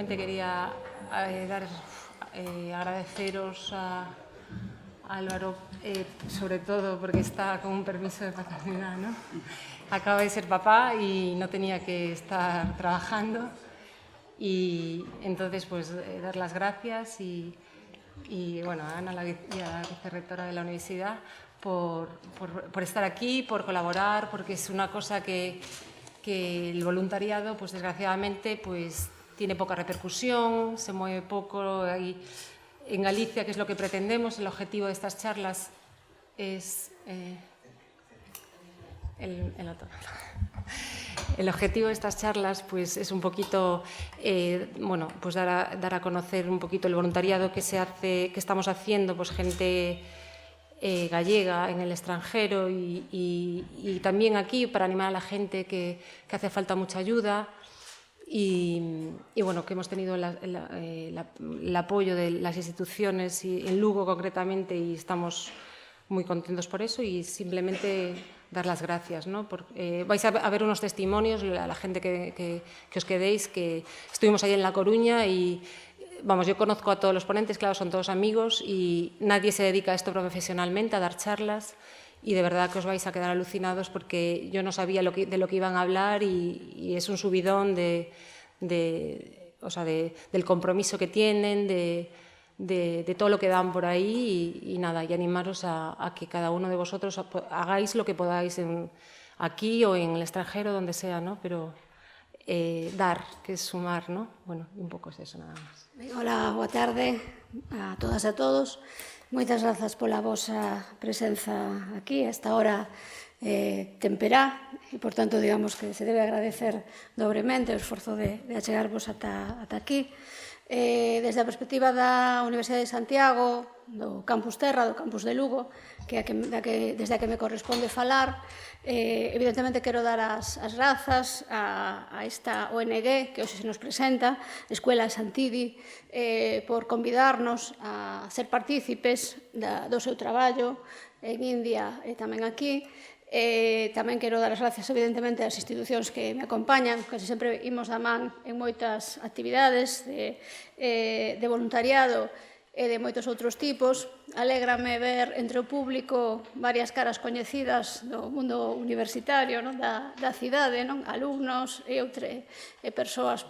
simplemente quería agradeceros a Álvaro, sobre todo porque está con un permiso de paternidad, ¿no? Acaba de ser papá y no tenía que estar trabajando, y entonces pues dar las gracias y bueno, a Ana y a la vicerrectora de la universidad por estar aquí, por colaborar, porque es una cosa que el voluntariado, pues desgraciadamente, pues tiene poca repercusión, se mueve poco. Ahí, en Galicia, que es lo que pretendemos, el objetivo de estas charlas es... El objetivo de estas charlas pues, es un poquito bueno, pues dar a conocer un poquito el voluntariado que estamos haciendo, pues gente gallega en el extranjero y también aquí, para animar a la gente que hace falta mucha ayuda. Y bueno, que hemos tenido el apoyo de las instituciones y en Lugo concretamente, y estamos muy contentos por eso, y simplemente dar las gracias, ¿no? Vais a ver unos testimonios, la gente que os quedéis, que estuvimos ahí en La Coruña y vamos, yo conozco a todos los ponentes, claro, son todos amigos y nadie se dedica a esto profesionalmente, a dar charlas, y de verdad que os vais a quedar alucinados porque yo no sabía de lo que iban a hablar, y es un subidón del compromiso que tienen, de todo lo que dan por ahí, y nada, y animaros a que cada uno de vosotros hagáis lo que podáis aquí o en el extranjero, donde sea, ¿no? Pero dar, que es sumar, ¿no? Bueno, un pouco es eso, nada máis. Hola, boa tarde a todas e a todos. Moitas grazas pola vosa presenza aquí. A esta hora temperá e, por tanto, digamos que se debe agradecer dobremente o esforzo de achegarvos ata aquí. Desde a perspectiva da Universidade de Santiago, do Campus Terra, do Campus de Lugo, desde a que me corresponde falar, evidentemente quero dar as grazas a esta ONG que hoxe se nos presenta, Escuela Santidi, por convidarnos a ser partícipes do seu traballo en India e tamén aquí. Tamén quero dar as gracias, evidentemente, ás institucións que me acompañan, que sempre imos da man en moitas actividades de voluntariado e de moitos outros tipos. Alégrame ver entre o público varias caras coñecidas do mundo universitario, da cidade, alumnos e persoas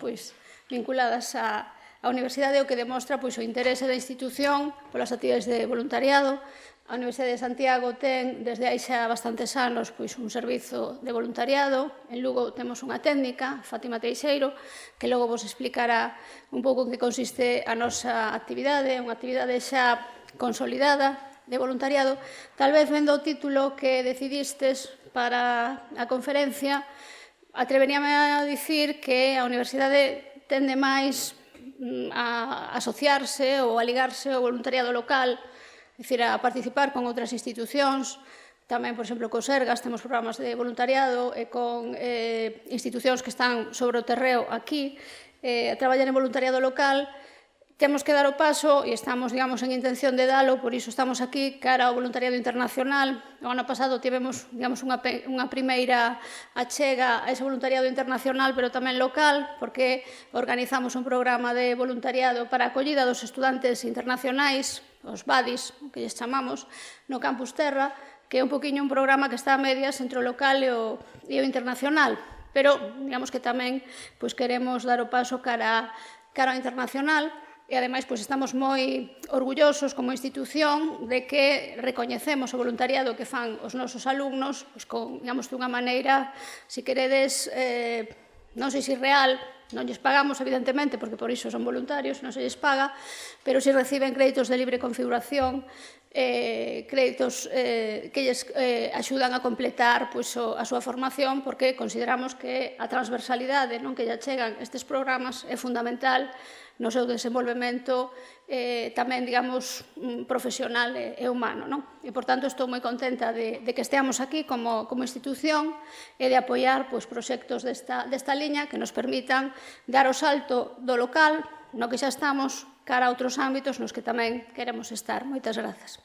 vinculadas á universidade, o que demostra o interese da institución polas actividades de voluntariado. A Universidade de Santiago ten, desde hai xa bastantes anos, un servizo de voluntariado. En Lugo temos unha técnica, Fátima Teixeiro, que logo vos explicará un pouco en que consiste a nosa actividade, unha actividade xa consolidada de voluntariado. Tal vez, vendo o título que decidistes para a conferencia, atreveríame a dicir que a universidade tende máis a asociarse ou a ligarse ao voluntariado local, é dicir, a participar con outras institucións. Tamén, por exemplo, co Sergas temos programas de voluntariado e con institucións que están sobre o terreo aquí a traballar en voluntariado local. Temos que dar o paso e estamos, digamos, en intención de dalo, por iso estamos aquí cara ao voluntariado internacional. O ano pasado tivemos, digamos, unha primeira achega a ese voluntariado internacional, pero tamén local, porque organizamos un programa de voluntariado para a acollida dos estudantes internacionais, os buddies, que lles chamamos, no Campus Terra, que é un poquinho un programa que está a medias entre o local e o internacional, pero, digamos que tamén queremos dar o paso cara ao internacional. E, ademais, estamos moi orgullosos como institución de que recoñecemos o voluntariado que fan os nosos alumnos, digamos, dunha maneira, se queredes, non sei se real, non lles pagamos, evidentemente, porque por iso son voluntarios, non se lles paga, pero si reciben créditos de libre configuración, créditos que lles axudan a completar a súa formación, porque consideramos que a transversalidade que lle chegan estes programas é fundamental no seu desenvolvemento tamén, digamos, profesional e humano. E, por tanto, estou moi contenta de que esteamos aquí como institución e de apoiar proxectos desta liña que nos permitan dar o salto do local, no que xa estamos, cara a outros ámbitos nos que tamén queremos estar. Moitas grazas.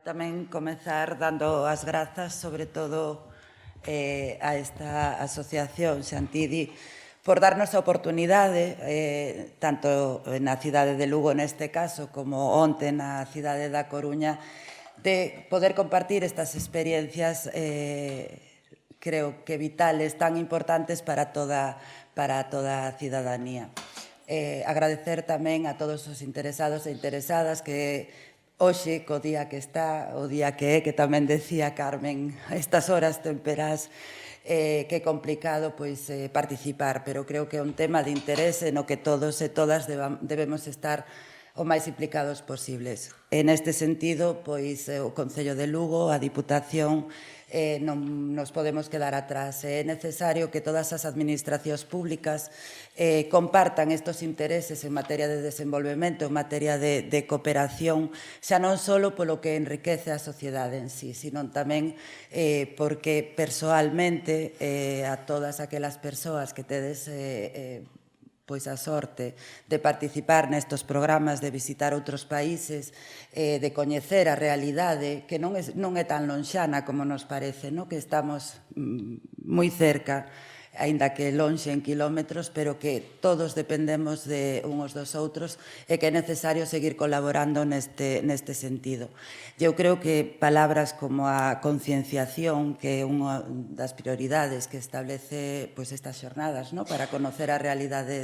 Tamén comezar dando as grazas, sobre todo, a esta asociación Santidi, por darnos a oportunidade, tanto na cidade de Lugo neste caso, como onte na cidade da Coruña, de poder compartir estas experiencias creo que vitales, tan importantes para toda a cidadanía. Agradecer tamén a todos os interesados e interesadas que hoxe, co día que está, o día que é, que tamén decía Carmen, a estas horas temperás, que é complicado participar, pero creo que é un tema de interese no que todos e todas debemos estar o máis implicados posibles. En este sentido, o Concello de Lugo, a Diputación, non nos podemos quedar atrás. É necesario que todas as administracións públicas compartan estes intereses en materia de desenvolvemento, en materia de cooperación, xa non só polo que enriquece a sociedade en sí, sino tamén porque persoalmente a todas aquelas persoas que tedes a sorte de participar nestos programas, de visitar outros países, de coñecer a realidade, que non é tan lonxana como nos parece, que estamos moi cerca, aínda que lonxe en kilómetros, pero que todos dependemos de uns dos outros e que é necesario seguir colaborando neste sentido. Eu creo que palabras como a concienciación, que é unha das prioridades que establece estas xornadas para conocer a realidade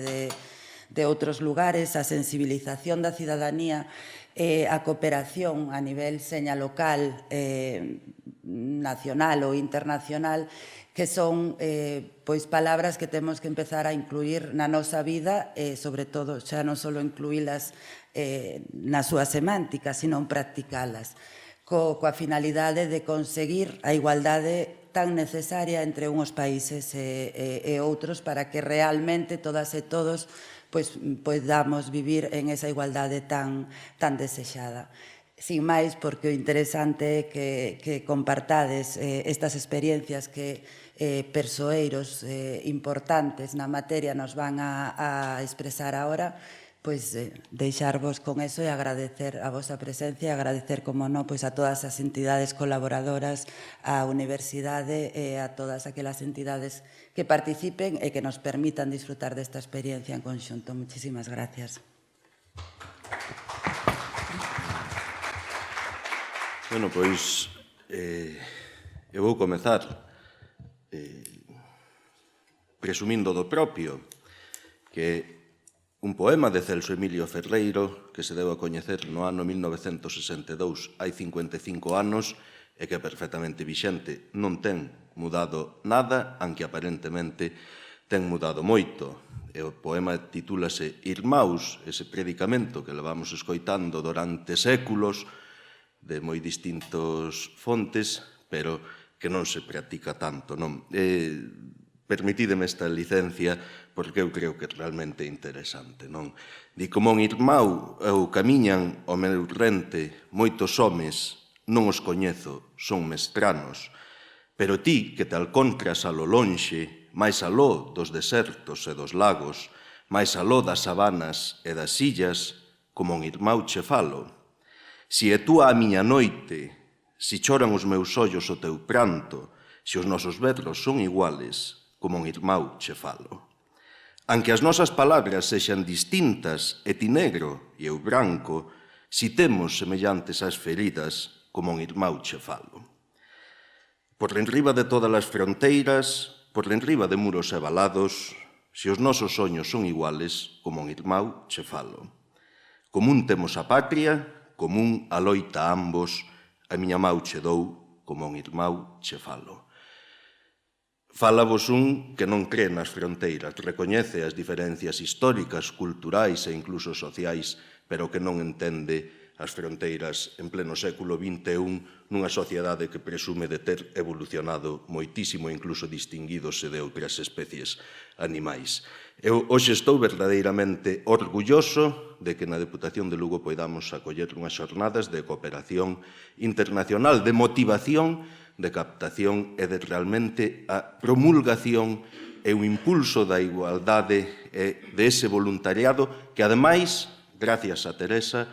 de outros lugares, a sensibilización da cidadanía, a cooperación a nivel seña local, nacional ou internacional, que son palabras que temos que empezar a incluir na nosa vida e, sobre todo, xa non só incluílas na súa semántica, sino practicalas, coa finalidade de conseguir a igualdade tan necesaria entre uns países e outros para que realmente todas e todos podamos vivir en esa igualdade tan desexada. Sin máis, porque o interesante é que compartades estas experiencias que persoeiros importantes na materia nos van a expresar agora, deixarvos con eso e agradecer a vosa presencia e agradecer, como non, a todas as entidades colaboradoras, á universidade e a todas aquelas entidades que participen e que nos permitan disfrutar desta experiencia en conxunto. Muchísimas gracias. Bueno, eu vou comezar presumindo do propio, que é un poema de Celso Emilio Ferreiro que se deu a coñecer no ano 1962, hai 55 anos, e que é perfectamente vixente. Non ten mudado nada, aunque aparentemente ten mudado moito. E o poema titúlase Irmãos, ese predicamento que levamos escoitando durante séculos de moi distintos fontes, pero que non se practica tanto, non? Permitídeme esta licencia porque eu creo que é realmente interesante, non? Di, como un irmão eu camiñan ao meu rente moitos homes, non os coñezo, son mestranos, pero ti que te alcontras a lo lonxe, máis aló dos desertos e dos lagos, máis aló das sabanas e das illas, como un irmão che falo. Si é tú a miña noite, si choran os meus ollos o teu pranto, si os nosos berros son iguales, como un irmão che falo. Anque as nosas palabras sexan distintas, e ti negro e eu branco, si temos semellantes as feridas, como un irmão che falo. Por enriba de todas as fronteiras, por enriba de muros e valados, si os nosos soños son iguales, como un irmão che falo. Común temos a patria, común a loita a ambos, a miña mau che dou, como un irmão che falo. Fálavos un que non cree nas fronteiras, recoñece as diferencias históricas, culturais e incluso sociais, pero que non entende as fronteiras en pleno século XXI nunha sociedade que presume de ter evolucionado moitísimo e incluso distinguídose de outras especies animais. Eu hoxe estou verdadeiramente orgulloso de que na Deputación de Lugo poidamos acoller unhas xornadas de cooperación internacional, de motivación, de captación e de realmente a promulgación e o impulso da igualdade e de ese voluntariado que, ademais, gracias a Teresa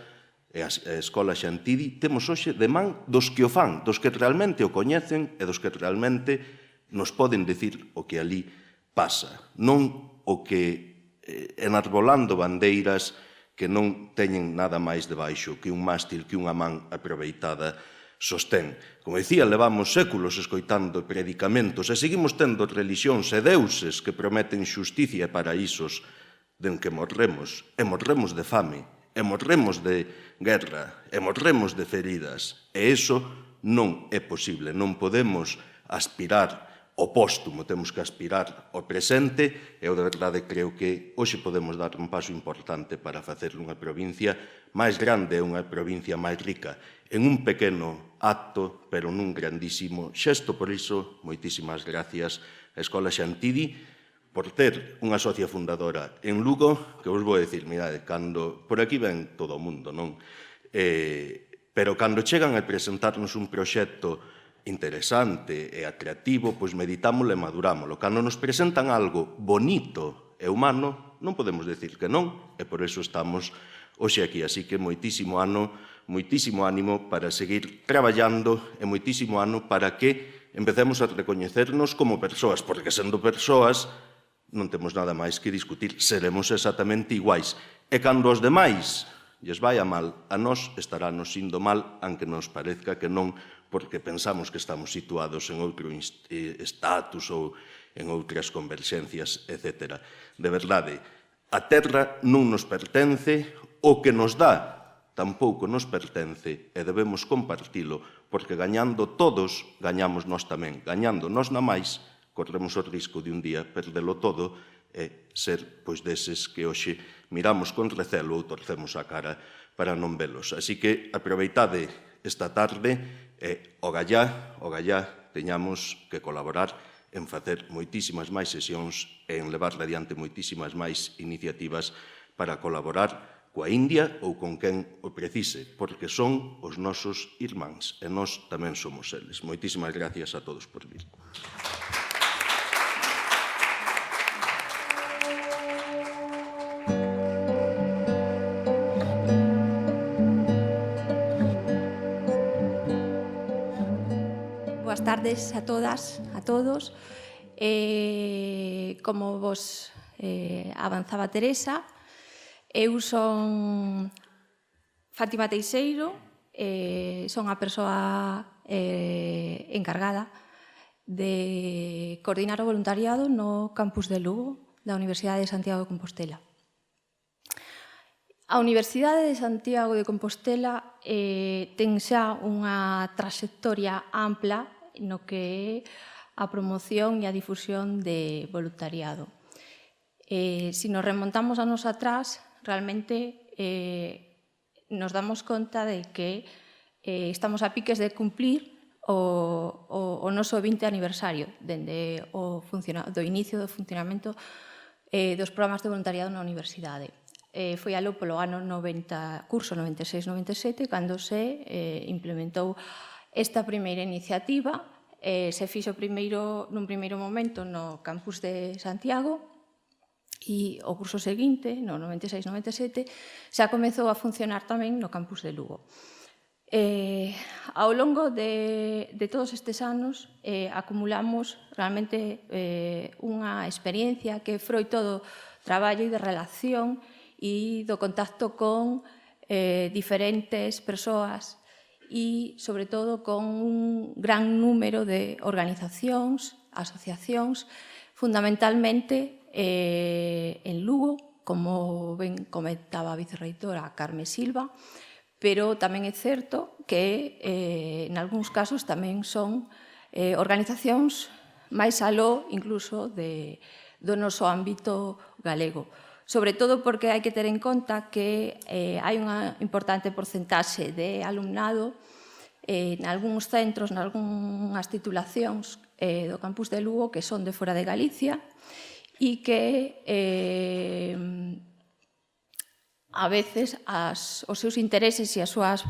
e a Escola Xantidi, temos hoxe de man dos que o fan, dos que realmente o coñecen e dos que realmente nos poden dicir o que ali pasa. Non o que enarbolando bandeiras que non teñen nada máis debaixo que un mástil que unha man aproveitada sostén. Como dicía, levamos séculos escoitando predicamentos e seguimos tendo religións e deuses que prometen xusticia e paraísos den que morremos, e morremos de fame, e morremos de guerra, e morremos de feridas. E iso non é posible, non podemos aspirar ao póstumo, temos que aspirar ao presente, e eu de verdade creo que hoxe podemos dar un paso importante para facer unha provincia máis grande e unha provincia máis rica, en un pequeno acto, pero nun grandísimo xesto. Por iso, moitísimas gracias á Escola Xantidi por ter unha socia fundadora en Lugo, que vos vou dicir, mirade, cando por aquí ven todo o mundo, non? Pero cando chegan a presentarnos un proxecto interesante e atractivo, pois meditámolo e madurámolo. Cando nos presentan algo bonito e humano, non podemos decir que non, e por iso estamos hoxe aquí. Así que moitísimo ánimo para seguir traballando e moitísimo ano para que empecemos a recoñecernos como persoas, porque sendo persoas non temos nada máis que discutir, seremos exactamente iguais. E cando os demais lles vai a mal, a nós estarános indo mal, aunque nos parezca que non, porque pensamos que estamos situados en outro estatus ou en outras converxencias, etc. De verdade, a terra non nos pertence, o que nos dá tampouco nos pertence e debemos compartilo, porque gañando todos, gañamos nós tamén. Gañando nós na máis, corremos o risco de un día perdelo todo e ser pois deses que hoxe miramos con recelo ou torcemos a cara para non velos. Así que aproveitade esta tarde e o gallá teñamos que colaborar en facer moitísimas máis sesións e en levar adiante moitísimas máis iniciativas para colaborar coa India ou con quen o precise, porque son os nosos irmáns e nós tamén somos eles. Moitísimas gracias a todos por vir. Boas tardes a todas, a todos. Como vos avanzaba Teresa, eu son Fátima Teixeiro, son a persoa encargada de coordinar o voluntariado no campus de Lugo da Universidade de Santiago de Compostela. A Universidade de Santiago de Compostela ten xa unha traxectoria ampla no que é a promoción e a difusión de voluntariado. Se nos remontamos anos atrás, realmente nos damos conta de que estamos a piques de cumplir o noso 20 aniversario dende do inicio do funcionamento dos programas de voluntariado na universidade. Foi aló polo ano curso 96-97 cando se implementou esta primeira iniciativa. Se fixo nun primeiro momento no campus de Santiago e o curso seguinte, no 96-97, xa comezou a funcionar tamén no campus de Lugo. Ao longo de todos estes anos acumulamos realmente unha experiencia que foi todo traballo e de relación e do contacto con diferentes persoas e, sobre todo, con un gran número de organizacións, asociacións, fundamentalmente en Lugo, como ben comentaba a vicerreitora Carme Silva, pero tamén é certo que, en algúns casos, tamén son organizacións máis aló, incluso, do noso ámbito galego. Sobre todo porque hai que ter en conta que hai unha importante porcentaxe de alumnado en algúns centros, en algúnas titulacións do campus de Lugo que son de fora de Galicia e que a veces os seus intereses e as súas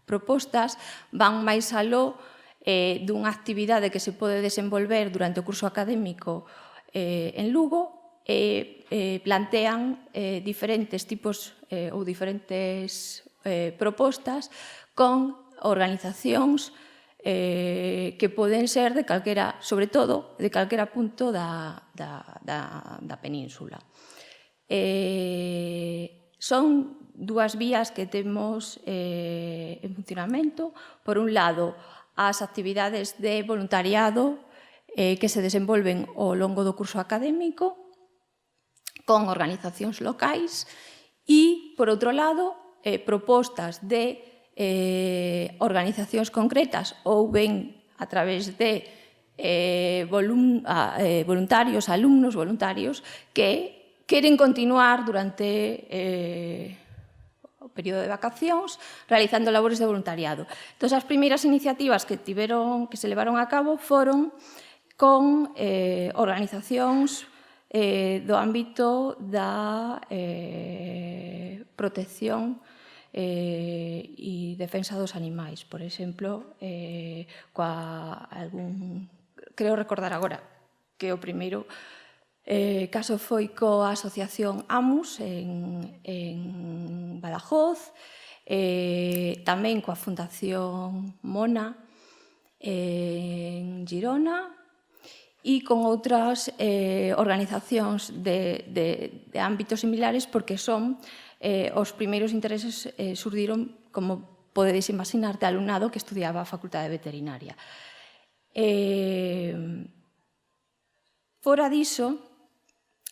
propostas van máis aló dunha actividade que se pode desenvolver durante o curso académico en Lugo e plantean diferentes tipos ou diferentes propostas con organizacións que poden ser de calquera, sobre todo, de calquera punto da península. Son dúas vías que temos en funcionamento. Por un lado, as actividades de voluntariado que se desenvolven ao longo do curso académico con organizacións locais e, por outro lado, propostas de organizacións concretas ou ben a través de voluntarios, alumnos voluntarios que queren continuar durante o período de vacacións realizando labores de voluntariado. Entón, as primeiras iniciativas que se levaron a cabo foron con organizacións do ámbito da protección e defensa dos animais. Por exemplo, creo recordar agora que o primeiro caso foi coa asociación AMUS en Badajoz, tamén coa Fundación Mona en Girona e con outras organizacións de ámbitos similares, porque son os primeiros intereses surdiron, como podedes imaginar, de alumnado que estudiaba a Facultade de Veterinaria. Fora diso,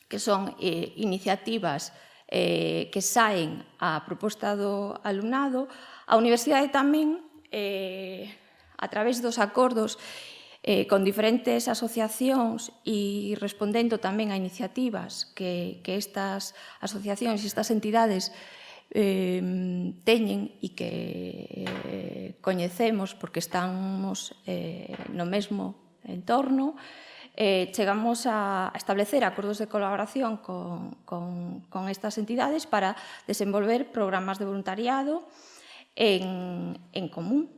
que son iniciativas que saen á proposta do alumnado, a Universidade tamén, a través dos acordos con diferentes asociacións e respondendo tamén a iniciativas que estas asociacións e estas entidades teñen e que coñecemos porque estamos no mesmo entorno, chegamos a establecer acordos de colaboración con estas entidades para desenvolver programas de voluntariado en común.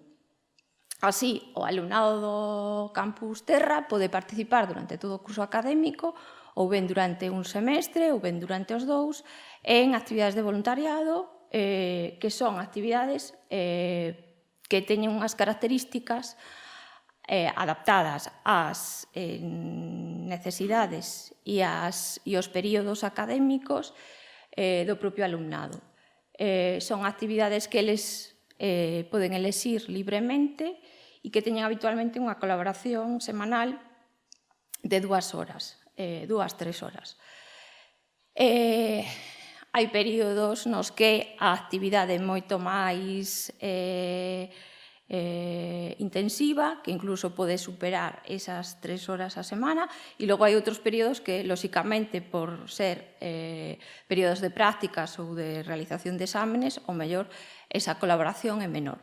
Así, o alumnado do Campus Terra pode participar durante todo o curso académico ou ben durante un semestre ou ben durante os dous en actividades de voluntariado que son actividades que teñen unhas características adaptadas ás necesidades e aos períodos académicos do propio alumnado. Son actividades que eles poden elexir libremente e que teñen habitualmente unha colaboración semanal de 2 horas, 2 a 3 horas. Hai períodos nos que a actividade é moito máis intensiva, que incluso pode superar esas 3 horas a semana, e logo hai outros períodos que, lóxicamente, por ser períodos de prácticas ou de realización de exámenes, o mellor, esa colaboración é menor.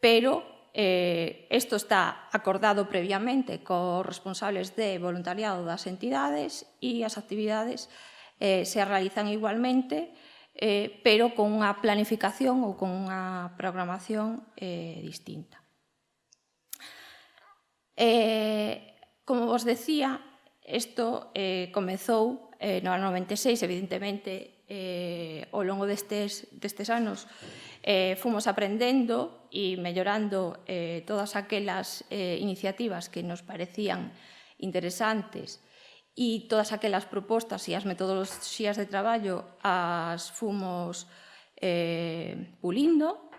Pero isto está acordado previamente cos responsables de voluntariado das entidades e as actividades se realizan igualmente, pero con unha planificación ou con unha programación distinta. Como vos decía, isto comezou no ano 96, evidentemente, ao longo destes anos fomos aprendendo e mellorando todas aquelas iniciativas que nos parecían interesantes e todas aquelas propostas e as metodoloxías de traballo as fomos pulindo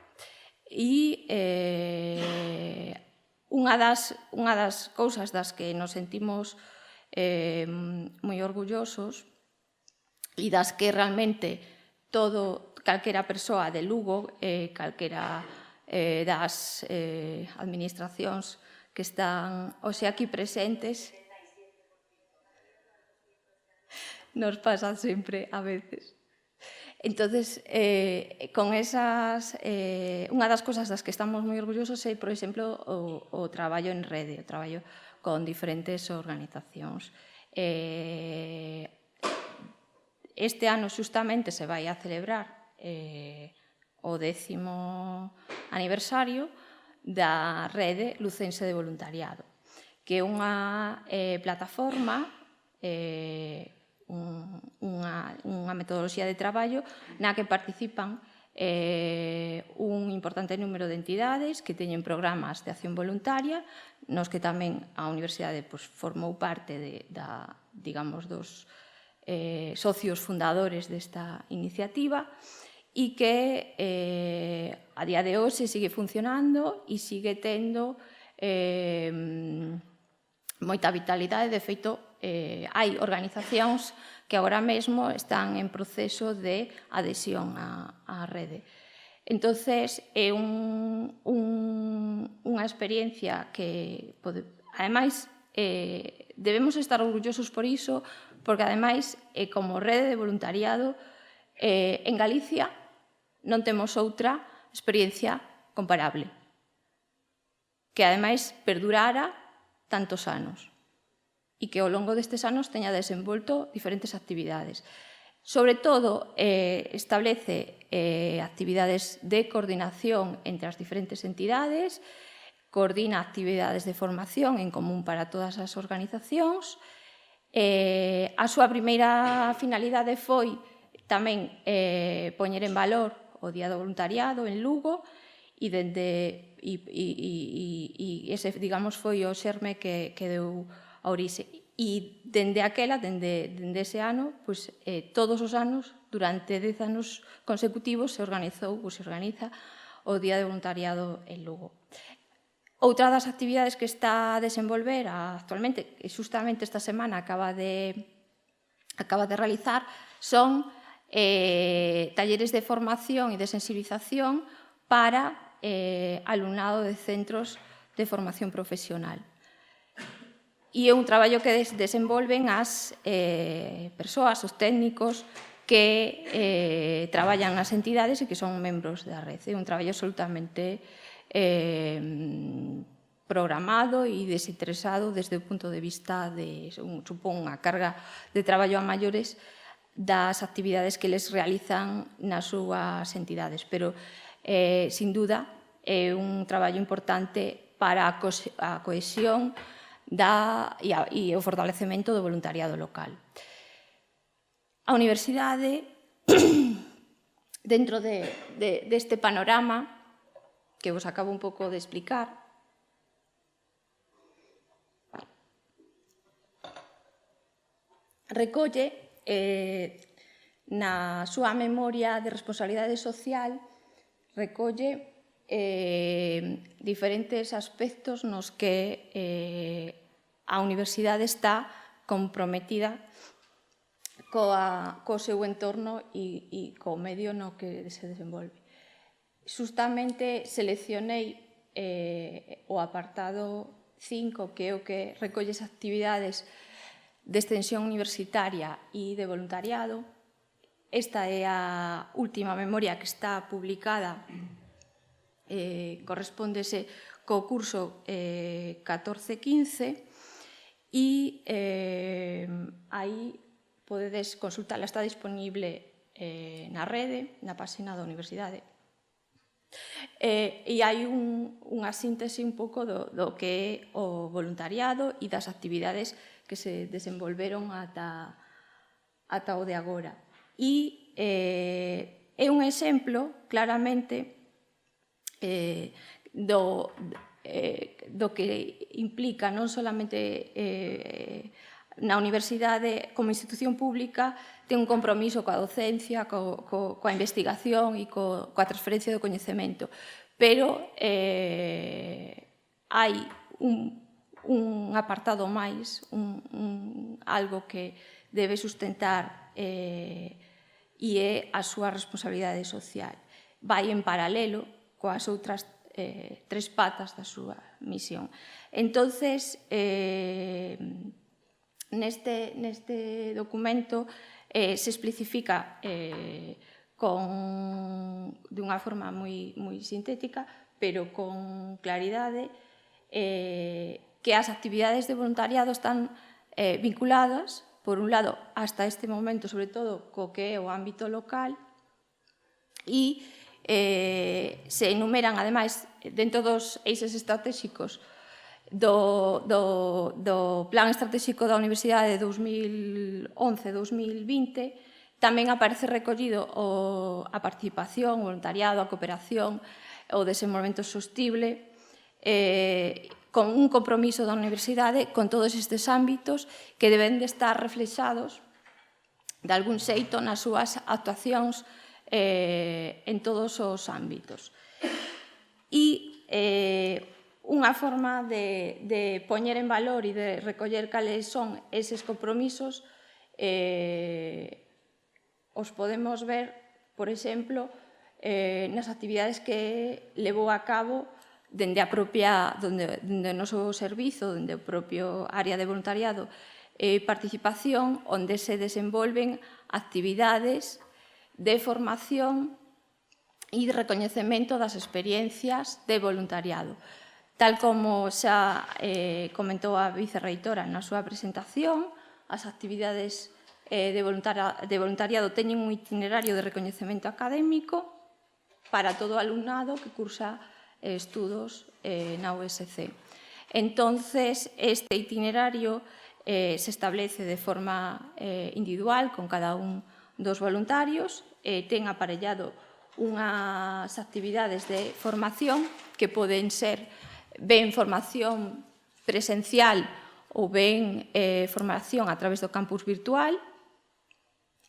e unha das cousas das que nos sentimos moi orgullosos e das que realmente calquera persoa de Lugo, calquera das administracións que están hoxe aquí presentes, nos pasa sempre a veces. Entonces, con esas, unha das cousas das que estamos moi orgullosos é, por exemplo, o traballo en rede, o traballo con diferentes organizacións. Este ano xustamente se vai a celebrar o 10º aniversario da Rede Lucense de Voluntariado, que é unha plataforma, unha metodoloxía de traballo na que participan un importante número de entidades que teñen programas de acción voluntaria, nos que tamén a Universidade formou parte digamos, dos socios fundadores desta iniciativa, e que a día de hoxe sigue funcionando e sigue tendo moita vitalidade. De feito, hai organizacións que agora mesmo están en proceso de adhesión á rede. Entonces, é unha experiencia que, ademais, debemos estar orgullosos por iso, porque, ademais, como rede de voluntariado, en Galicia non temos outra experiencia comparable, que, ademais, perdurara tantos anos e que ao longo destes anos teña desenvolto diferentes actividades. Sobre todo, establece actividades de coordinación entre as diferentes entidades, coordina actividades de formación en común para todas as organizacións. A súa primeira finalidade foi tamén poñer en valor o Día do Voluntariado en Lugo, e ese, digamos, foi o xerme que deu a orixe. E dende aquela, dende ese ano, todos os anos, durante 10 anos consecutivos, se organiza o Día do Voluntariado en Lugo. Outra das actividades que está a desenvolver actualmente, e justamente esta semana acaba de realizar, son talleres de formación e de sensibilización para alumnado de centros de formación profesional. E é un traballo que desenvolven as persoas, os técnicos que traballan nas entidades e que son membros da rede. É un traballo absolutamente programado e desinteresado desde o punto de vista supón unha carga de traballo a maiores das actividades que les realizan nas súas entidades, pero, sin duda, é un traballo importante para a cohesión e o fortalecemento do voluntariado local. A Universidade, dentro deste panorama que vos acabo un pouco de explicar, recolle na súa memoria de responsabilidade social, recolle diferentes aspectos nos que a Universidade está comprometida co seu entorno e co medio no que se desenvolve. Justamente seleccionei o apartado 5, que é o que recolle as actividades de extensión universitaria e de voluntariado. Esta é a última memoria que está publicada, correspóndese co curso 14-15, e aí podedes consultala, está disponible na rede, na página da Universidade. E hai unha síntese un pouco do que é o voluntariado e das actividades que se desenvolveron ata o de agora. E é un exemplo, claramente, do que implica non solamente na Universidade como institución pública, ten un compromiso coa docencia, coa investigación e coa transferencia do coñecemento, pero hai un apartado máis, algo que debe sustentar e é a súa responsabilidade social. Vai en paralelo coas outras tres patas da súa misión. Entonces, neste documento se especifica dunha forma moi sintética, pero con claridade, que as actividades de voluntariado están vinculadas, por un lado, hasta este momento, sobre todo, co que é o ámbito local, e se enumeran, ademais, dentro dos eixes estratégicos do Plan Estratégico da Universidade de 2011-2020, Tamén aparece recollido a participación, o voluntariado, a cooperación, o desenvolvemento sostible, con un compromiso da universidade con todos estes ámbitos que deben de estar reflexados de algún xeito nas súas actuacións en todos os ámbitos. E unha forma de poñer en valor e de recoller cales son eses compromisos os podemos ver, por exemplo, nas actividades que levou a cabo dende a propia, dende o noso servizo, dende o propio área de voluntariado e participación, onde se desenvolven actividades de formación e de recoñecemento das experiencias de voluntariado. Tal como xa comentou a vicerreitora na súa presentación, as actividades de voluntariado teñen un itinerario de recoñecemento académico para todo o alumnado que cursa estudos na USC. Entonces, este itinerario se establece de forma individual con cada un dos voluntarios, ten aparellado unhas actividades de formación que poden ser ben formación presencial ou ben formación a través do campus virtual.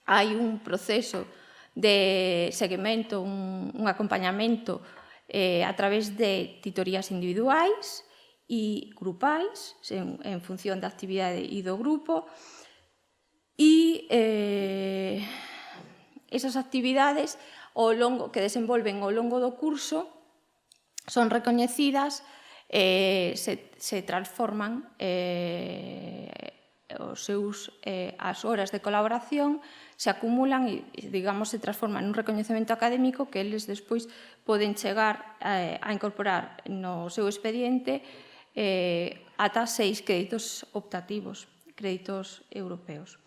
Hai un proceso de seguimento, un acompañamento a través de titorías individuais e grupais, en función da actividade e do grupo, e esas actividades que desenvolven ao longo do curso son recoñecidas, se transforman as horas de colaboración, se acumulan e, digamos, se transforman nun recoñecemento académico que eles despois poden chegar a incorporar no seu expediente ata 6 créditos optativos, créditos europeos.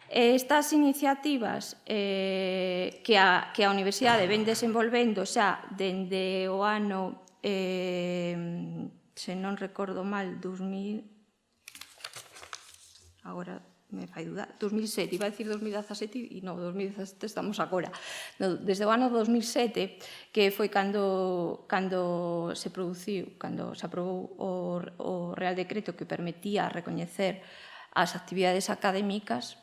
Estas iniciativas que a Universidade ven desenvolvendo xa dende o ano, se non recordo mal, 2007, iba a decir 2017 e non, 2017 estamos agora. Desde o ano 2007, que foi cando se aprobou o Real Decreto que permitía recoñecer as actividades académicas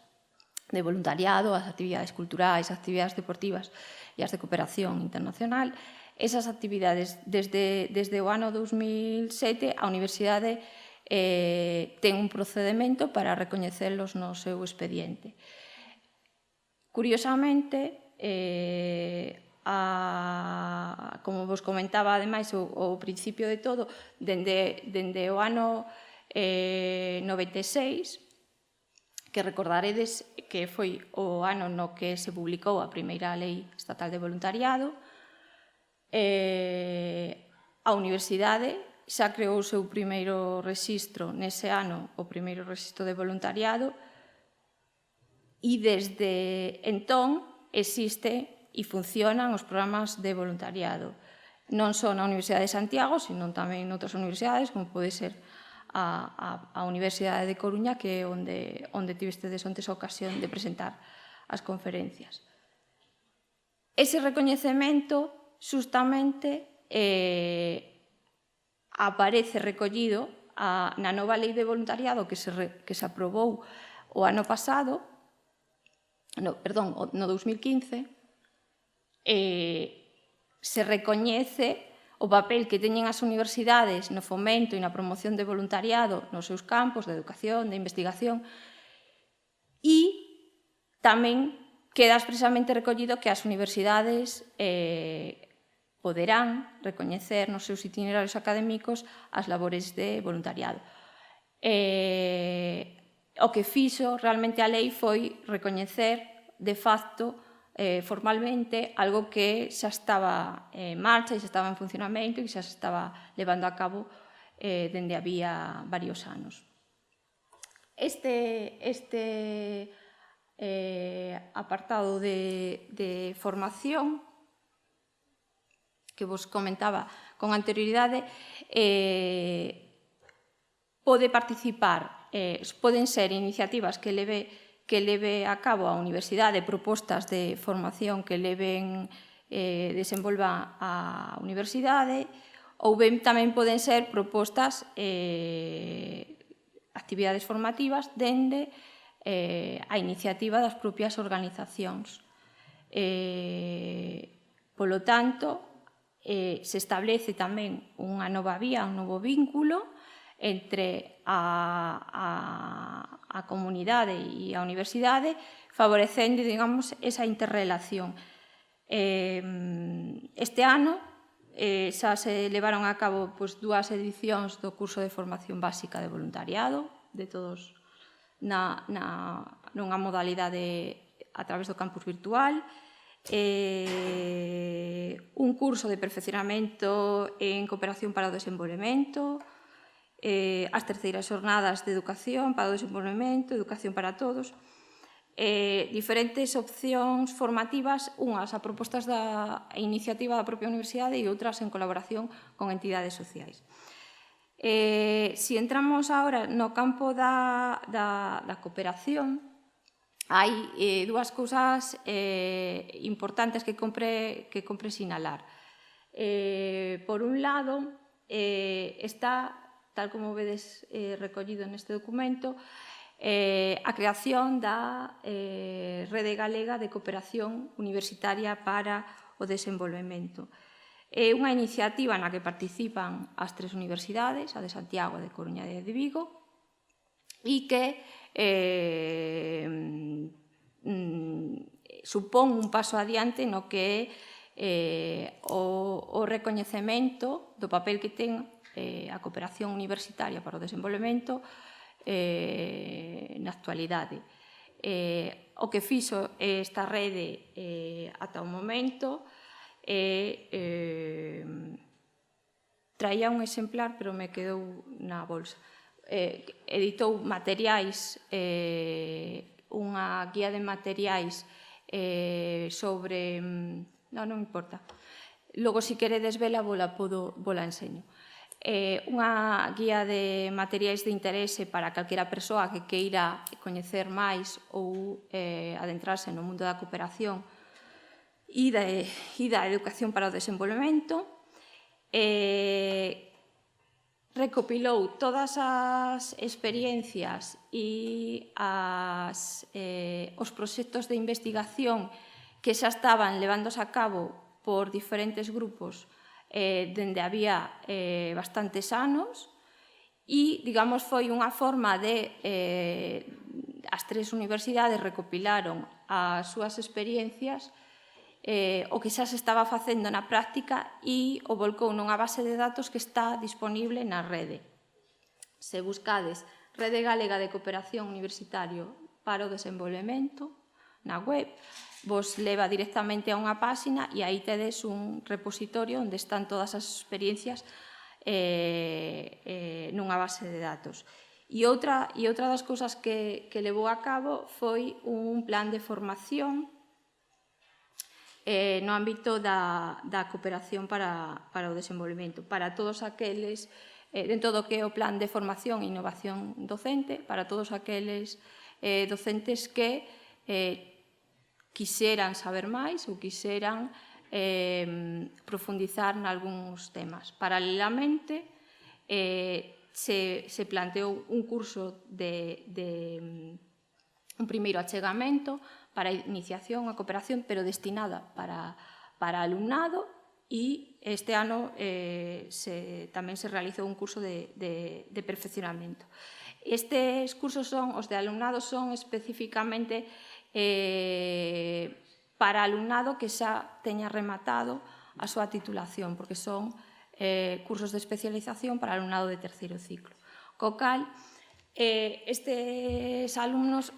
de voluntariado, as actividades culturais, as actividades deportivas e as de cooperación internacional. Esas actividades, desde o ano 2007, a Universidade ten un procedimento para recoñecelos no seu expediente. Curiosamente, como vos comentaba, ademais, o principio de todo, dende o ano 96, que recordaredes que foi o ano no que se publicou a primeira Lei Estatal de Voluntariado, a Universidade xa creou o seu primeiro rexistro nese ano, o primeiro rexistro de voluntariado, e desde entón existe e funcionan os programas de voluntariado, non só na Universidade de Santiago, sino tamén noutras universidades, como pode ser a Universidade de Coruña, que é onde tivestedes ontes a ocasión de presentar as conferencias. Ese recoñecemento, xustamente, aparece recollido na nova Lei de Voluntariado que se aprobou o ano pasado, no 2015, se recoñece o papel que teñen as universidades no fomento e na promoción de voluntariado nos seus campos de educación, de investigación, e tamén queda expresamente recollido que as universidades poderán recoñecer nos seus itinerarios académicos as labores de voluntariado. O que fixo realmente a lei foi recoñecer de facto, formalmente, algo que xa estaba en marcha e xa estaba en funcionamento e que xa se estaba levando a cabo dende había varios anos. Este apartado de formación que vos comentaba con anterioridade, pode participar, poden ser iniciativas que leve que leve a cabo a universidade, propostas de formación que desenvolva a universidade, ou ben tamén poden ser propostas, actividades formativas dende a iniciativa das propias organizacións. Polo tanto, se establece tamén unha nova vía, un novo vínculo entre a comunidade e a universidade, favorecendo, digamos, esa interrelación. Este ano xa se levaron a cabo 2 edicións do curso de formación básica de voluntariado, de todos nunha modalidade a través do campus virtual, un curso de perfeccionamento en cooperación para o desenvolvemento, as terceiras xornadas de educación para o desenvolvemento, educación para todos, diferentes opcións formativas, unhas a propostas da iniciativa da propia universidade e outras en colaboración con entidades sociais. Se entramos agora no campo da cooperación, hai 2 cousas importantes que compre sinalar. Por un lado, está, tal como vedes recollido neste documento, a creación da Rede Galega de Cooperación Universitaria para o Desenvolvemento. É unha iniciativa na que participan as 3 universidades, a de Santiago, a de Coruña e a de Vigo, e que supón un paso adiante no que é o recoñecemento do papel que ten a cooperación universitaria para o desenvolvemento na actualidade. O que fixo esta rede ata o momento traía un exemplar, pero me quedou na bolsa. Editou materiais, unha guía de materiais sobre... Non importa. Logo, se queredes vela, vola enseño. Unha guía de materiais de interese para calquera persoa que queira coñecer máis ou adentrarse no mundo da cooperación e da educación para o desenvolvemento. Recopilou todas as experiencias e os proxectos de investigación que xa estaban levándose a cabo por diferentes grupos dende había bastantes anos e, digamos, foi unha forma de as 3 universidades recopilaron as súas experiencias, o que xa se estaba facendo na práctica e o volcou nunha base de datos que está disponible na rede. Se buscades Rede Galega de Cooperación Universitario para o Desenvolvemento na web, vos leva directamente a unha páxina e aí tedes un repositorio onde están todas as experiencias nunha base de datos. E outra das cousas que levou a cabo foi un plan de formación no ámbito da cooperación para o desenvolvemento, para todos aqueles, dentro do que é o plan de formación e innovación docente, para todos aqueles docentes que quixeran saber máis ou quixeran profundizar nalgúns temas. Paralelamente, se planteou un curso un primeiro achegamento para a iniciación, a cooperación, pero destinada para alumnado, e este ano tamén se realizou un curso de perfeccionamento. Estes cursos os de alumnado son especificamente para alumnado que xa teña rematado a súa titulación, porque son cursos de especialización para alumnado de terceiro ciclo. Co cal, estes alumnos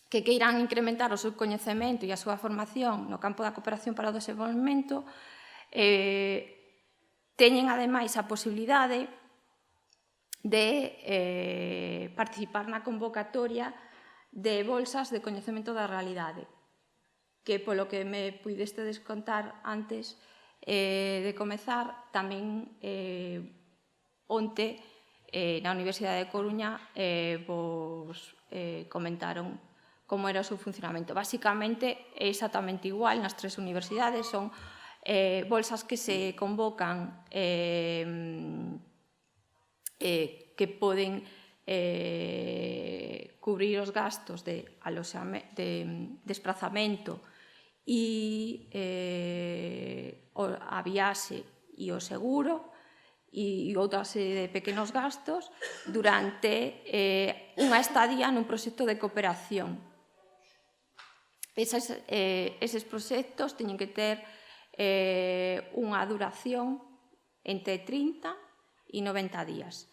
que queiran incrementar o seu coñecemento e a súa formación no campo da cooperación para o desenvolvemento teñen, ademais, a posibilidade de participar na convocatoria de bolsas de coñecemento da realidade, que, polo que me puidestedes contar antes de comezar, tamén onte na Universidade de Coruña vos comentaron como era o seu funcionamento. Básicamente, é exactamente igual nas 3 universidades, son bolsas que se convocan que poden cubrir os gastos de desplazamento e a viaxe e o seguro e outra serie de pequenos gastos durante unha estadía nun proxecto de cooperación. Eses proxectos teñen que ter unha duración entre 30 e 90 días.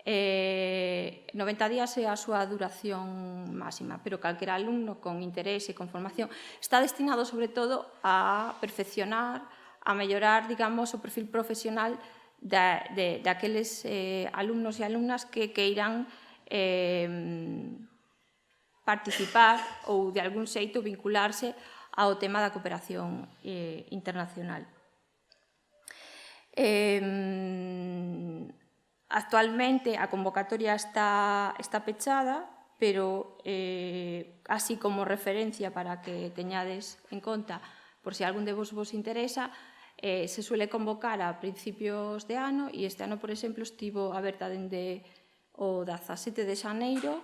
90 días é a súa duración máxima, pero calquera alumno con interés e con formación está destinado, sobre todo, a perfeccionar, a mellorar, digamos, o perfil profesional daqueles alumnos e alumnas que queiran participar ou, de algún xeito, vincularse ao tema da cooperación internacional. Actualmente a convocatoria está pechada, pero así como referencia para que teñades en conta, por se algún de vos interesa, se suele convocar a principios de ano e este ano, por exemplo, estivo aberta dende o 17 de xaneiro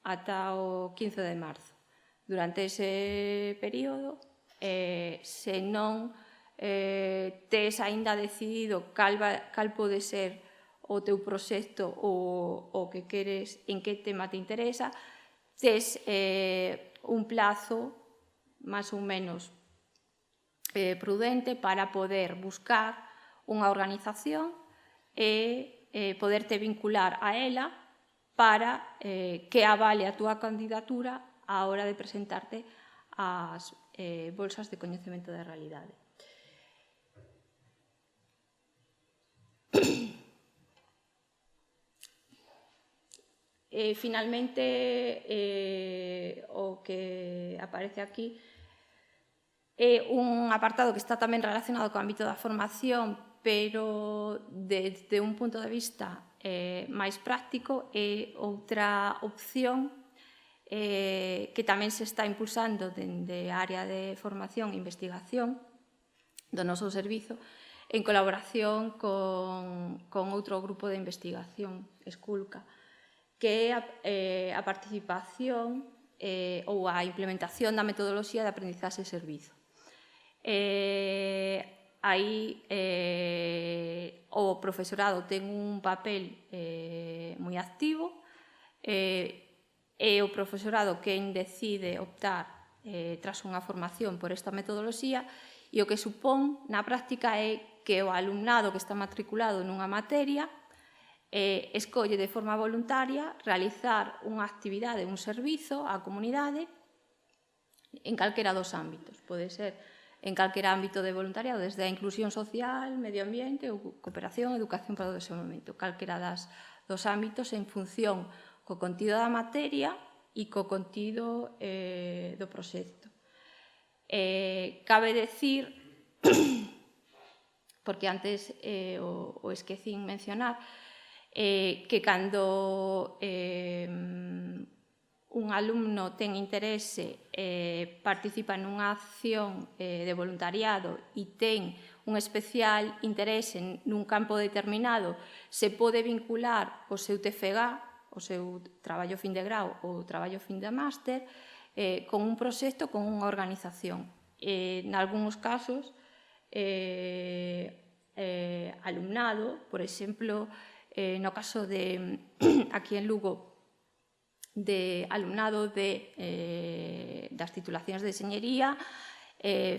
ata o 15 de marzo. Durante ese período, se non tes aínda decidido cal pode ser o teu proxecto ou o que queres, en que tema te interesa, tes un plazo máis ou menos prudente para poder buscar unha organización e poderte vincular a ela para que avale a túa candidatura á hora de presentarte ás bolsas de coñecemento da realidade. Finalmente, o que aparece aquí é un apartado que está tamén relacionado co ámbito da formación, pero desde un punto de vista máis práctico, é outra opción que tamén se está impulsando dende a área de formación e investigación do noso servizo, en colaboración con outro grupo de investigación, Esculca, que é a participación ou a implementación da metodoloxía de aprendizaxe e servizo. Aí o profesorado ten un papel moi activo, é o profesorado quen decide optar tras unha formación por esta metodoloxía e o que supón na práctica é que o alumnado que está matriculado nunha materia escolle de forma voluntaria realizar unha actividade, un servizo á comunidade en calquera dos ámbitos. Pode ser en calquera ámbito de voluntariado, desde a inclusión social, medio ambiente, ou cooperación, educación para o desenvolvemento, calquera dos ámbitos en función co contido da materia e co contido do proxecto. Cabe decir, porque antes o esquecín mencionar, que cando un alumno ten interese, participa nunha acción de voluntariado e ten un especial interese nun campo determinado, se pode vincular o seu TFG, o seu traballo fin de grau ou traballo fin de máster, con un proxecto, con unha organización. Nalgúns casos, alumnado, por exemplo, no caso de aquí en Lugo, de alumnado das titulacións de enxeñería,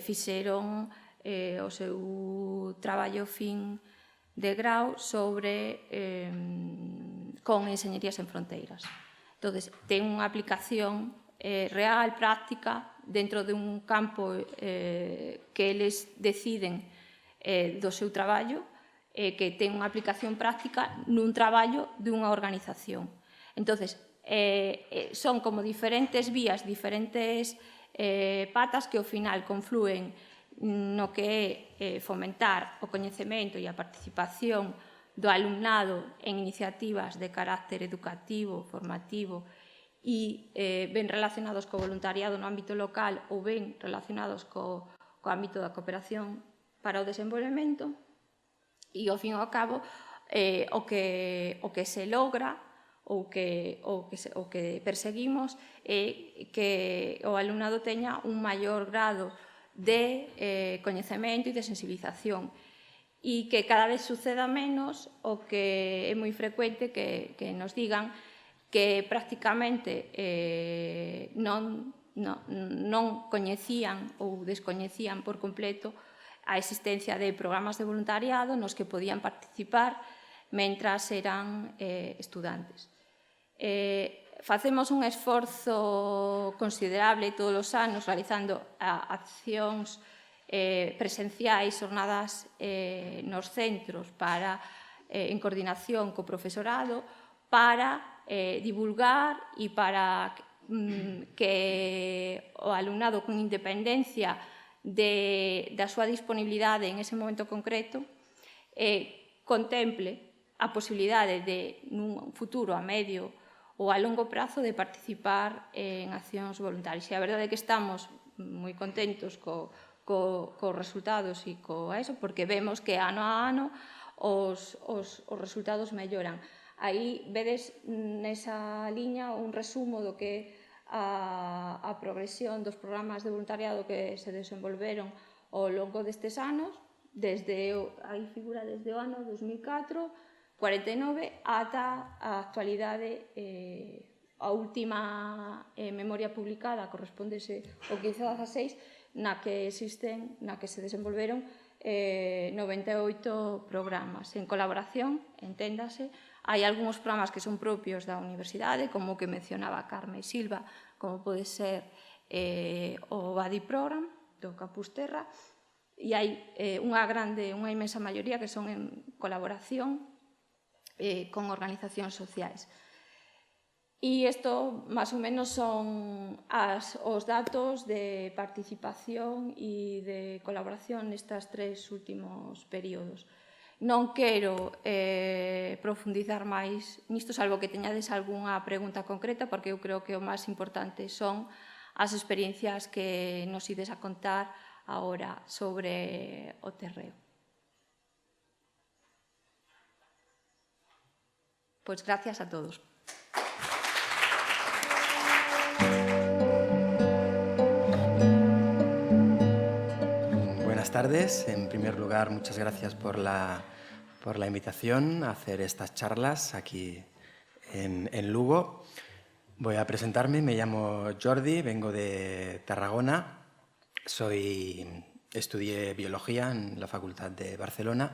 fixeron o seu traballo fin de grau sobre con Enxeñerías en Fronteiras. Entón, ten unha aplicación real, práctica, dentro de un campo que eles deciden do seu traballo, que ten unha aplicación práctica nun traballo dunha organización. Entón, son como diferentes vías, diferentes patas que ao final conflúen no que é fomentar o coñecemento e a participación do alumnado en iniciativas de carácter educativo, formativo e ben relacionados co voluntariado no ámbito local ou ben relacionados co ámbito da cooperación para o desenvolvemento, e, ao fin e ao cabo, o que se logra ou que perseguimos é que o alumnado teña un maior grado de coñecemento e de sensibilización, e que cada vez suceda menos o que é moi frecuente que nos digan que prácticamente non coñecían ou descoñecían por completo a existencia de programas de voluntariado nos que podían participar mentras eran estudantes. Facemos un esforzo considerable todos os anos realizando accións presenciais, jornadas nos centros en coordinación co profesorado para divulgar e para que o alumnado con independencia da súa disponibilidade en ese momento concreto contemple a posibilidade de, nun futuro a medio ou a longo prazo, de participar en accións voluntarias. E a verdade é que estamos moi contentos cos resultados e eso, porque vemos que ano a ano os resultados melloran. Aí vedes nesa liña un resumo do que a progresión dos programas de voluntariado que se desenvolveron ao longo destes anos, aí figura desde o ano 2004, 49 ata a actualidade. A última memoria publicada correspondese ao 15-16, na que se desenvolveron 98 programas en colaboración, enténdase. Hai algúns programas que son propios da universidade, como o que mencionaba Carme Silva, como pode ser o Buddy Program do Campus Terra, e hai unha inmensa maioría que son en colaboración con organizacións sociais. E isto, máis ou menos, son os datos de participación e de colaboración nestes 3 últimos períodos. Non quero profundizar máis nisto, salvo que teñades algunha pregunta concreta, porque eu creo que o máis importante son as experiencias que nos ides a contar agora sobre o terreo. Pois gracias a todos. Buenas tardes. En primer lugar, muchas gracias por la invitación a hacer estas charlas aquí en Lugo. Voy a presentarme. Me llamo Jordi, vengo de Tarragona. Estudié biología en la Facultad de Barcelona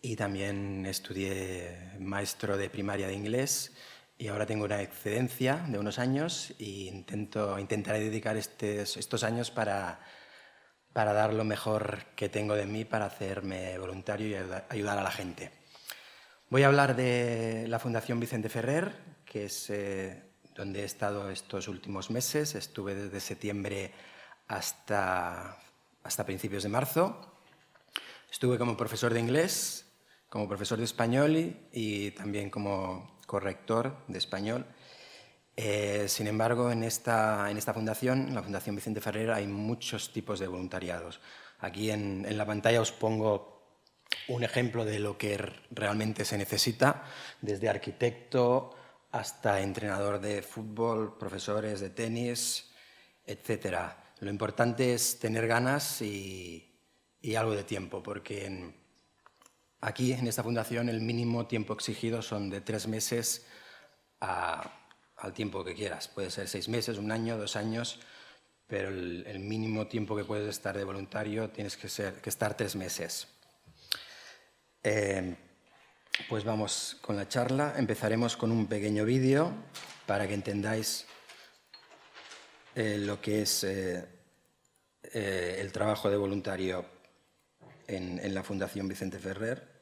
y también estudié maestro de primaria de inglés, y ahora tengo una excedencia de unos años e intentaré dedicar estos años para dar lo mejor que tengo de mí para hacerme voluntario y ayudar a la gente. Voy a hablar de la Fundación Vicente Ferrer, que es donde he estado estos últimos meses. Estuve desde septiembre hasta principios de marzo. Estuve como profesor de inglés, como profesor de español y también como corrector de español. Sin embargo, en esta fundación, en la Fundación Vicente Ferrer, hay muchos tipos de voluntariados. Aquí en la pantalla os pongo un ejemplo de lo que realmente se necesita, desde arquitecto hasta entrenador de fútbol, profesores de tenis, etc. Lo importante es tener ganas y algo de tiempo, porque aquí en esta fundación el mínimo tiempo exigido son de 3 meses al tiempo que quieras. Puede ser 6 meses, 1 año, 2 años, pero el mínimo tiempo que puedes estar de voluntario tienes que estar 3 meses. Pues vamos con la charla. Empezaremos con un pequeño vídeo para que entendáis lo que es el trabajo de voluntario en la Fundación Vicente Ferrer.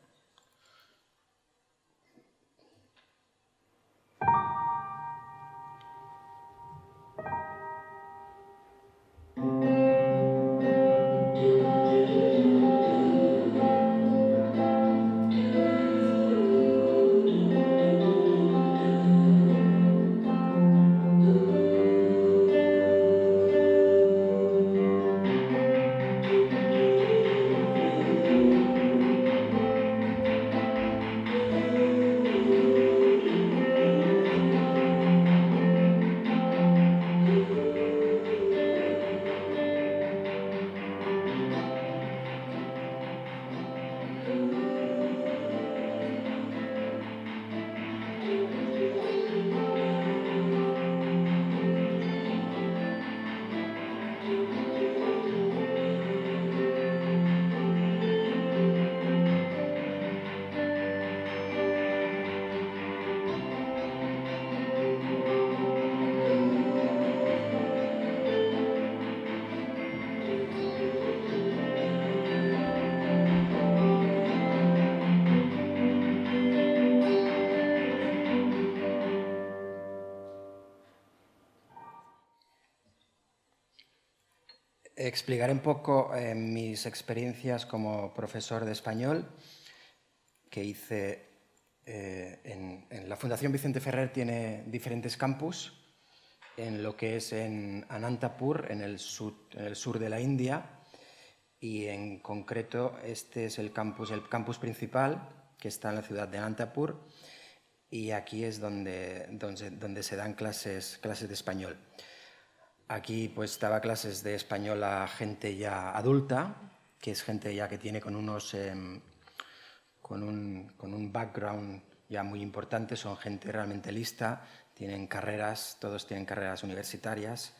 explicaré un poco mis experiencias como profesor de español que hice en la Fundación Vicente Ferrer. Tiene diferentes campus, en lo que es en Anantapur, en el sur de la India, y en concreto este es el campus principal, que está en la ciudad de Anantapur, y aquí es donde se dan clases de español. Aquí pues daba clases de español a gente ya adulta, que es gente ya que tiene con un background ya muy importante, son gente realmente lista, tienen carreras, todos tienen carreras universitarias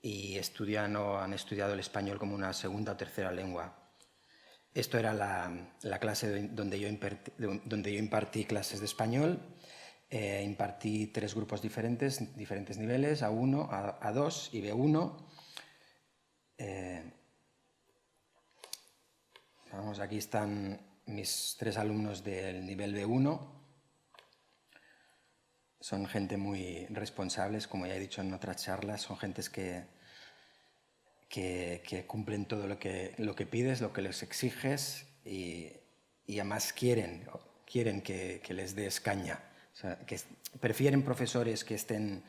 y estudian o han estudiado el español como una segunda o tercera lengua. Esto era la clase donde yo impartí clases de español. Impartí 3 grupos diferentes niveles, A1, A2 y B1. Vamos, aquí están mis 3 alumnos del nivel B1. Son gente muy responsables, como ya he dicho en otras charlas, son gentes que cumplen todo lo que pides, lo que les exiges y además quieren que les des caña. O sea, que prefieren profesores que estén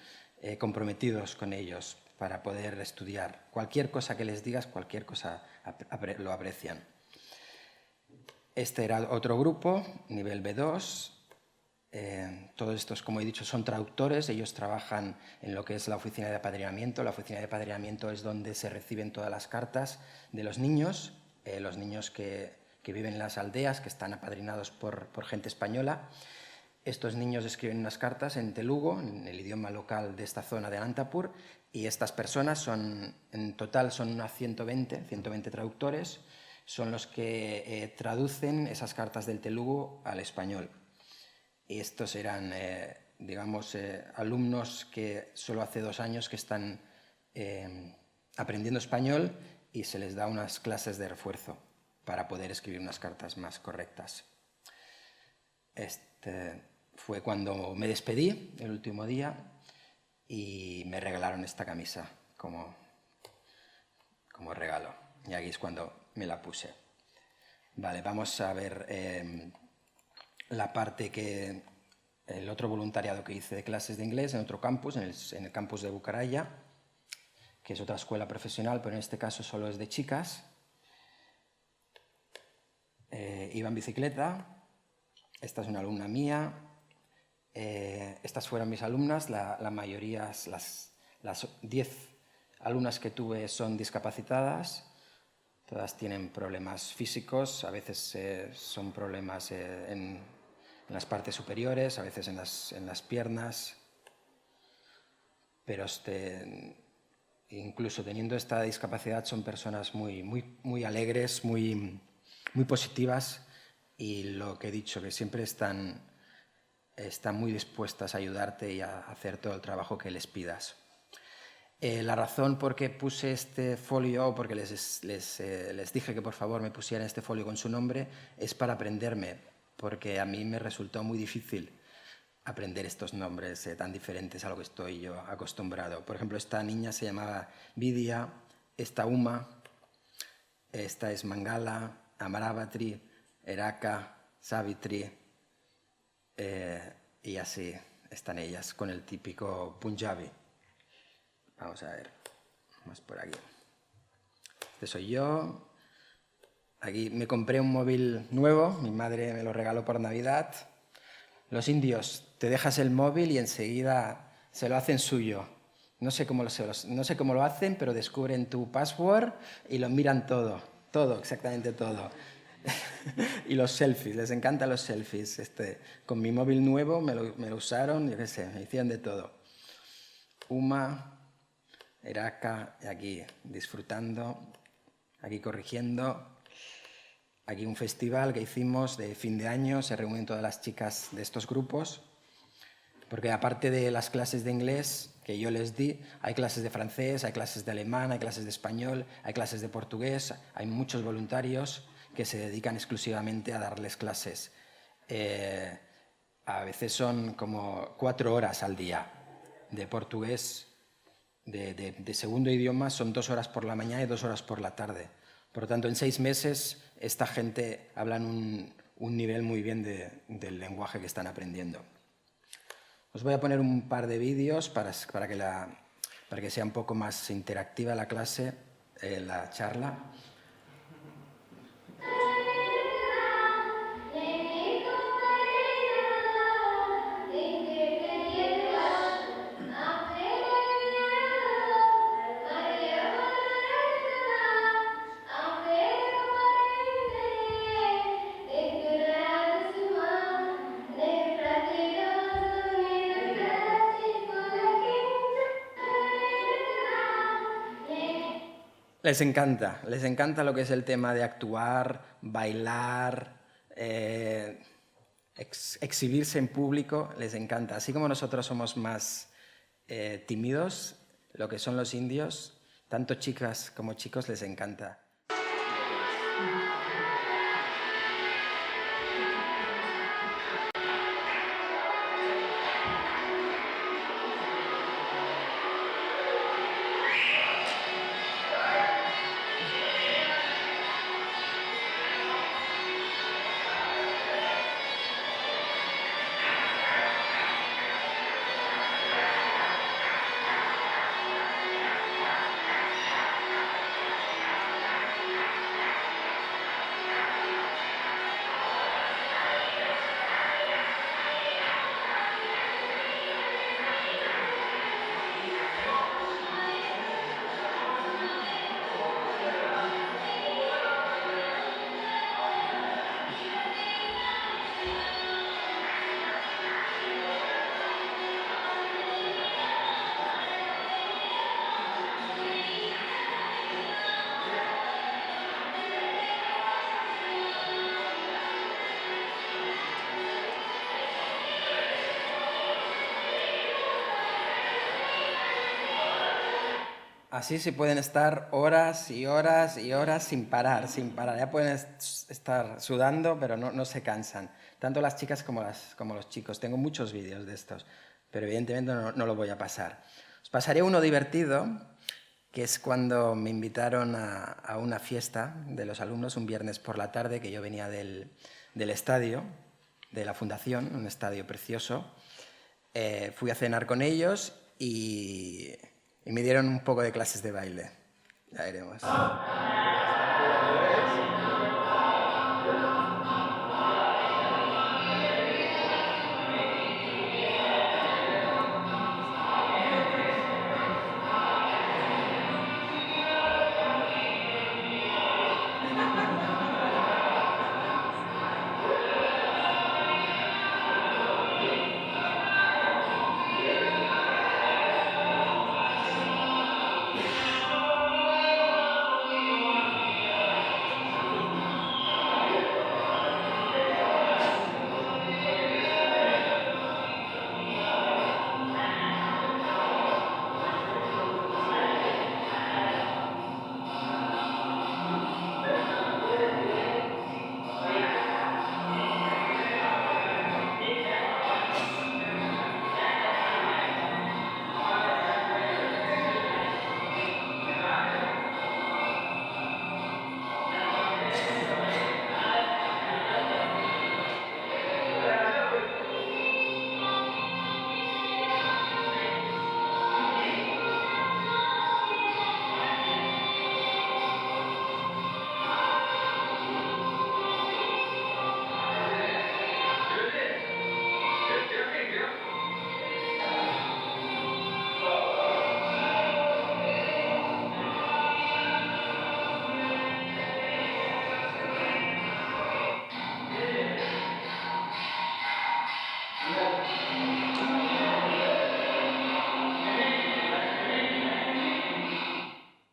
comprometidos con ellos para poder estudiar. Cualquier cosa que les digas, cualquier cosa lo aprecian. Este era otro grupo, nivel B2. Todos estos, como he dicho, son traductores. Ellos trabajan en lo que es la oficina de apadrinamiento. La oficina de apadrinamiento es donde se reciben todas las cartas de los niños que viven en las aldeas, que están apadrinados por gente española. Estos niños escriben unas cartas en telugu, en el idioma local de esta zona de Anantapur, y estas personas en total son unas 120 traductores, son los que traducen esas cartas del telugu al español. Y estos eran, alumnos que solo hace 2 años que están aprendiendo español y se les da unas clases de refuerzo para poder escribir unas cartas más correctas. Fue cuando me despedí el último día y me regalaron esta camisa como regalo. Y aquí es cuando me la puse. Vale, vamos a ver la parte el otro voluntariado que hice de clases de inglés en otro campus, en el campus de Bucaraya, que es otra escuela profesional, pero en este caso solo es de chicas. Iba en bicicleta. Esta es una alumna mía. Estas fueron mis alumnas. La mayoría, las 10 alumnas que tuve son discapacitadas. Todas tienen problemas físicos. A veces son problemas en las partes superiores, a veces en las piernas. Pero incluso teniendo esta discapacidad son personas muy alegres, muy positivas, y lo que he dicho, que siempre están muy dispuestas a ayudarte y a hacer todo el trabajo que les pidas. La razón por qué puse este folio, porque les dije que por favor me pusieran este folio con su nombre, es para aprenderme, porque a mí me resultó muy difícil aprender estos nombres tan diferentes a lo que estoy yo acostumbrado. Por ejemplo, esta niña se llamaba Vidya, esta Uma, esta es Mangala, Amaravatri, Eraka, Savitri, y así están ellas con el típico Punjabi. Vamos a ver, vamos por aquí. Este soy yo. Aquí me compré un móvil nuevo, mi madre me lo regaló por Navidad. Los indios, te dejas el móvil y enseguida se lo hacen suyo. No sé cómo lo hacen, pero descubren tu password y lo miran todo, exactamente todo. Y los selfies, les encantan los selfies. Con mi móvil nuevo me lo usaron, yo qué sé, me hicieron de todo. Uma, Eraka, aquí disfrutando, aquí corrigiendo. Aquí un festival que hicimos de fin de año, se reúnen todas las chicas de estos grupos, porque aparte de las clases de inglés que yo les di, hay clases de francés, hay clases de alemán, hay clases de español, hay clases de portugués, hay muchos voluntarios que se dedican exclusivamente a darles clases. A veces son como 4 horas al día de portugués, de segundo idioma son 2 horas por la mañana y 2 horas por la tarde. Por lo tanto, en 6 meses esta gente habla un nivel muy bien del lenguaje que están aprendiendo. Os voy a poner un par de vídeos para que sea un poco más interactiva la clase, la charla. Les encanta lo que es el tema de actuar, bailar, exhibirse en público, les encanta. Así como nosotros somos más tímidos, lo que son los indios, tanto chicas como chicos les encanta. Así se pueden estar horas y horas y horas sin parar. Ya pueden estar sudando, pero no se cansan. Tanto las chicas como los chicos. Tengo muchos vídeos de estos, pero evidentemente no lo voy a pasar. Os pasaré uno divertido, que es cuando me invitaron a una fiesta de los alumnos un viernes por la tarde, que yo venía del estadio, de la fundación, un estadio precioso. Fui a cenar con ellos y me dieron un poco de clases de baile. Ya veremos.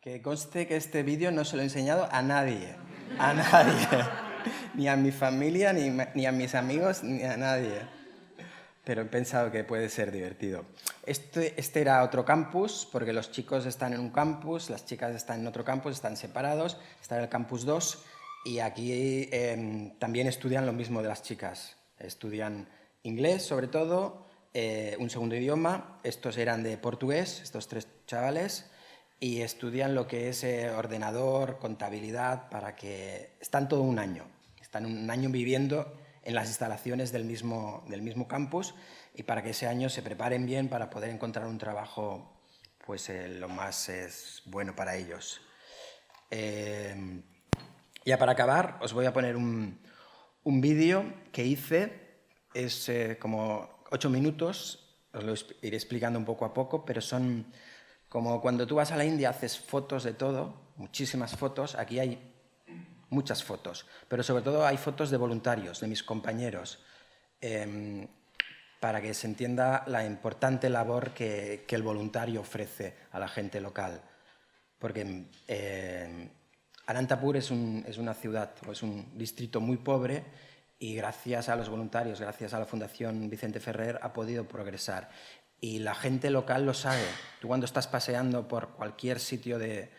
Que conste que este vídeo no se lo he enseñado a nadie, ni a mi familia, ni a mis amigos, ni a nadie. Pero he pensado que puede ser divertido. Este era otro campus, porque los chicos están en un campus, las chicas están en otro campus, están separados, están en el campus 2 y aquí también estudian lo mismo de las chicas. Estudian inglés, sobre todo, un segundo idioma. Estos eran de portugués, estos 3 chavales, y estudian lo que es ordenador, contabilidad, están todo un año. Están un año viviendo en las instalaciones del mismo campus, y para que ese año se preparen bien para poder encontrar un trabajo pues, lo más bueno para ellos. Ya para acabar, os voy a poner un vídeo que hice, es como 8 minutos, os lo iré explicando un poco a poco, pero son como cuando tú vas a la India, haces fotos de todo, muchísimas fotos. Aquí hay muchas fotos, pero sobre todo hay fotos de voluntarios, de mis compañeros, para que se entienda la importante labor que el voluntario ofrece a la gente local. Porque Anantapur es una ciudad, o es un distrito muy pobre, y gracias a los voluntarios, gracias a la Fundación Vicente Ferrer, ha podido progresar. Y la gente local lo sabe. Tú cuando estás paseando por cualquier sitio de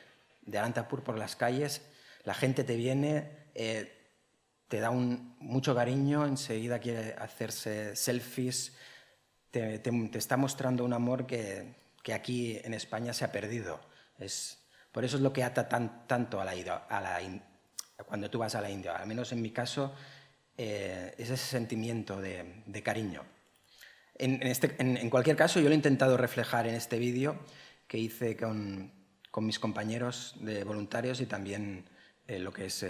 Anantapur, por las calles, la gente te viene, te da mucho cariño, enseguida quiere hacerse selfies, te está mostrando un amor que aquí en España se ha perdido. Por eso es lo que ata tanto cuando tú vas a la India. Al menos en mi caso, es ese sentimiento de cariño. En cualquier caso, yo lo he intentado reflejar en este vídeo que hice con mis compañeros de voluntarios, y también lo que es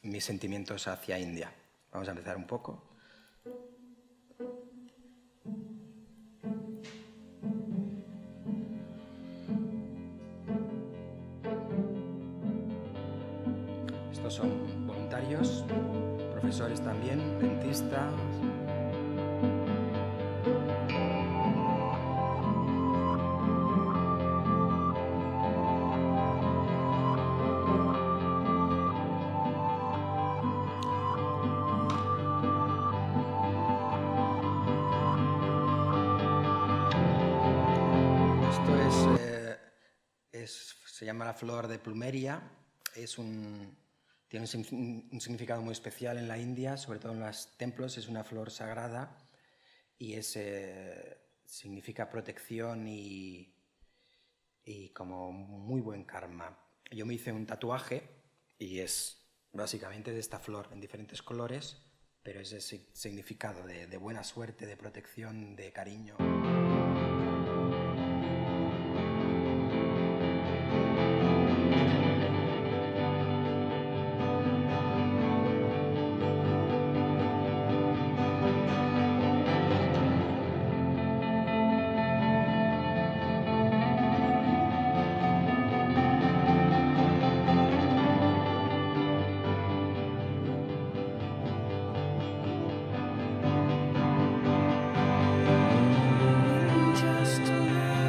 mis sentimientos hacia India. Vamos a empezar un poco. Estos son voluntarios, profesores también, dentistas. Se llama la flor de plumeria. Tiene un significado muy especial en la India, sobre todo en los templos. Es una flor sagrada y significa protección y como muy buen karma. Yo me hice un tatuaje y básicamente de esta flor en diferentes colores, pero es ese significado de buena suerte, de protección, de cariño. Just a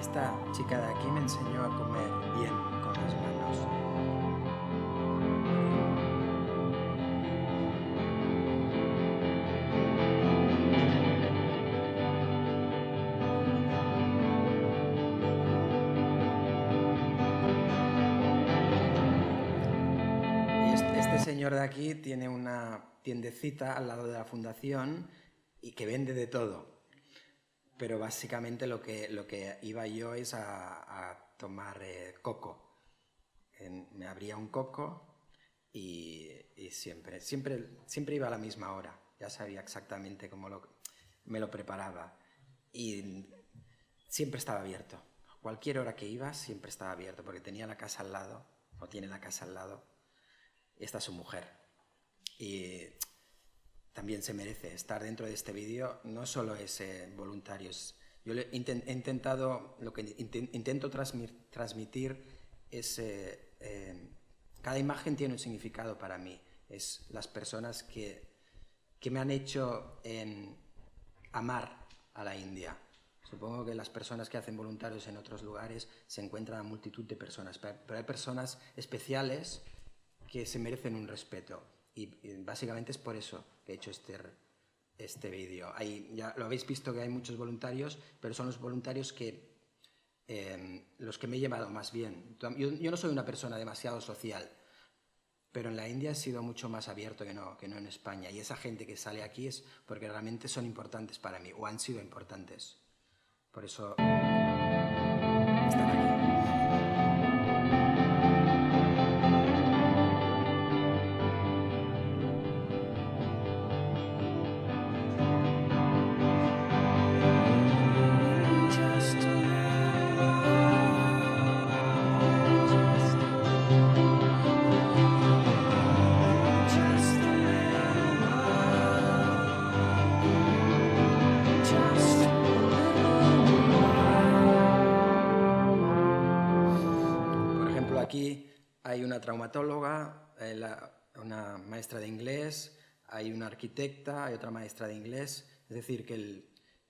Esta chica de aquí me enseñó a comer bien con las manos. Y este señor de aquí tiene una tiendecita al lado de la fundación y que vende de todo. Pero básicamente lo que iba yo es a tomar coco. Me abría un coco y siempre iba a la misma hora. Ya sabía exactamente cómo me lo preparaba. Y siempre estaba abierto. Cualquier hora que iba siempre estaba abierto porque tenía la casa al lado, o tiene la casa al lado. Y esta es su mujer. Y también se merece estar dentro de este vídeo. No solo es voluntarios. Yo he intentado, lo que intento transmitir es, cada imagen tiene un significado para mí. Es las personas que me han hecho amar a la India. Supongo que las personas que hacen voluntarios en otros lugares se encuentran a multitud de personas, pero hay personas especiales que se merecen un respeto. Y básicamente es por eso que he hecho este vídeo. Ya lo habéis visto que hay muchos voluntarios, pero son los voluntarios que los que me he llevado más bien. Yo no soy una persona demasiado social, pero en la India he sido mucho más abierto que no en España. Y esa gente que sale aquí es porque realmente son importantes para mí, o han sido importantes. Por eso están aquí. Aquí hay una traumatóloga, una maestra de inglés, hay una arquitecta, hay otra maestra de inglés. Es decir, que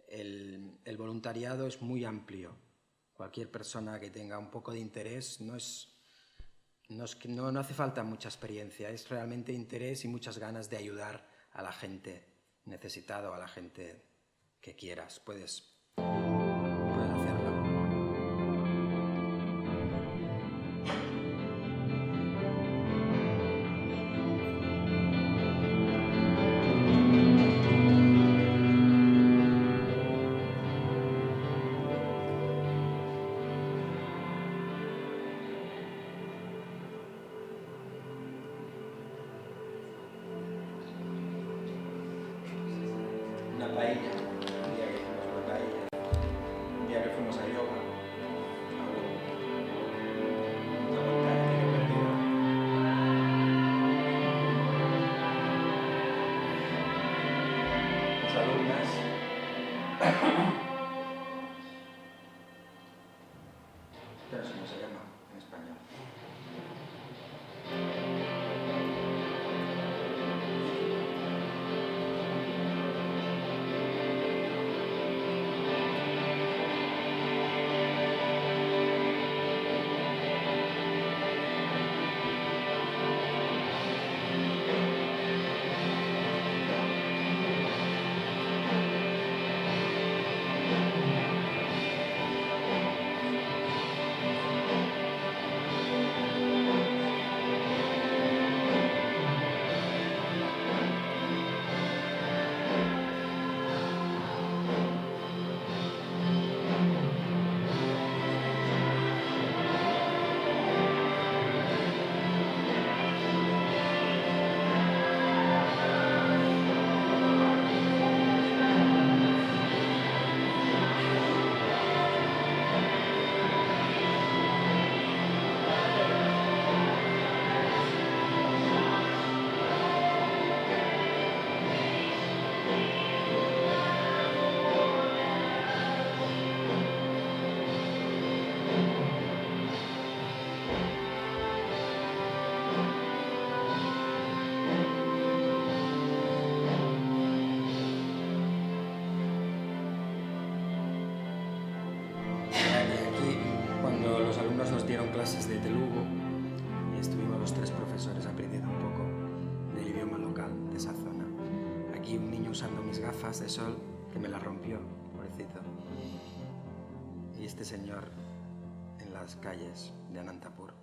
el voluntariado es muy amplio. Cualquier persona que tenga un poco de interés no hace falta mucha experiencia, es realmente interés y muchas ganas de ayudar a la gente necesitada o a la gente que quieras. Puedes hacerlo. Una paella, un día que hicimos una paella, un día que fuimos a yoga, una montaña que he perdido. Las alumnas. Pero eso no se llama en español. gafas de sol, que me las rompió, pobrecito. Y este señor en las calles de Anantapur.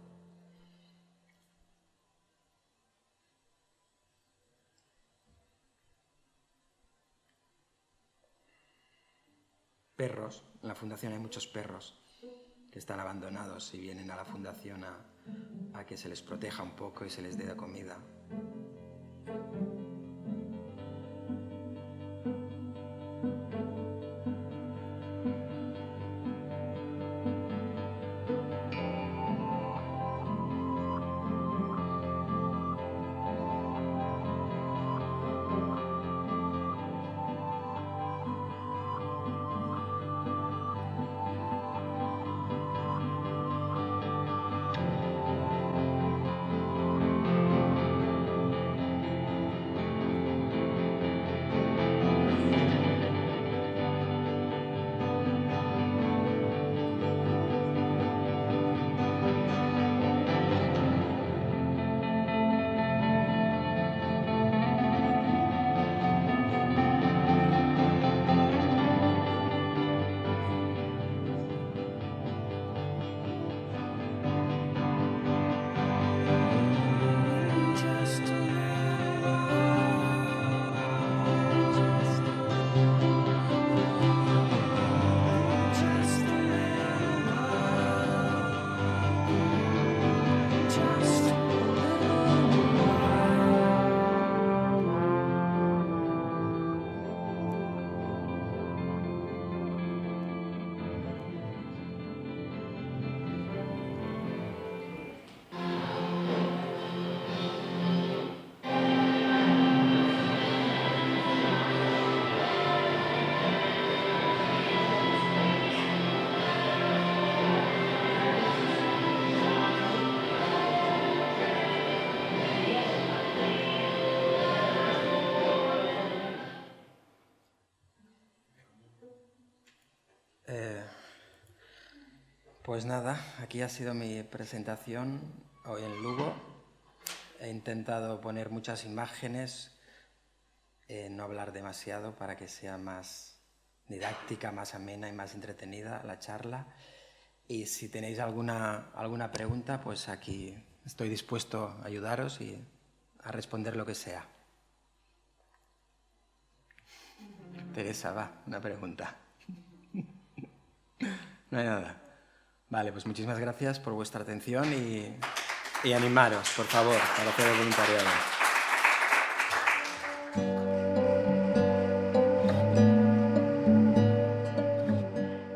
Perros, en la fundación hay muchos perros que están abandonados y vienen a la fundación a que se les proteja un poco y se les dé comida. Pues nada, aquí ha sido mi presentación hoy en Lugo. He intentado poner muchas imágenes, no hablar demasiado para que sea más didáctica, más amena y más entretenida la charla. Y si tenéis alguna pregunta, pues aquí estoy dispuesto a ayudaros y a responder lo que sea. Teresa, va, una pregunta. No hay nada. Vale, pues muchísimas gracias por vuestra atención y animaros, por favor, para hacer el voluntariado.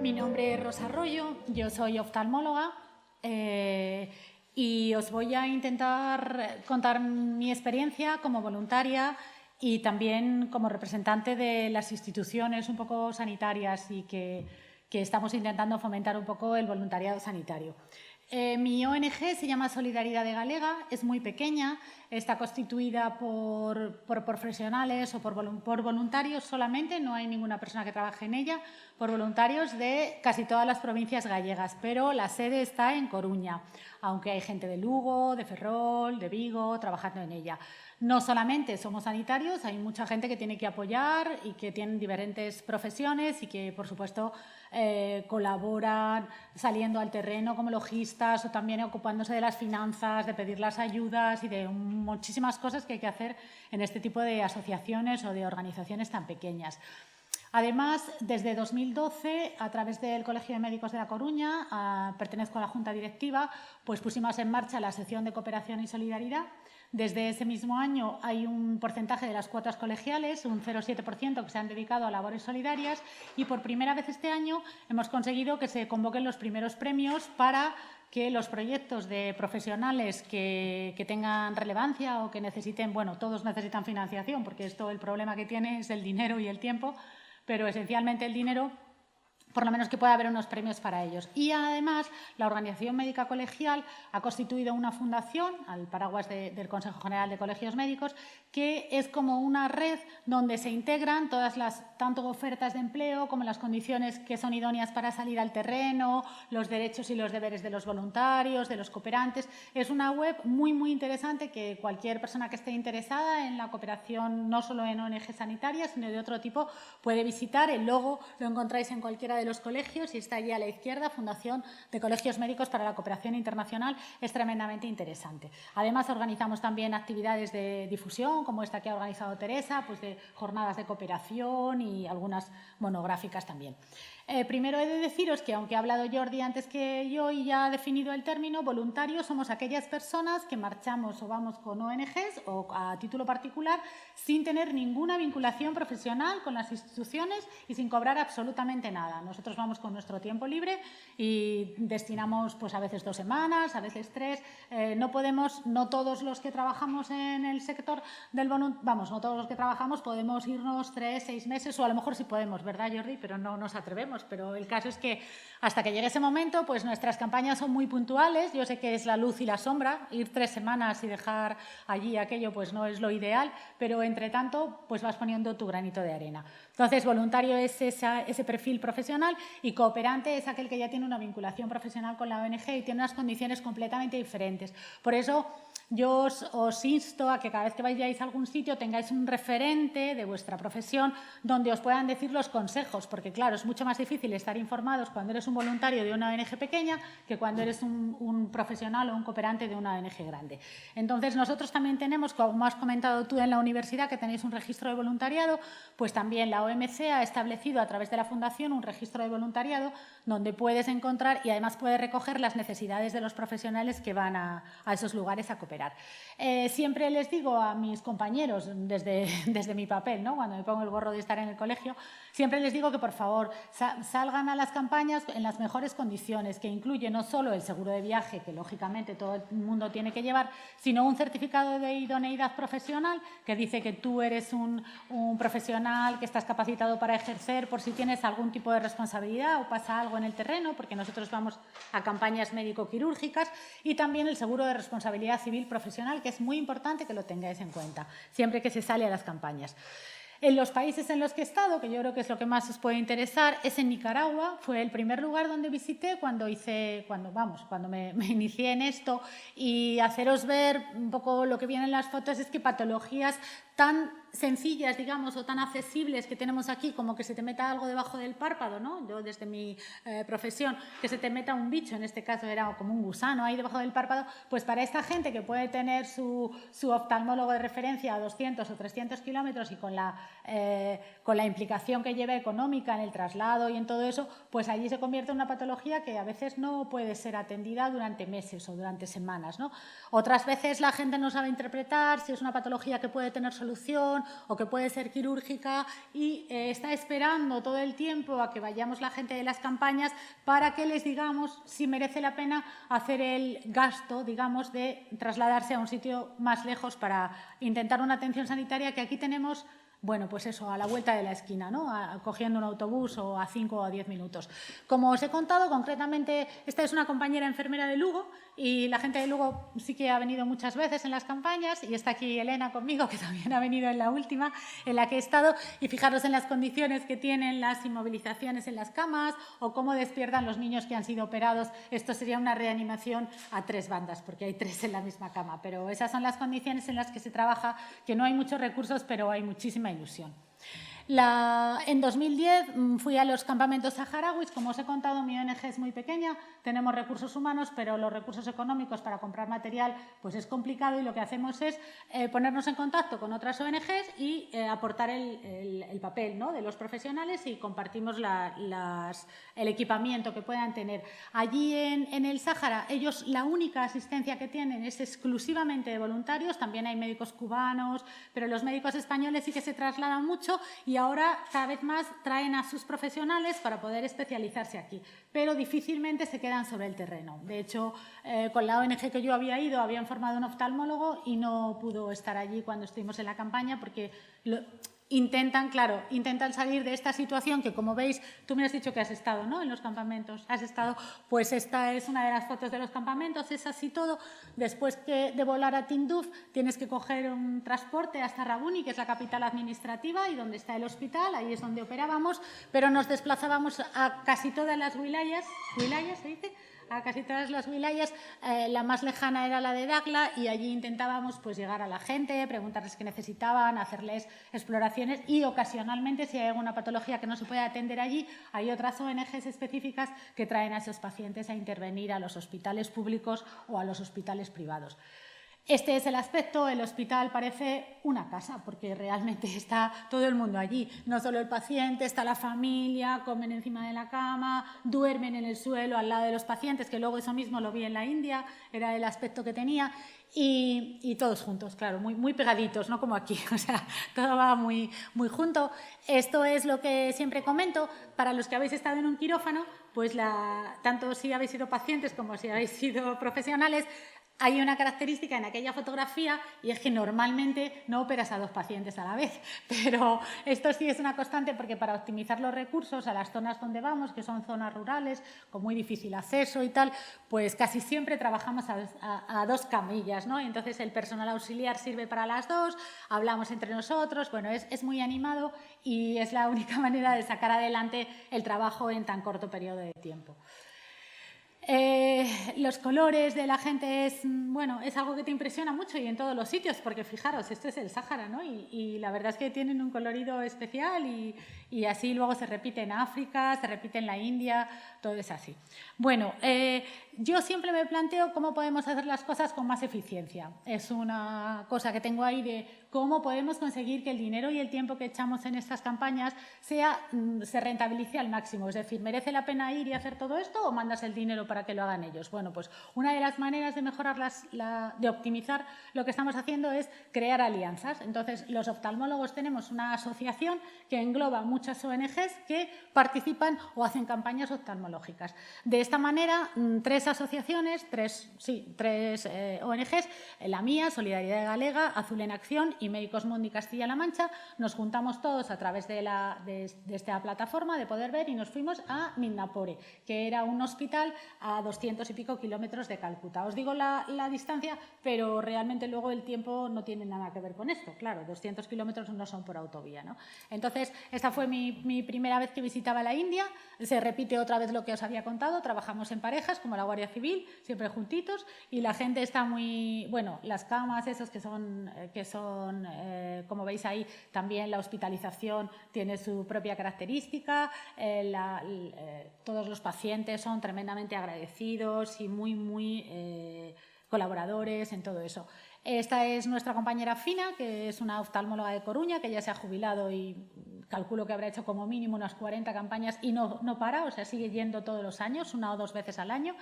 Mi nombre es Rosa Arroyo, yo soy oftalmóloga y os voy a intentar contar mi experiencia como voluntaria y también como representante de las instituciones un poco sanitarias y que estamos intentando fomentar un poco el voluntariado sanitario. Mi ONG se llama Solidaridade Galega, es muy pequeña, está constituida por profesionales o por voluntarios solamente, no hay ninguna persona que trabaje en ella, por voluntarios de casi todas las provincias gallegas, pero la sede está en Coruña, aunque hay gente de Lugo, de Ferrol, de Vigo, trabajando en ella. No solamente somos sanitarios, hay mucha gente que tiene que apoyar y que tienen diferentes profesiones y que, por supuesto, colaboran saliendo al terreno como logistas o también ocupándose de las finanzas, de pedir las ayudas y de muchísimas cosas que hay que hacer en este tipo de asociaciones o de organizaciones tan pequeñas. Además, desde 2012, a través del Colegio de Médicos de La Coruña, pertenezco a la Junta Directiva, pues pusimos en marcha la sección de cooperación y solidaridad. Desde ese mismo año hay un porcentaje de las cuotas colegiales, un 0,7% que se han dedicado a labores solidarias y por primera vez este año hemos conseguido que se convoquen los primeros premios para que los proyectos de profesionales que tengan relevancia o que necesiten, bueno, todos necesitan financiación porque esto el problema que tiene es el dinero y el tiempo, pero esencialmente el dinero, por lo menos que pueda haber unos premios para ellos. Y además, la Organización Médica Colegial ha constituido una fundación, al paraguas del Consejo General de Colegios Médicos, que es como una red donde se integran todas las, tanto ofertas de empleo como las condiciones que son idóneas para salir al terreno, los derechos y los deberes de los voluntarios, de los cooperantes. Es una web muy, muy interesante que cualquier persona que esté interesada en la cooperación, no solo en ONG sanitarias, sino de otro tipo, puede visitar. El logo lo encontráis en cualquiera de los colegios y está allí a la izquierda, Fundación de Colegios Médicos para la Cooperación Internacional. Es tremendamente interesante. Además, organizamos también actividades de difusión, como esta que ha organizado Teresa, pues de jornadas de cooperación y algunas monográficas también. Primero he de deciros que, aunque ha hablado Jordi antes que yo y ya ha definido el término, voluntarios somos aquellas personas que marchamos o vamos con ONGs o a título particular sin tener ninguna vinculación profesional con las instituciones y sin cobrar absolutamente nada. Nosotros vamos con nuestro tiempo libre y destinamos pues a veces 2 semanas, a veces 3. No podemos, no todos los que trabajamos en el sector del no todos los que trabajamos podemos irnos 3, 6 meses o a lo mejor sí podemos, ¿verdad, Jordi? Pero no nos atrevemos. Pero el caso es que hasta que llegue ese momento, pues nuestras campañas son muy puntuales. Yo sé que es la luz y la sombra. Ir 3 semanas y dejar allí aquello pues no es lo ideal, pero entre tanto pues vas poniendo tu granito de arena. Entonces, voluntario es ese perfil profesional y cooperante es aquel que ya tiene una vinculación profesional con la ONG y tiene unas condiciones completamente diferentes. Por eso, yo os insto a que cada vez que vayáis a algún sitio tengáis un referente de vuestra profesión donde os puedan decir los consejos, porque claro, es mucho más difícil estar informados cuando eres un voluntario de una ONG pequeña que cuando eres un profesional o un cooperante de una ONG grande. Entonces, nosotros también tenemos, como has comentado tú en la universidad, que tenéis un registro de voluntariado, pues también la OMC ha establecido a través de la Fundación un registro de voluntariado donde puedes encontrar y además puedes recoger las necesidades de los profesionales que van a esos lugares a cooperar. Siempre les digo a mis compañeros, desde mi papel, ¿no? Cuando me pongo el gorro de estar en el colegio, siempre les digo que por favor salgan a las campañas en las mejores condiciones, que incluye no solo el seguro de viaje, que lógicamente todo el mundo tiene que llevar, sino un certificado de idoneidad profesional que dice que tú eres un profesional que estás capacitado para ejercer por si tienes algún tipo de responsabilidad o pasa algo en el terreno, porque nosotros vamos a campañas médico-quirúrgicas, y también el seguro de responsabilidad civil profesional, que es muy importante que lo tengáis en cuenta siempre que se sale a las campañas. En los países en los que he estado, que yo creo que es lo que más os puede interesar, es en Nicaragua. Fue el primer lugar donde visité cuando me inicié en esto, y haceros ver un poco lo que vienen en las fotos es que patologías tan sencillas, digamos, o tan accesibles que tenemos aquí, como que se te meta algo debajo del párpado, ¿no? Yo, desde mi profesión, que se te meta un bicho, en este caso era como un gusano ahí debajo del párpado, pues para esta gente que puede tener su oftalmólogo de referencia a 200 o 300 kilómetros y con la implicación que lleva económica en el traslado y en todo eso, pues allí se convierte en una patología que a veces no puede ser atendida durante meses o durante semanas, ¿no? Otras veces la gente no sabe interpretar si es una patología que puede tener solución o que puede ser quirúrgica y está esperando todo el tiempo a que vayamos la gente de las campañas para que les digamos si merece la pena hacer el gasto, digamos, de trasladarse a un sitio más lejos para intentar una atención sanitaria que aquí tenemos, bueno, pues eso, a la vuelta de la esquina, ¿no? Cogiendo un autobús o a 5 o a 10 minutos. Como os he contado, concretamente, esta es una compañera enfermera de Lugo y la gente de Lugo sí que ha venido muchas veces en las campañas, y está aquí Elena conmigo, que también ha venido en la última en la que he estado, y fijaros en las condiciones que tienen las inmovilizaciones en las camas o cómo despiertan los niños que han sido operados. Esto sería una reanimación a 3 bandas, porque hay 3 en la misma cama, pero esas son las condiciones en las que se trabaja, que no hay muchos recursos, pero hay muchísima ilusión. En 2010 fui a los campamentos saharauis. Como os he contado, mi ONG es muy pequeña, tenemos recursos humanos, pero los recursos económicos para comprar material pues es complicado, y lo que hacemos es ponernos en contacto con otras ONGs y aportar el papel, ¿no?, de los profesionales, y compartimos el equipamiento que puedan tener. Allí en el Sáhara, ellos la única asistencia que tienen es exclusivamente de voluntarios. También hay médicos cubanos, pero los médicos españoles sí que se trasladan mucho, y ahora cada vez más traen a sus profesionales para poder especializarse aquí, pero difícilmente se quedan sobre el terreno. De hecho, con la ONG que yo había ido, habían formado un oftalmólogo y no pudo estar allí cuando estuvimos en la campaña porque intentan salir de esta situación que, como veis, tú me has dicho que has estado, ¿no?, en los campamentos. Has estado, pues esta es una de las fotos de los campamentos, es así todo. Después de volar a Tinduf, tienes que coger un transporte hasta Rabuni, que es la capital administrativa y donde está el hospital, ahí es donde operábamos, pero nos desplazábamos a casi todas las wilayas, ¿se dice?, a casi todas las wilayas. La más lejana era la de Dagla y allí intentábamos pues llegar a la gente, preguntarles qué necesitaban, hacerles exploraciones y ocasionalmente, si hay alguna patología que no se puede atender allí, hay otras ONGs específicas que traen a esos pacientes a intervenir a los hospitales públicos o a los hospitales privados. Este es el aspecto. El hospital parece una casa porque realmente está todo el mundo allí, no solo el paciente, está la familia, comen encima de la cama, duermen en el suelo al lado de los pacientes, que luego eso mismo lo vi en la India, era el aspecto que tenía, y todos juntos, claro, muy pegaditos, no como aquí, o sea, todo va muy junto. Esto es lo que siempre comento, para los que habéis estado en un quirófano, pues tanto si habéis sido pacientes como si habéis sido profesionales, hay una característica en aquella fotografía y es que normalmente no operas a 2 pacientes a la vez, pero esto sí es una constante porque para optimizar los recursos a las zonas donde vamos, que son zonas rurales con muy difícil acceso y tal, pues casi siempre trabajamos a 2 camillas, ¿no? Entonces el personal auxiliar sirve para las 2, hablamos entre nosotros, bueno, es muy animado y es la única manera de sacar adelante el trabajo en tan corto periodo de tiempo. Los colores de la gente es algo que te impresiona mucho y en todos los sitios, porque fijaros, esto es el Sáhara, ¿no? Y la verdad es que tienen un colorido especial y así luego se repite en África, se repite en la India, todo es así. Bueno, yo siempre me planteo cómo podemos hacer las cosas con más eficiencia. Es una cosa que tengo ahí de cómo podemos conseguir que el dinero y el tiempo que echamos en estas campañas se rentabilice al máximo. Es decir, ¿merece la pena ir y hacer todo esto o mandas el dinero para que lo hagan ellos? Bueno, pues una de las maneras de mejorar, de optimizar lo que estamos haciendo es crear alianzas. Entonces, los oftalmólogos tenemos una asociación que engloba muchas ONGs que participan o hacen campañas oftalmológicas. De esta manera, 3 asociaciones, 3 ONGs, la mía, Solidaridad Galega, Azul en Acción y Médicos Mundi Castilla-La Mancha, nos juntamos todos a través de esta plataforma de poder ver y nos fuimos a Midnapore, que era un hospital a 200 y pico kilómetros de Calcuta. Os digo la distancia, pero realmente luego el tiempo no tiene nada que ver con esto. Claro, 200 kilómetros no son por autovía, ¿no? Entonces, esta fue mi primera vez que visitaba la India. Se repite otra vez lo que os había contado. Trabajamos en parejas, como la Guardia Civil, siempre juntitos, y la gente está muy... Bueno, las camas, esos que son como veis ahí, también la hospitalización tiene su propia característica. Todos los pacientes son tremendamente agradecidos y muy colaboradores en todo eso. Esta es nuestra compañera Fina, que es una oftalmóloga de Coruña, que ya se ha jubilado y calculo que habrá hecho como mínimo unas 40 campañas y no para, o sea, sigue yendo todos los años, 1 o 2 veces al año.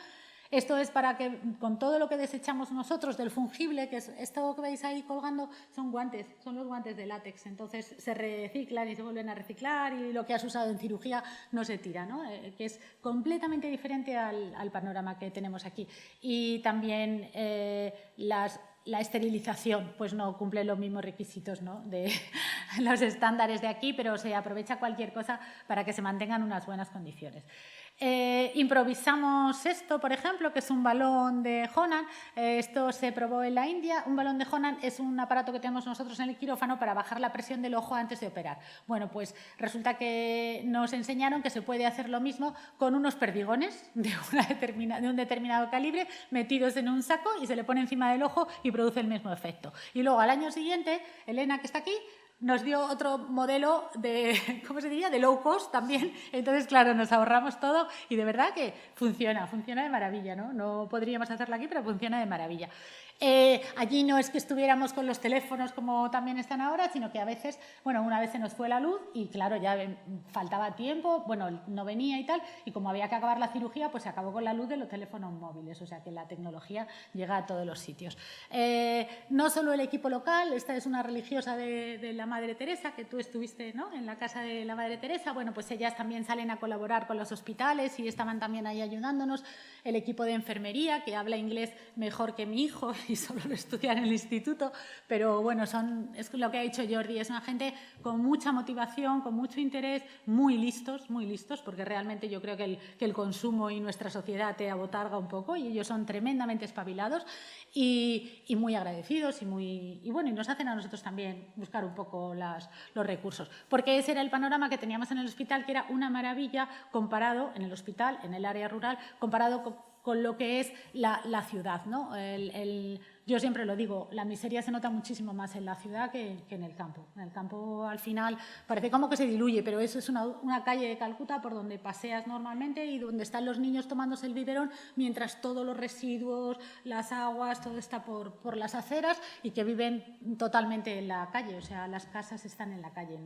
Esto es para que, con todo lo que desechamos nosotros del fungible, que es esto que veis ahí colgando, son guantes, son los guantes de látex. Entonces se reciclan y se vuelven a reciclar y lo que has usado en cirugía no se tira, ¿no? Que es completamente diferente al panorama que tenemos aquí. Y también la esterilización pues no cumple los mismos requisitos, ¿no?, de los estándares de aquí, pero se aprovecha cualquier cosa para que se mantengan unas buenas condiciones. Improvisamos esto, por ejemplo, que es un balón de Honan. Esto se probó en la India. Un balón de Honan es un aparato que tenemos nosotros en el quirófano para bajar la presión del ojo antes de operar. Bueno, pues resulta que nos enseñaron que se puede hacer lo mismo con unos perdigones de un determinado calibre metidos en un saco y se le pone encima del ojo y produce el mismo efecto. Y luego, al año siguiente, Elena, que está aquí, nos dio otro modelo de, ¿cómo se diría?, de low cost también. Entonces, claro, nos ahorramos todo y de verdad que funciona de maravilla, ¿no? No podríamos hacerlo aquí, pero funciona de maravilla. Allí no es que estuviéramos con los teléfonos como también están ahora, sino que a veces, bueno, una vez se nos fue la luz y claro, ya faltaba tiempo, bueno, no venía y tal, y como había que acabar la cirugía, pues se acabó con la luz de los teléfonos móviles, o sea que la tecnología llega a todos los sitios. No solo el equipo local, esta es una religiosa de la Madre Teresa, que tú estuviste, ¿no?, en la casa de la Madre Teresa. Bueno, pues ellas también salen a colaborar con los hospitales y estaban también ahí ayudándonos. El equipo de enfermería, que habla inglés mejor que mi hijo y solo lo estudian en el instituto, pero bueno, es lo que ha dicho Jordi, es una gente con mucha motivación, con mucho interés, muy listos, porque realmente yo creo que el consumo y nuestra sociedad te abotarga un poco y ellos son tremendamente espabilados y muy agradecidos y nos hacen a nosotros también buscar un poco los recursos, porque ese era el panorama que teníamos en el hospital, que era una maravilla comparado en el hospital, en el área rural, comparado con lo que es la ciudad, ¿no? Yo siempre lo digo, la miseria se nota muchísimo más en la ciudad que en el campo. En el campo, al final, parece como que se diluye, pero eso es una calle de Calcuta por donde paseas normalmente y donde están los niños tomándose el biberón, mientras todos los residuos, las aguas, todo está por las aceras y que viven totalmente en la calle. O sea, las casas están en la calle.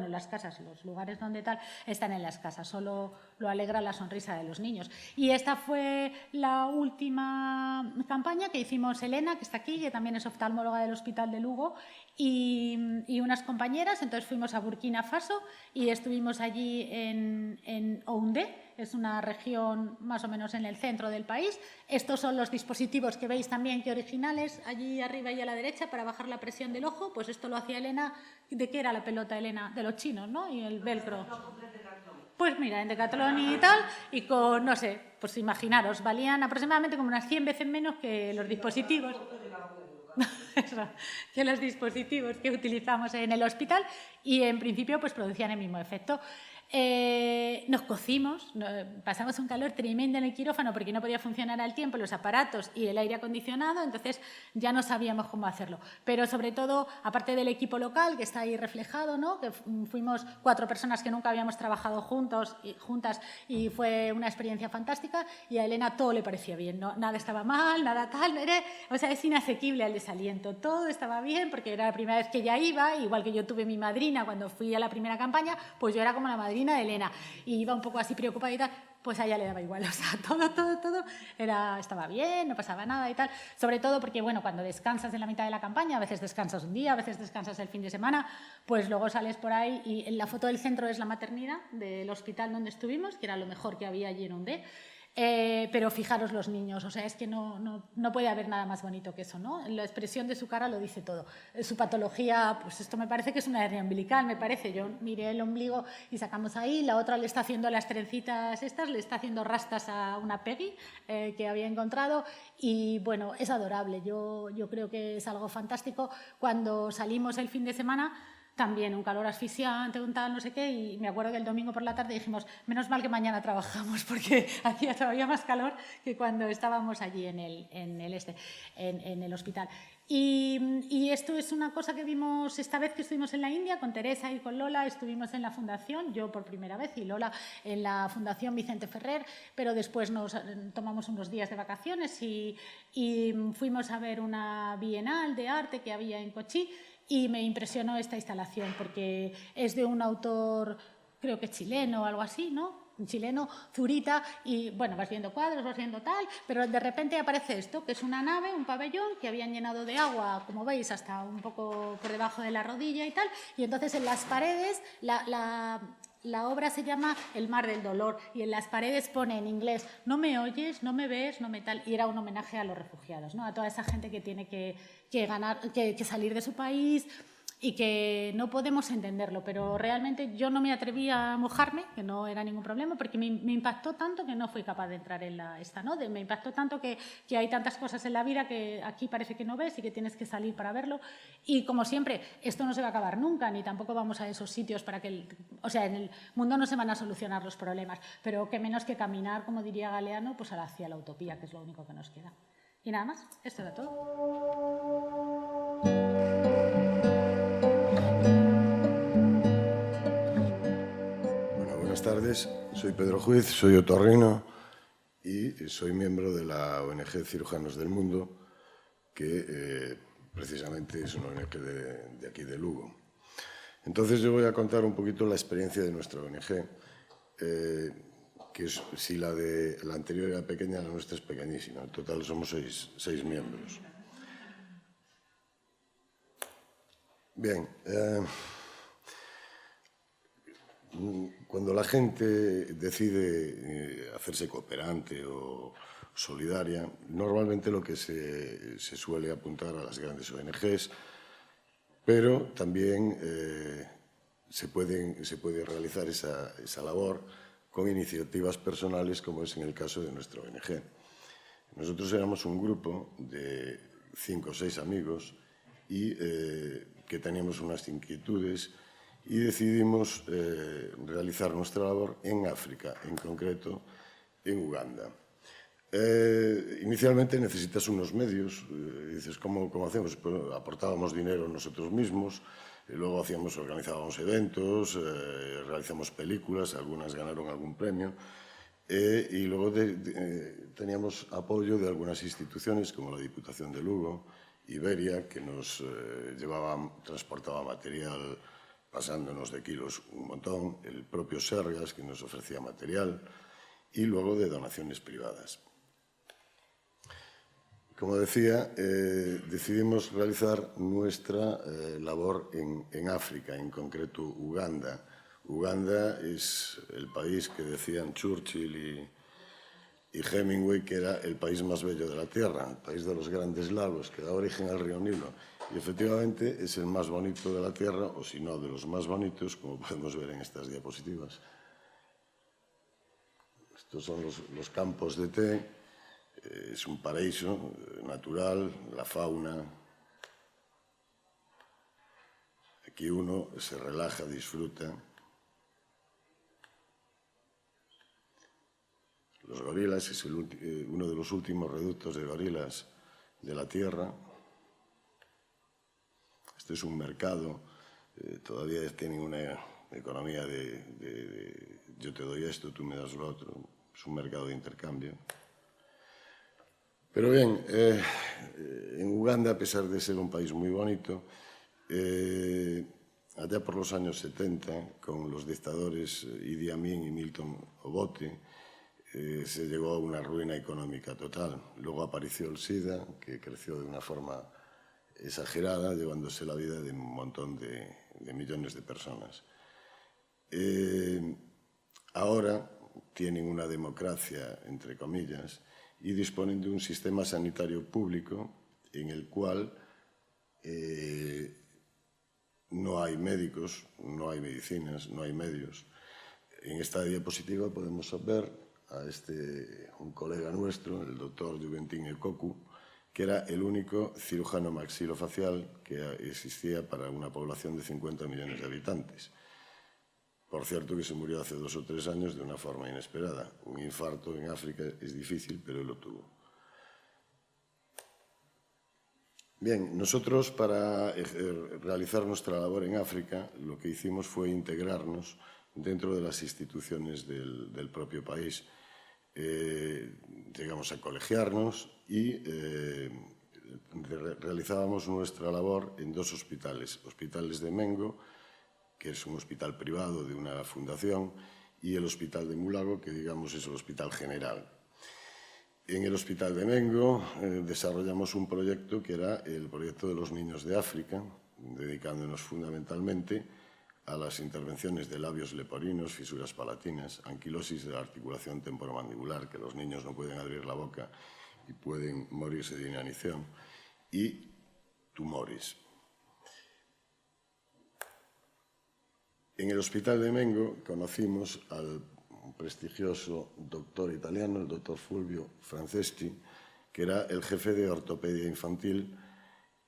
Las casas, los lugares donde tal, están en las casas. Solo lo alegra la sonrisa de los niños. Y esta fue la última campaña que hicimos Elena, que está aquí, que también es oftalmóloga del Hospital de Lugo, y unas compañeras. Entonces fuimos a Burkina Faso y estuvimos allí en Oundé, es una región más o menos en el centro del país. Estos son los dispositivos que veis también, que originales, allí arriba y a la derecha, para bajar la presión del ojo. Pues esto lo hacía Elena. ¿De qué era la pelota, Elena? De los chinos, ¿no? Y el velcro. Pues mira, en Decathlon y tal, y con, no sé, pues imaginaros, valían aproximadamente como unas 100 veces menos que los dispositivos. Que los dispositivos que utilizamos en el hospital, y en principio pues producían el mismo efecto. Nos cocimos, pasamos un calor tremendo en el quirófano porque no podía funcionar al tiempo los aparatos y el aire acondicionado, entonces ya no sabíamos cómo hacerlo. Pero sobre todo, aparte del equipo local que está ahí reflejado, ¿no? Que fuimos 4 personas que nunca habíamos trabajado juntas y fue una experiencia fantástica, y a Elena todo le parecía bien, ¿no? Nada estaba mal, nada tal, o sea, es inasequible el desaliento, todo estaba bien porque era la primera vez que ella iba, igual que yo tuve mi madrina cuando fui a la primera campaña, pues yo era como la madrina de Elena y iba un poco así preocupada y tal, pues a ella le daba igual, o sea, todo estaba bien, no pasaba nada y tal, sobre todo porque, bueno, cuando descansas en la mitad de la campaña, a veces descansas un día, a veces descansas el fin de semana, pues luego sales por ahí y en la foto del centro es la maternidad del hospital donde estuvimos, que era lo mejor que había allí en Oundé. Pero fijaros los niños, o sea, es que no puede haber nada más bonito que eso, ¿no? La expresión de su cara lo dice todo. Su patología, pues esto me parece que es una hernia umbilical, me parece. Yo miré el ombligo y sacamos ahí, la otra le está haciendo las trencitas estas, le está haciendo rastas a una Peggy que había encontrado, y bueno, es adorable. Yo creo que es algo fantástico. Cuando salimos el fin de semana, también un calor asfixiante, un tal, no sé qué, y me acuerdo que el domingo por la tarde dijimos, menos mal que mañana trabajamos, porque hacía todavía más calor que cuando estábamos allí en el hospital. Y esto es una cosa que vimos esta vez que estuvimos en la India, con Teresa y con Lola, estuvimos en la fundación, yo por primera vez y Lola en la Fundación Vicente Ferrer, pero después nos tomamos unos días de vacaciones y fuimos a ver una bienal de arte que había en Cochí. Y me impresionó esta instalación porque es de un autor, creo que chileno o algo así, ¿no? Un chileno, Zurita, y bueno, vas viendo cuadros, vas viendo tal, pero de repente aparece esto, que es una nave, un pabellón que habían llenado de agua, como veis, hasta un poco por debajo de la rodilla y tal, y entonces en las paredes la obra se llama El mar del dolor, y en las paredes pone en inglés, no me oyes, no me ves, no me tal, y era un homenaje a los refugiados, ¿no? A toda esa gente que tiene que salir de su país y que no podemos entenderlo, pero realmente yo no me atreví a mojarme, que no era ningún problema, porque me impactó tanto que no fui capaz de entrar en ¿no? Me impactó tanto que hay tantas cosas en la vida que aquí parece que no ves y que tienes que salir para verlo. Y como siempre, esto no se va a acabar nunca, ni tampoco vamos a esos sitios para que... O sea, en el mundo no se van a solucionar los problemas, pero qué menos que caminar, como diría Galeano, pues hacia la utopía, que es lo único que nos queda. Y nada más, esto era todo. Buenas tardes, soy Pedro Juiz, soy otorrino y soy miembro de la ONG Cirujanos del Mundo, que precisamente es una ONG de aquí de Lugo. Entonces yo voy a contar un poquito la experiencia de nuestra ONG, que si la anterior era pequeña, la nuestra es pequeñísima. En total somos seis miembros. Bien, cuando la gente decide hacerse cooperante o solidaria. Normalmente lo que se suele apuntar a las grandes ONGs, pero también se puede realizar esa labor con iniciativas personales, como es en el caso de nuestra ONG. Nosotros éramos un grupo de 5 o 6 amigos y que teníamos unas inquietudes y decidimos realizar nuestra labor en África, en concreto en Uganda. Inicialmente necesitas unos medios, dices, ¿cómo hacemos? Pues aportábamos dinero nosotros mismos, y luego organizábamos eventos, realizamos películas, algunas ganaron algún premio, y luego teníamos apoyo de algunas instituciones como la Diputación de Lugo, Iberia, que nos transportaba material pasándonos de kilos un montón, el propio Sergas, que nos ofrecía material, y luego de donaciones privadas. Como decía, decidimos realizar nuestra labor en África, en concreto Uganda. Uganda es el país que decían Churchill y Hemingway que era el país más bello de la Tierra, el país de los grandes lagos, que da origen al río Nilo. Y efectivamente es el más bonito de la Tierra, o si no, de los más bonitos, como podemos ver en estas diapositivas. Estos son los campos de té. Es un paraíso natural, la fauna. Aquí uno se relaja, disfruta. Los gorilas es uno de los últimos reductos de gorilas de la Tierra. Este es un mercado, todavía tienen una economía de yo te doy esto, tú me das lo otro. Es un mercado de intercambio. Pero bien, en Uganda, a pesar de ser un país muy bonito, allá por los años 70, con los dictadores Idi Amin y Milton Obote, se llegó a una ruina económica total. Luego apareció el SIDA, que creció de una forma exagerada, llevándose la vida de un montón de millones de personas. Ahora tienen una democracia, entre comillas, y disponen de un sistema sanitario público en el cual no hay médicos, no hay medicinas, no hay medios. En esta diapositiva podemos ver a un colega nuestro, el doctor Juventín Ekoku, que era el único cirujano maxilofacial que existía para una población de 50 millones de habitantes. Por cierto, que se murió hace 2 o 3 años de una forma inesperada. Un infarto en África es difícil, pero él lo tuvo. Bien, nosotros para realizar nuestra labor en África lo que hicimos fue integrarnos dentro de las instituciones del propio país. Llegamos a colegiarnos y realizábamos nuestra labor en 2 hospitales. Hospitales de Mengo, que es un hospital privado de una fundación, y el Hospital de Mulago, que digamos es el hospital general. En el Hospital de Mengo desarrollamos un proyecto que era el proyecto de los niños de África, dedicándonos fundamentalmente a las intervenciones de labios leporinos, fisuras palatinas, anquilosis de la articulación temporomandibular, que los niños no pueden abrir la boca y pueden morirse de inanición, y tumores. En el Hospital de Mengo conocimos al prestigioso doctor italiano, el doctor Fulvio Franceschi, que era el jefe de ortopedia infantil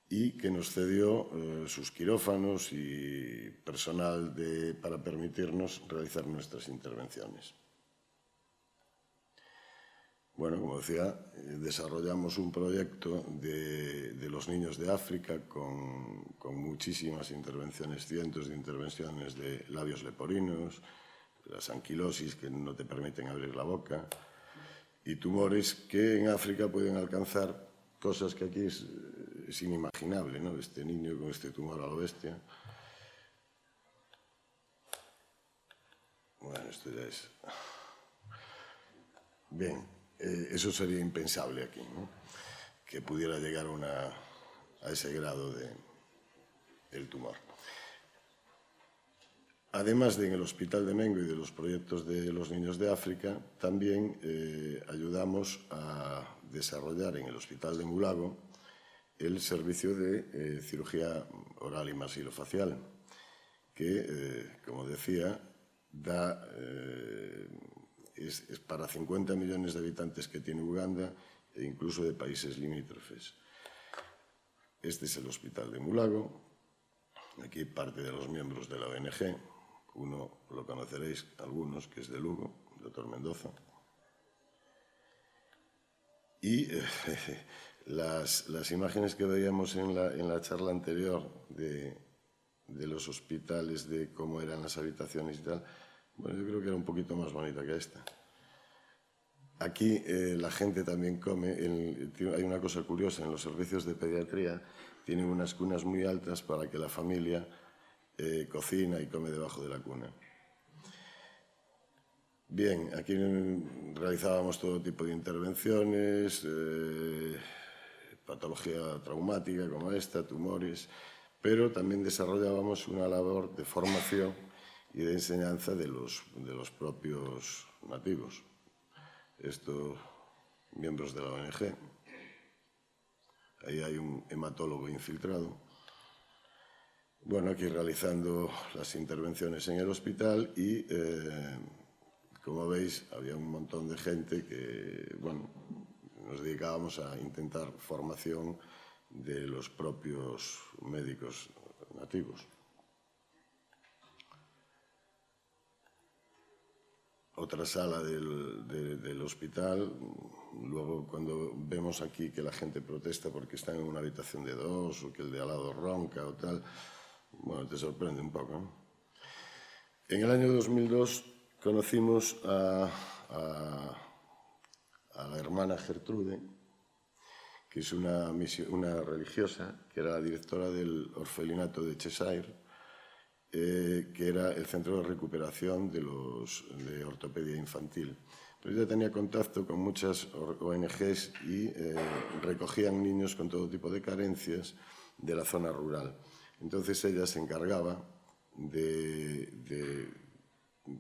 y que nos cedió sus quirófanos y personal para permitirnos realizar nuestras intervenciones. Bueno, como decía, desarrollamos un proyecto de los niños de África con muchísimas intervenciones, cientos de intervenciones de labios leporinos, las anquilosis que no te permiten abrir la boca y tumores que en África pueden alcanzar cosas que aquí es inimaginable, ¿no? Este niño con este tumor a lo bestia. Bueno, esto ya es... Bien. Eso sería impensable aquí, ¿no? Que pudiera llegar a ese grado del tumor. Además de en el Hospital de Mengo y de los proyectos de los niños de África, también ayudamos a desarrollar en el Hospital de Mulago el servicio de cirugía oral y maxilofacial, que, como decía, es para 50 millones de habitantes que tiene Uganda e incluso de países limítrofes. Este es el Hospital de Mulago. Aquí parte de los miembros de la ONG. Uno lo conoceréis algunos, que es de Lugo, el doctor Mendoza. Y las imágenes que veíamos en la charla anterior de los hospitales, de cómo eran las habitaciones y tal, bueno, yo creo que era un poquito más bonita que esta. Aquí la gente también come. Hay una cosa curiosa, en los servicios de pediatría tienen unas cunas muy altas para que la familia cocina y come debajo de la cuna. Bien, aquí realizábamos todo tipo de intervenciones, patología traumática como esta, tumores, pero también desarrollábamos una labor de formación y de enseñanza de los propios nativos. Estos miembros de la ONG. Ahí hay un hematólogo infiltrado. Bueno, aquí realizando las intervenciones en el hospital y, como veis, había un montón de gente que, bueno, nos dedicábamos a intentar formación de los propios médicos nativos. Otra sala del hospital. Luego, cuando vemos aquí que la gente protesta porque están en una habitación de 2 o que el de al lado ronca o tal, bueno, te sorprende un poco, ¿no? En el año 2002 conocimos a la hermana Gertrude, que es una religiosa, que era la directora del orfelinato de Cheshire, que era el centro de recuperación de ortopedia infantil. Pero ella tenía contacto con muchas ONGs y recogían niños con todo tipo de carencias de la zona rural. Entonces ella se encargaba de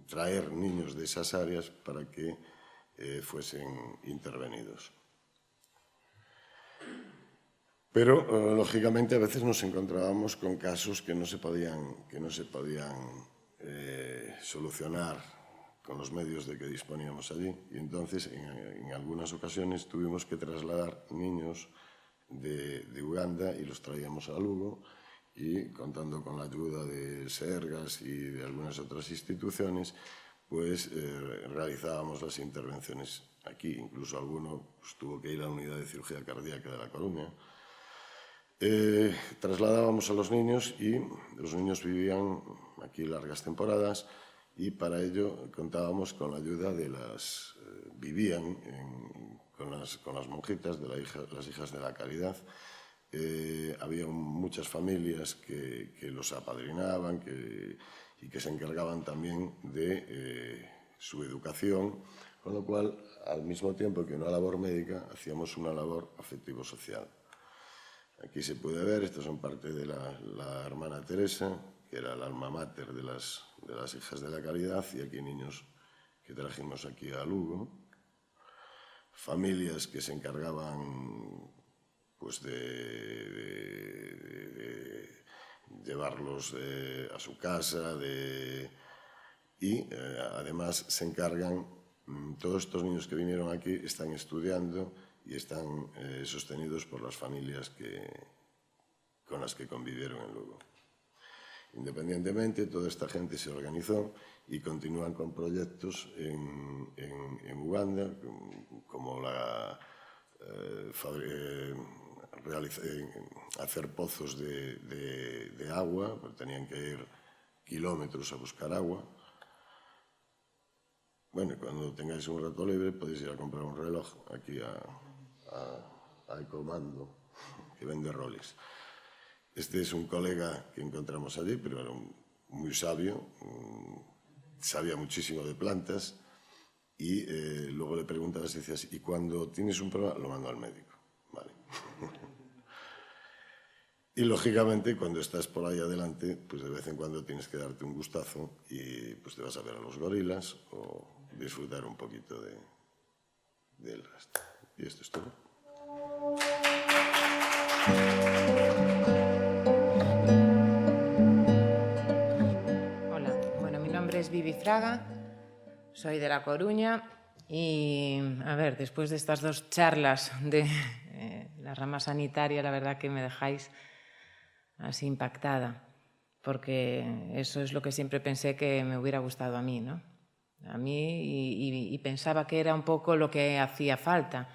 traer niños de esas áreas para que fuesen intervenidos. Pero, lógicamente, a veces nos encontrábamos con casos que no se podían solucionar con los medios de que disponíamos allí. Y entonces, en algunas ocasiones, tuvimos que trasladar niños de Uganda y los traíamos a Lugo, y contando con la ayuda de Sergas y de algunas otras instituciones, pues realizábamos las intervenciones aquí. Incluso alguno pues, tuvo que ir a la unidad de cirugía cardíaca de La Coruña. Trasladábamos a los niños y los niños vivían aquí largas temporadas y para ello contábamos con la ayuda de vivían con las monjitas, las hijas de la caridad. Había muchas familias que los apadrinaban y que se encargaban también de su educación, con lo cual, al mismo tiempo que una labor médica, hacíamos una labor afectivo-social. Aquí se puede ver, estas son parte de la hermana Teresa, que era el alma mater de las hijas de la caridad, y aquí niños que trajimos aquí a Lugo, familias que se encargaban pues de llevarlos a su casa y además se encargan, todos estos niños que vinieron aquí están estudiando y están sostenidos por las familias con las que convivieron en Lugo. Independientemente, toda esta gente se organizó y continúan con proyectos en Uganda, como hacer pozos de agua, porque tenían que ir kilómetros a buscar agua. Bueno, cuando tengáis un rato libre podéis ir a comprar un reloj aquí a Ecomando, que vende Rolex. Este es un colega que encontramos allí, pero era muy sabio, sabía muchísimo de plantas y luego le preguntabas y decías, y cuando tienes un problema, lo mando al médico. Vale. Y, lógicamente, cuando estás por ahí adelante, pues de vez en cuando tienes que darte un gustazo y pues te vas a ver a los gorilas o disfrutar un poquito del resto. Y esto es todo. Hola, bueno, mi nombre es Vivi Fraga, soy de La Coruña y, a ver, después de estas dos charlas de la rama sanitaria, la verdad que me dejáis así impactada, porque eso es lo que siempre pensé que me hubiera gustado a mí, ¿no? A mí y pensaba que era un poco lo que hacía falta.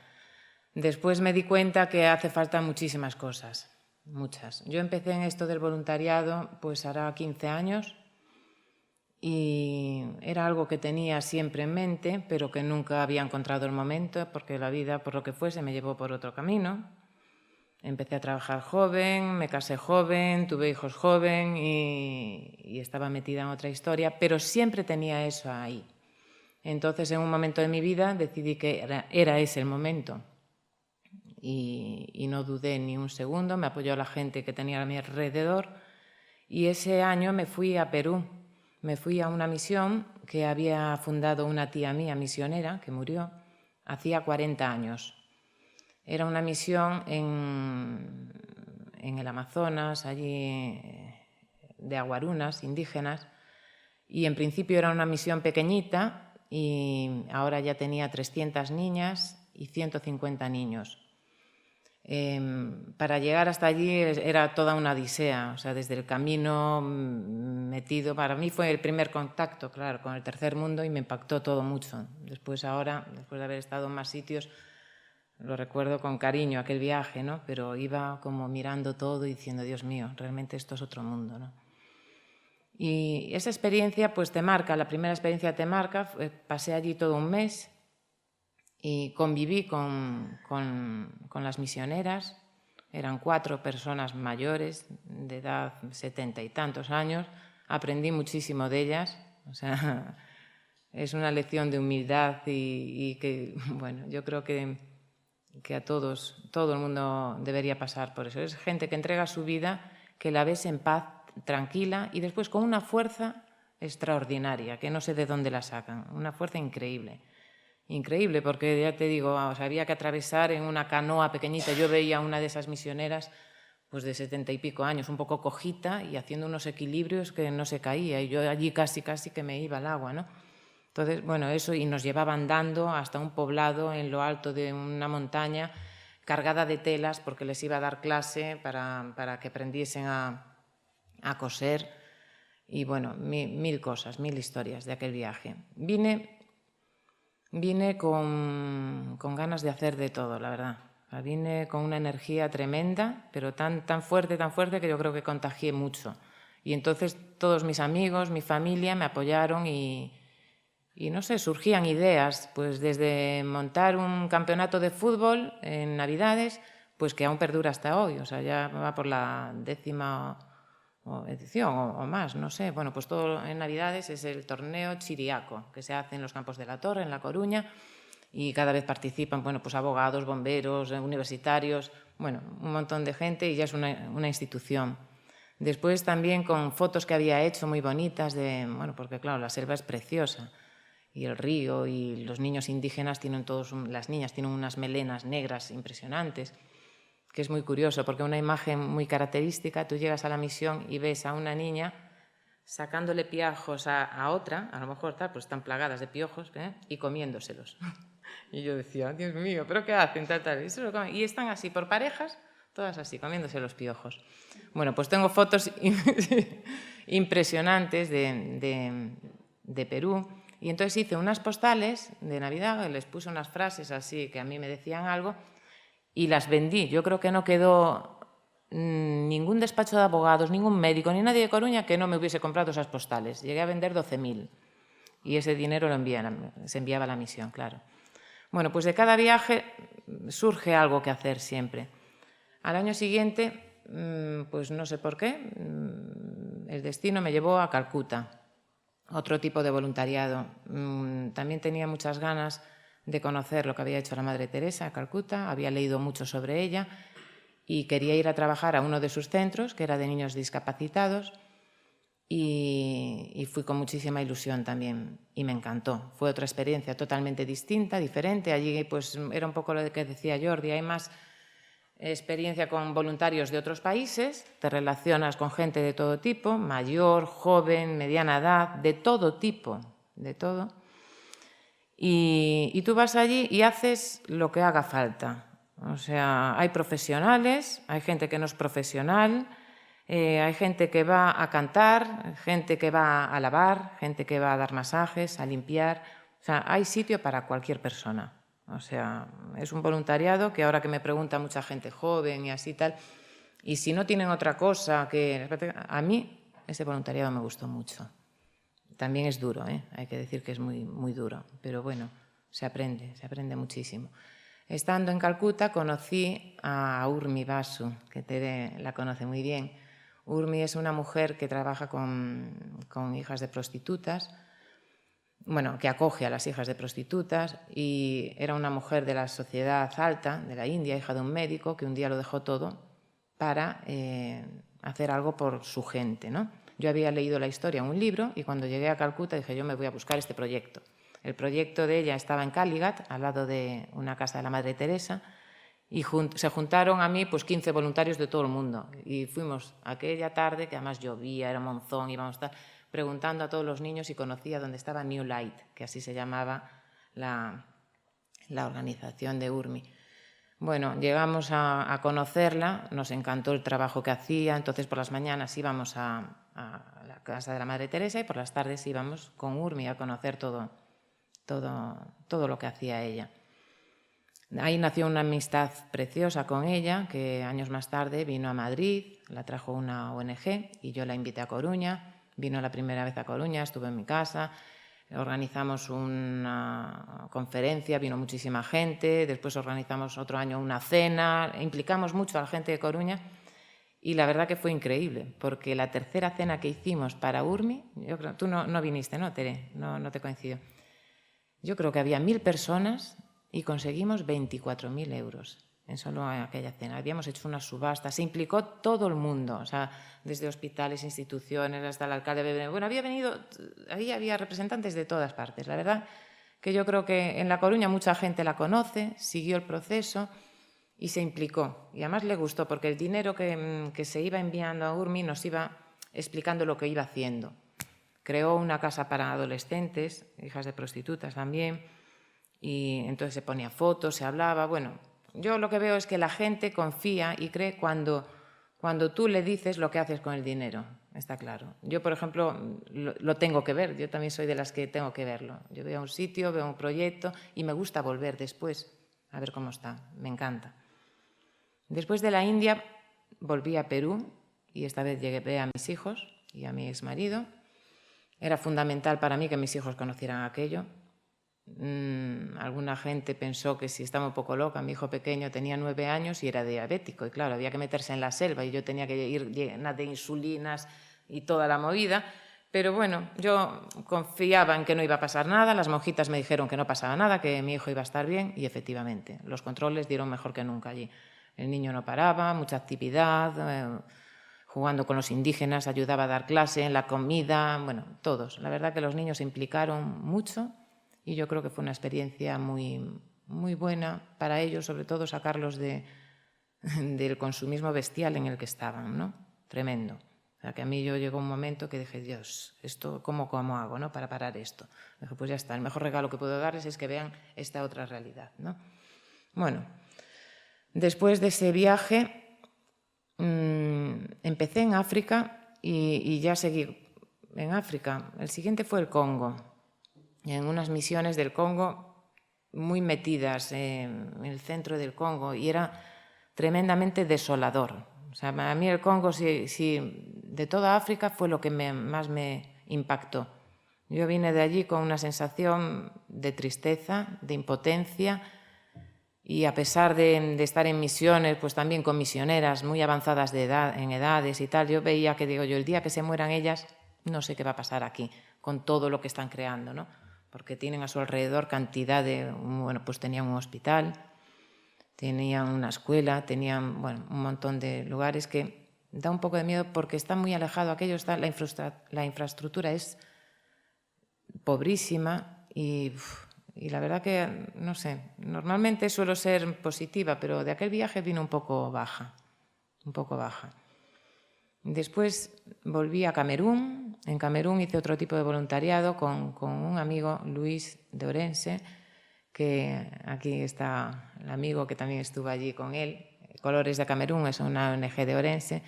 Después me di cuenta que hace falta muchísimas cosas, muchas. Yo empecé en esto del voluntariado pues hará 15 años y era algo que tenía siempre en mente, pero que nunca había encontrado el momento porque la vida, por lo que fuese, me llevó por otro camino. Empecé a trabajar joven, me casé joven, tuve hijos joven y estaba metida en otra historia, pero siempre tenía eso ahí. Entonces, en un momento de mi vida decidí que era ese el momento y no dudé ni un segundo, me apoyó la gente que tenía a mi alrededor y ese año me fui a Perú. Me fui a una misión que había fundado una tía mía misionera que murió hacía 40 años. Era una misión en el Amazonas, allí de aguarunas indígenas, y en principio era una misión pequeñita y ahora ya tenía 300 niñas y 150 niños. Para llegar hasta allí era toda una odisea, o sea, desde el camino metido, para mí fue el primer contacto, claro, con el tercer mundo y me impactó todo mucho. Después ahora, después de haber estado en más sitios, lo recuerdo con cariño aquel viaje, ¿no? Pero iba como mirando todo y diciendo, Dios mío, realmente esto es otro mundo, ¿no? Y esa experiencia pues te marca, la primera experiencia te marca, pasé allí todo un mes y conviví con las misioneras, eran 4 personas mayores, de edad 70 y tantos años, aprendí muchísimo de ellas, o sea, es una lección de humildad y que, bueno, yo creo que a todos, todo el mundo debería pasar por eso. Es gente que entrega su vida, que la ves en paz, tranquila y después con una fuerza extraordinaria, que no sé de dónde la sacan, una fuerza increíble. Increíble, porque ya te digo, o sea, había que atravesar en una canoa pequeñita. Yo veía a una de esas misioneras pues de 70 y pico años, un poco cojita y haciendo unos equilibrios que no se caía y yo allí casi que me iba al agua, ¿no? Entonces, bueno, eso, y nos llevaba andando hasta un poblado en lo alto de una montaña cargada de telas porque les iba a dar clase para que aprendiesen a coser y bueno, mil cosas, mil historias de aquel viaje. Vine con ganas de hacer de todo, la verdad. Vine con una energía tremenda, pero tan fuerte que yo creo que contagié mucho. Y entonces todos mis amigos, mi familia me apoyaron y no sé, surgían ideas, pues desde montar un campeonato de fútbol en Navidades, pues que aún perdura hasta hoy, o sea, ya va por la 10ª edición o más, no sé. Bueno, pues todo en Navidades es el torneo chiriaco, que se hace en los Campos de la Torre, en La Coruña, y cada vez participan, bueno, pues abogados, bomberos, universitarios, bueno, un montón de gente y ya es una institución. Después también con fotos que había hecho muy bonitas bueno, porque claro, la selva es preciosa y el río y los niños indígenas tienen las niñas tienen unas melenas negras impresionantes, que es muy curioso porque una imagen muy característica, tú llegas a la misión y ves a una niña sacándole piojos a otra, a lo mejor pues están plagadas de piojos, y comiéndoselos. Y yo decía, Dios mío, ¿pero qué hacen? Y están así, por parejas, todas así, comiéndose los piojos. Bueno, pues tengo fotos impresionantes de Perú. Y entonces hice unas postales de Navidad, les puse unas frases así que a mí me decían algo y las vendí. Yo creo que no quedó ningún despacho de abogados, ningún médico, ni nadie de Coruña que no me hubiese comprado esas postales. Llegué a vender 12.000 y ese dinero se enviaba a la misión, claro. Bueno, pues de cada viaje surge algo que hacer siempre. Al año siguiente, pues no sé por qué, el destino me llevó a Calcuta. Otro tipo de voluntariado. También tenía muchas ganas de conocer lo que había hecho la Madre Teresa a Calcuta, había leído mucho sobre ella y quería ir a trabajar a uno de sus centros, que era de niños discapacitados, y fui con muchísima ilusión también, y me encantó. Fue otra experiencia totalmente distinta, diferente. Allí pues era un poco lo que decía Jordi, hay más experiencia con voluntarios de otros países, te relacionas con gente de todo tipo, mayor, joven, mediana edad, de todo tipo, de todo. Y tú vas allí y haces lo que haga falta. O sea, hay profesionales, hay gente que no es profesional, hay gente que va a cantar, gente que va a lavar, gente que va a dar masajes, a limpiar. O sea, hay sitio para cualquier persona. O sea, es un voluntariado que ahora que me pregunta mucha gente joven y así tal, y si no tienen otra cosa que... A mí ese voluntariado me gustó mucho. También es duro, hay que decir que es muy, muy duro, pero bueno, se aprende muchísimo. Estando en Calcuta conocí a Urmi Basu, que Tere la conoce muy bien. Urmi es una mujer que trabaja con hijas de prostitutas, bueno, que acoge a las hijas de prostitutas, y era una mujer de la sociedad alta de la India, hija de un médico, que un día lo dejó todo para hacer algo por su gente, ¿no? Yo había leído la historia en un libro y cuando llegué a Calcuta dije, yo me voy a buscar este proyecto. El proyecto de ella estaba en Caligat, al lado de una casa de la Madre Teresa, y se juntaron a mí pues 15 voluntarios de todo el mundo. Y fuimos aquella tarde, que además llovía, era monzón, íbamos a estar preguntando a todos los niños si conocía dónde estaba New Light, que así se llamaba la organización de Urmi. Bueno, llegamos a conocerla, nos encantó el trabajo que hacía, entonces por las mañanas íbamos a la casa de la Madre Teresa y por las tardes íbamos con Urmi a conocer todo lo que hacía ella. Ahí nació una amistad preciosa con ella, que años más tarde vino a Madrid, la trajo una ONG y yo la invité a Coruña. Vino la primera vez a Coruña, estuvo en mi casa, organizamos una conferencia, vino muchísima gente, después organizamos otro año una cena, implicamos mucho a la gente de Coruña y la verdad que fue increíble, porque la tercera cena que hicimos para Urmi, yo creo, tú no viniste, ¿no, Tere? No te coincido. Yo creo que había 1000 personas y conseguimos 24.000 euros en solo aquella cena. Habíamos hecho una subasta, se implicó todo el mundo, o sea, desde hospitales, instituciones, hasta el alcalde. Bueno, ahí había representantes de todas partes. La verdad que yo creo que en La Coruña mucha gente la conoce, siguió el proceso y se implicó. Y además le gustó, porque el dinero que se iba enviando a Urmi nos iba explicando lo que iba haciendo. Creó una casa para adolescentes, hijas de prostitutas también, y entonces se ponía fotos, se hablaba, bueno... Yo lo que veo es que la gente confía y cree cuando tú le dices lo que haces con el dinero, está claro. Yo, por ejemplo, lo tengo que ver, yo también soy de las que tengo que verlo. Yo veo un sitio, veo un proyecto y me gusta volver después a ver cómo está, me encanta. Después de la India volví a Perú y esta vez llegué a mis hijos y a mi exmarido. Era fundamental para mí que mis hijos conocieran aquello. Alguna gente pensó que si estaba un poco loca, mi hijo pequeño tenía 9 años y era diabético y claro, había que meterse en la selva y yo tenía que ir llena de insulinas y toda la movida, pero bueno, yo confiaba en que no iba a pasar nada, las monjitas me dijeron que no pasaba nada, que mi hijo iba a estar bien y efectivamente, los controles dieron mejor que nunca allí. El niño no paraba, mucha actividad, jugando con los indígenas, ayudaba a dar clase en la comida, bueno, todos. La verdad que los niños se implicaron mucho. Y yo creo que fue una experiencia muy, muy buena para ellos, sobre todo sacarlos del consumismo bestial en el que estaban, ¿no? Tremendo. O sea, que a mí llegó un momento que dije, Dios, ¿esto cómo hago, ¿no? Para parar esto? Dije, pues ya está, el mejor regalo que puedo darles es que vean esta otra realidad, ¿no? Bueno, después de ese viaje empecé en África y ya seguí en África. El siguiente fue el Congo. En unas misiones del Congo muy metidas en el centro del Congo y era tremendamente desolador. O sea, a mí el Congo, de toda África, fue lo que más me impactó. Yo vine de allí con una sensación de tristeza, de impotencia y a pesar de estar en misiones, pues también con misioneras muy avanzadas en edades y tal, yo veía que, digo yo, el día que se mueran ellas, no sé qué va a pasar aquí con todo lo que están creando, ¿no? Porque tienen a su alrededor cantidad de... Bueno, pues tenían un hospital, tenían una escuela, tenían un montón de lugares que da un poco de miedo porque está muy alejado aquello, la infraestructura es pobrísima y la verdad que, no sé, normalmente suelo ser positiva, pero de aquel viaje vino un poco baja. Después volví a Camerún. En Camerún hice otro tipo de voluntariado con un amigo, Luis de Orense, que aquí está el amigo que también estuvo allí con él. Colores de Camerún es una ONG de Orense.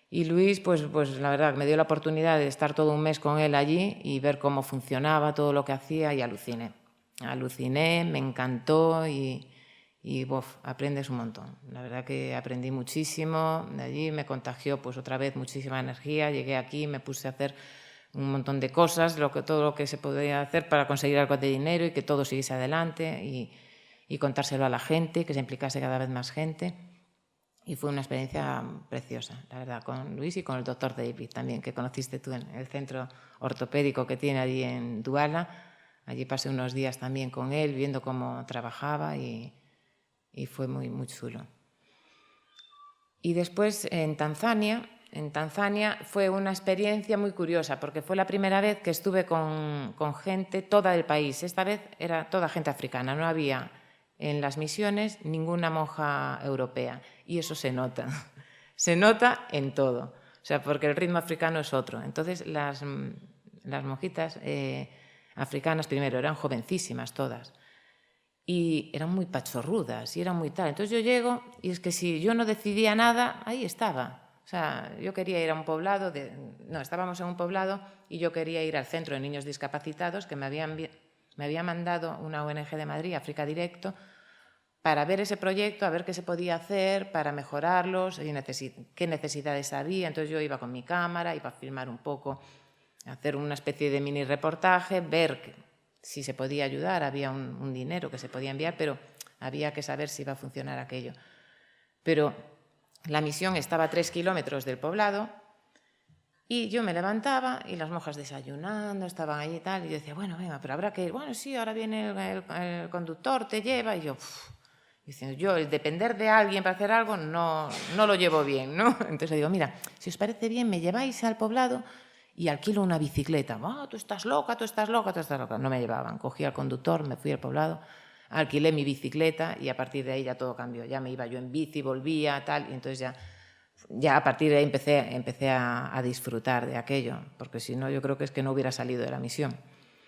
Y Luis, pues la verdad, me dio la oportunidad de estar todo un mes con él allí y ver cómo funcionaba todo lo que hacía y aluciné. Aluciné, me encantó y aprendes un montón. La verdad que aprendí muchísimo. De allí me contagió pues otra vez muchísima energía. Llegué aquí, me puse a hacer un montón de cosas, todo lo que se podía hacer para conseguir algo de dinero y que todo siguiese adelante y contárselo a la gente, que se implicase cada vez más gente. Y fue una experiencia preciosa, la verdad, con Luis y con el doctor David también, que conociste tú en el centro ortopédico que tiene allí en Douala. Allí pasé unos días también con él, viendo cómo trabajaba y fue muy, muy chulo. Y después en Tanzania fue una experiencia muy curiosa, porque fue la primera vez que estuve con gente toda del país. Esta vez era toda gente africana, no había en las misiones ninguna monja europea. Y eso se nota en todo, o sea, porque el ritmo africano es otro. Entonces las monjitas africanas primero eran jovencísimas todas y eran muy pachorrudas y eran muy tal. Entonces yo llego y es que si yo no decidía nada, ahí estaba. O sea, yo quería ir a un poblado, estábamos en un poblado y yo quería ir al centro de niños discapacitados que me había mandado una ONG de Madrid, África Directo, para ver ese proyecto, a ver qué se podía hacer para mejorarlos, qué necesidades había. Entonces yo iba con mi cámara, iba a filmar un poco, hacer una especie de mini reportaje, ver si se podía ayudar, había un dinero que se podía enviar, pero había que saber si iba a funcionar aquello. Pero la misión estaba a 3 kilómetros del poblado y yo me levantaba y las monjas desayunando, estaban allí y tal, y yo decía, bueno, venga, pero habrá que ir. Bueno, sí, ahora viene el conductor, te lleva, y yo... Diciendo, yo el depender de alguien para hacer algo no lo llevo bien, ¿no? Entonces digo, mira, si os parece bien, me lleváis al poblado y alquilo una bicicleta. Tú estás loca, tú estás loca, tú estás loca. No me llevaban. Cogí al conductor, me fui al poblado, alquilé mi bicicleta y a partir de ahí ya todo cambió. Ya me iba yo en bici, volvía, tal, y entonces ya a partir de ahí empecé a disfrutar de aquello, porque si no, yo creo que es que no hubiera salido de la misión.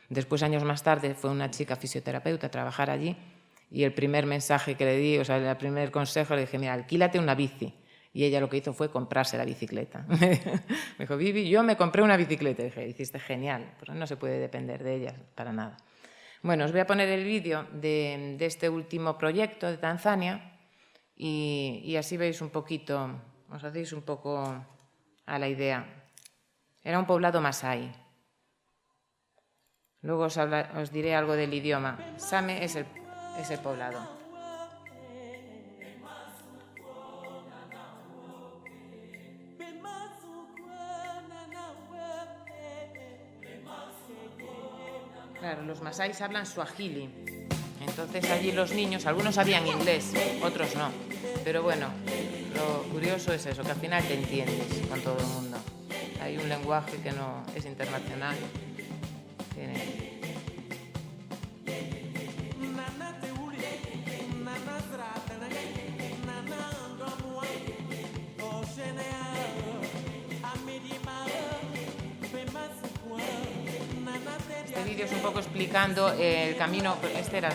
Después, años más tarde, fue una chica fisioterapeuta a trabajar allí. Y el primer mensaje que le di, o sea, el primer consejo, le dije, mira, alquílate una bici. Y ella lo que hizo fue comprarse la bicicleta. Me dijo, Vivi, yo me compré una bicicleta. Y dije, hiciste genial, pero no se puede depender de ella para nada. Bueno, os voy a poner el vídeo de este último proyecto de Tanzania y así veis un poquito, os hacéis un poco a la idea. Era un poblado masái. Luego os diré algo del idioma. Same es el poblado. Claro, los masáis hablan suajili. Entonces allí los niños, algunos sabían inglés, otros no. Pero bueno, lo curioso es eso, que al final te entiendes con todo el mundo. Hay un lenguaje que no es internacional. Este vídeo es un poco explicando el camino, este era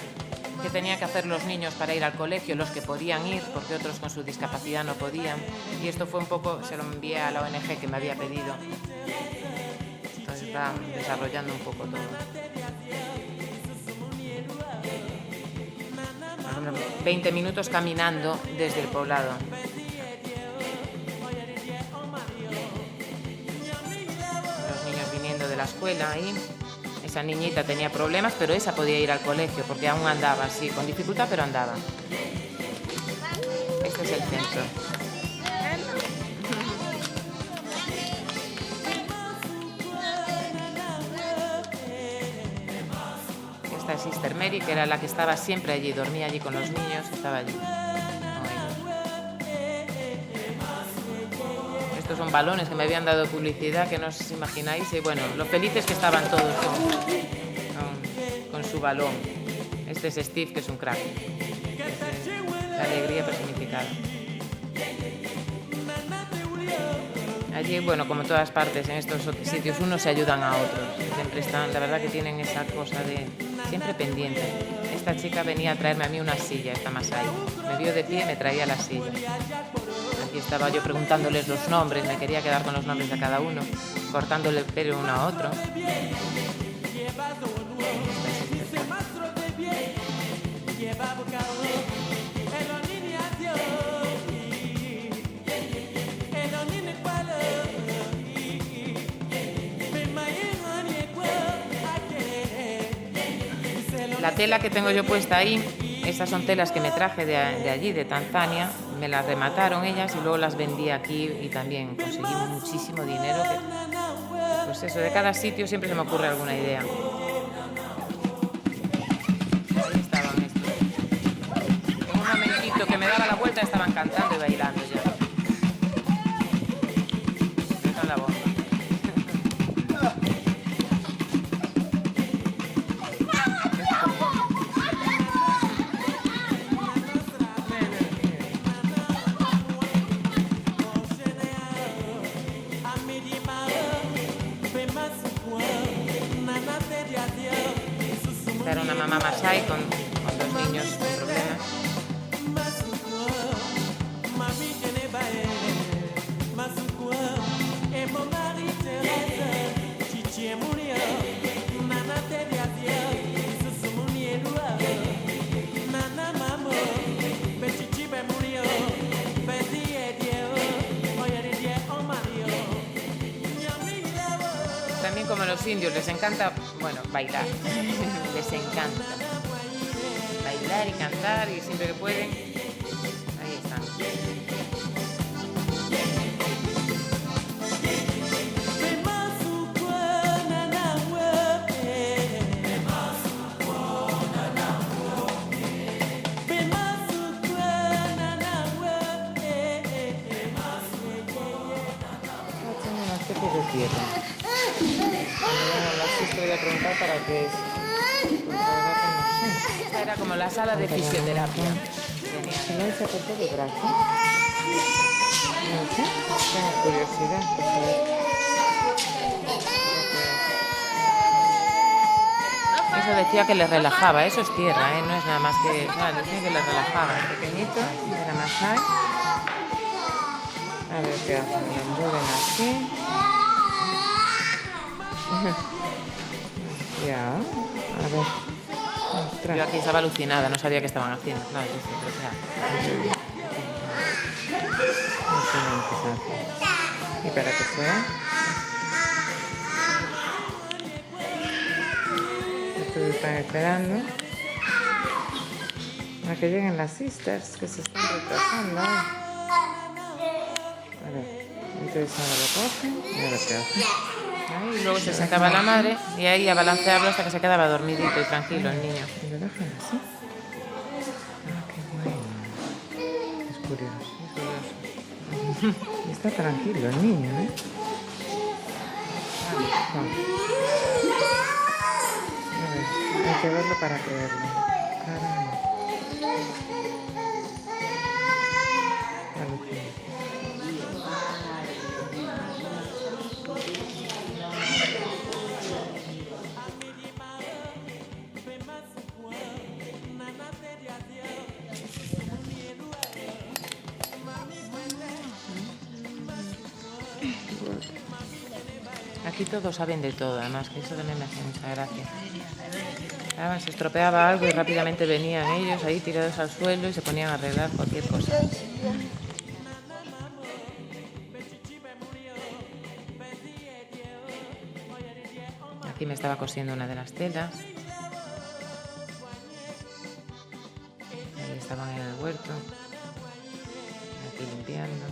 que tenían que hacer los niños para ir al colegio, los que podían ir, porque otros con su discapacidad no podían. Y esto fue un poco, se lo envié a la ONG que me había pedido. Entonces está desarrollando un poco todo. 20 minutos caminando desde el poblado. Los niños viniendo de la escuela ahí. Esa niñita tenía problemas, pero esa podía ir al colegio porque aún andaba así, con dificultad, pero andaba. Este es el centro. esta Sister Mary, que era la que estaba siempre allí, dormía allí con los niños, estaba allí con ellos. Estos son balones que me habían dado publicidad, que no os imagináis, y bueno, lo felices que estaban todos con su balón. Este es Steve, que es un crack. La alegría personificada. Allí, bueno, como en todas partes, en estos sitios, unos se ayudan a otros. Siempre están, la verdad que tienen esa cosa de siempre pendiente. Esta chica venía a traerme a mí una silla, esta Masai. Me vio de pie y me traía la silla. Aquí estaba yo preguntándoles los nombres, me quería quedar con los nombres de cada uno, cortándole el pelo uno a otro. La tela que tengo yo puesta ahí, esas son telas que me traje de allí, de Tanzania, me las remataron ellas y luego las vendí aquí y también conseguí muchísimo dinero. Pues eso, de cada sitio siempre se me ocurre alguna idea. Ahí estaban estos. En un momentito que me daba la vuelta estaban cantando y bailando ya. Esa es la bomba. Era una mamá Masai con dos niños con problemas. También como los indios les encanta, bueno, bailar. Les encanta bailar y cantar y siempre que pueden, ahí están. Una especie de tierra. Así te voy a preguntar para qué es. Esta era como la sala de fisioterapia. Silencio por todo el brazo. No sé, tengo curiosidad. Eso decía que les relajaba, eso es tierra, no es nada más que... Claro, decía que les relajaba. Pequeñito, de la Masai. A ver qué hacen, lo envuelven así. Ya, a ver. Ostras. Yo aquí estaba alucinada, no sabía qué estaban haciendo. Claro, sí, pero ¿Y para qué sea? Estos están esperando a que lleguen las sisters, que se están retrasando. A ver, entonces ahora lo cogen y a ver qué hacen. ahí, y luego se sentaba la madre y ahí a balancearlo hasta que se quedaba dormidito y tranquilo el niño. ¿Y lo dejan así? Ah, qué bueno. Es curioso. Y está tranquilo el niño, ¿eh? Vamos. A ver, hay que verlo para creerlo. Caramba. Alucina. Aquí todos saben de todo, además, que eso también me hace mucha gracia. Claro, se estropeaba algo y rápidamente venían ellos ahí tirados al suelo y se ponían a arreglar cualquier cosa. Aquí me estaba cosiendo una de las telas. Ahí estaban en el huerto. Aquí limpiando.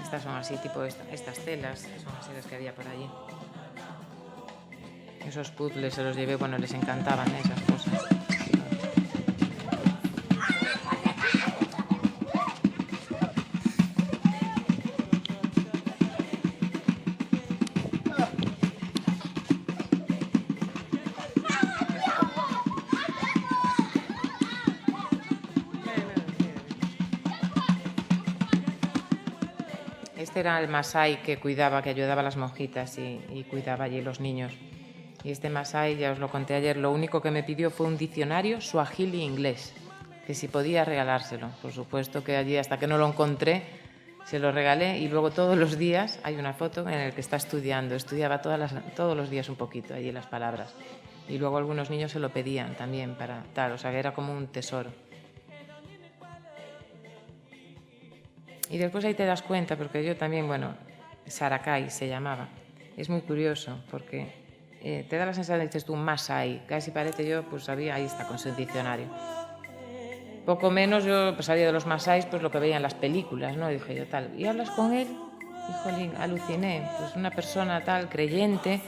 Estas son así, tipo estas telas, son así las que había por allí. Esos puzzles se los llevé, bueno, les encantaban esas cosas. Este era el masái que cuidaba, que ayudaba a las monjitas y cuidaba allí los niños. Y este masái, ya os lo conté ayer, lo único que me pidió fue un diccionario suajili inglés, que si podía regalárselo. Por supuesto que allí, hasta que no lo encontré, se lo regalé, y luego todos los días hay una foto en la que está estudiando. Estudiaba todos los días un poquito allí las palabras. Y luego algunos niños se lo pedían también para tal, o sea que era como un tesoro. Y después ahí te das cuenta, porque yo también, bueno, Sarakai se llamaba. Es muy curioso, porque te da la sensación de, dices tú, masái, casi parece yo, pues sabía, ahí está, con su diccionario. Poco menos yo pues, sabía de los masáis, pues lo que veía en las películas, ¿no? Y dije yo, tal, ¿y hablas con él? Y jolín, aluciné, pues una persona tal, creyente,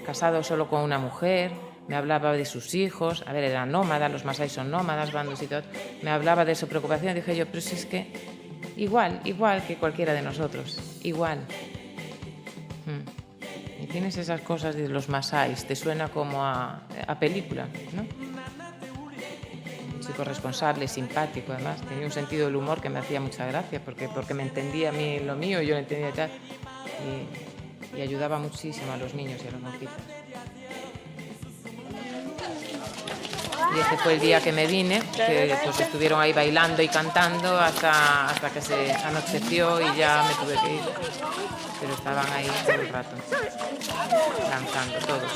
casado solo con una mujer, me hablaba de sus hijos, a ver, era nómada, los masáis son nómadas, bandos y todo, me hablaba de su preocupación, dije yo, pero si es que igual que cualquiera de nosotros, igual. Y tienes esas cosas de los masáis, te suena como a película, ¿no? Un chico responsable, simpático, además, tenía un sentido del humor que me hacía mucha gracia, porque me entendía a mí lo mío, yo lo entendía tal, y ayudaba muchísimo a los niños y a las monjitas. Y ese fue el día que me vine, que pues estuvieron ahí bailando y cantando hasta que se anocheció y ya me tuve que ir. Pero estaban ahí todo el rato, danzando todos.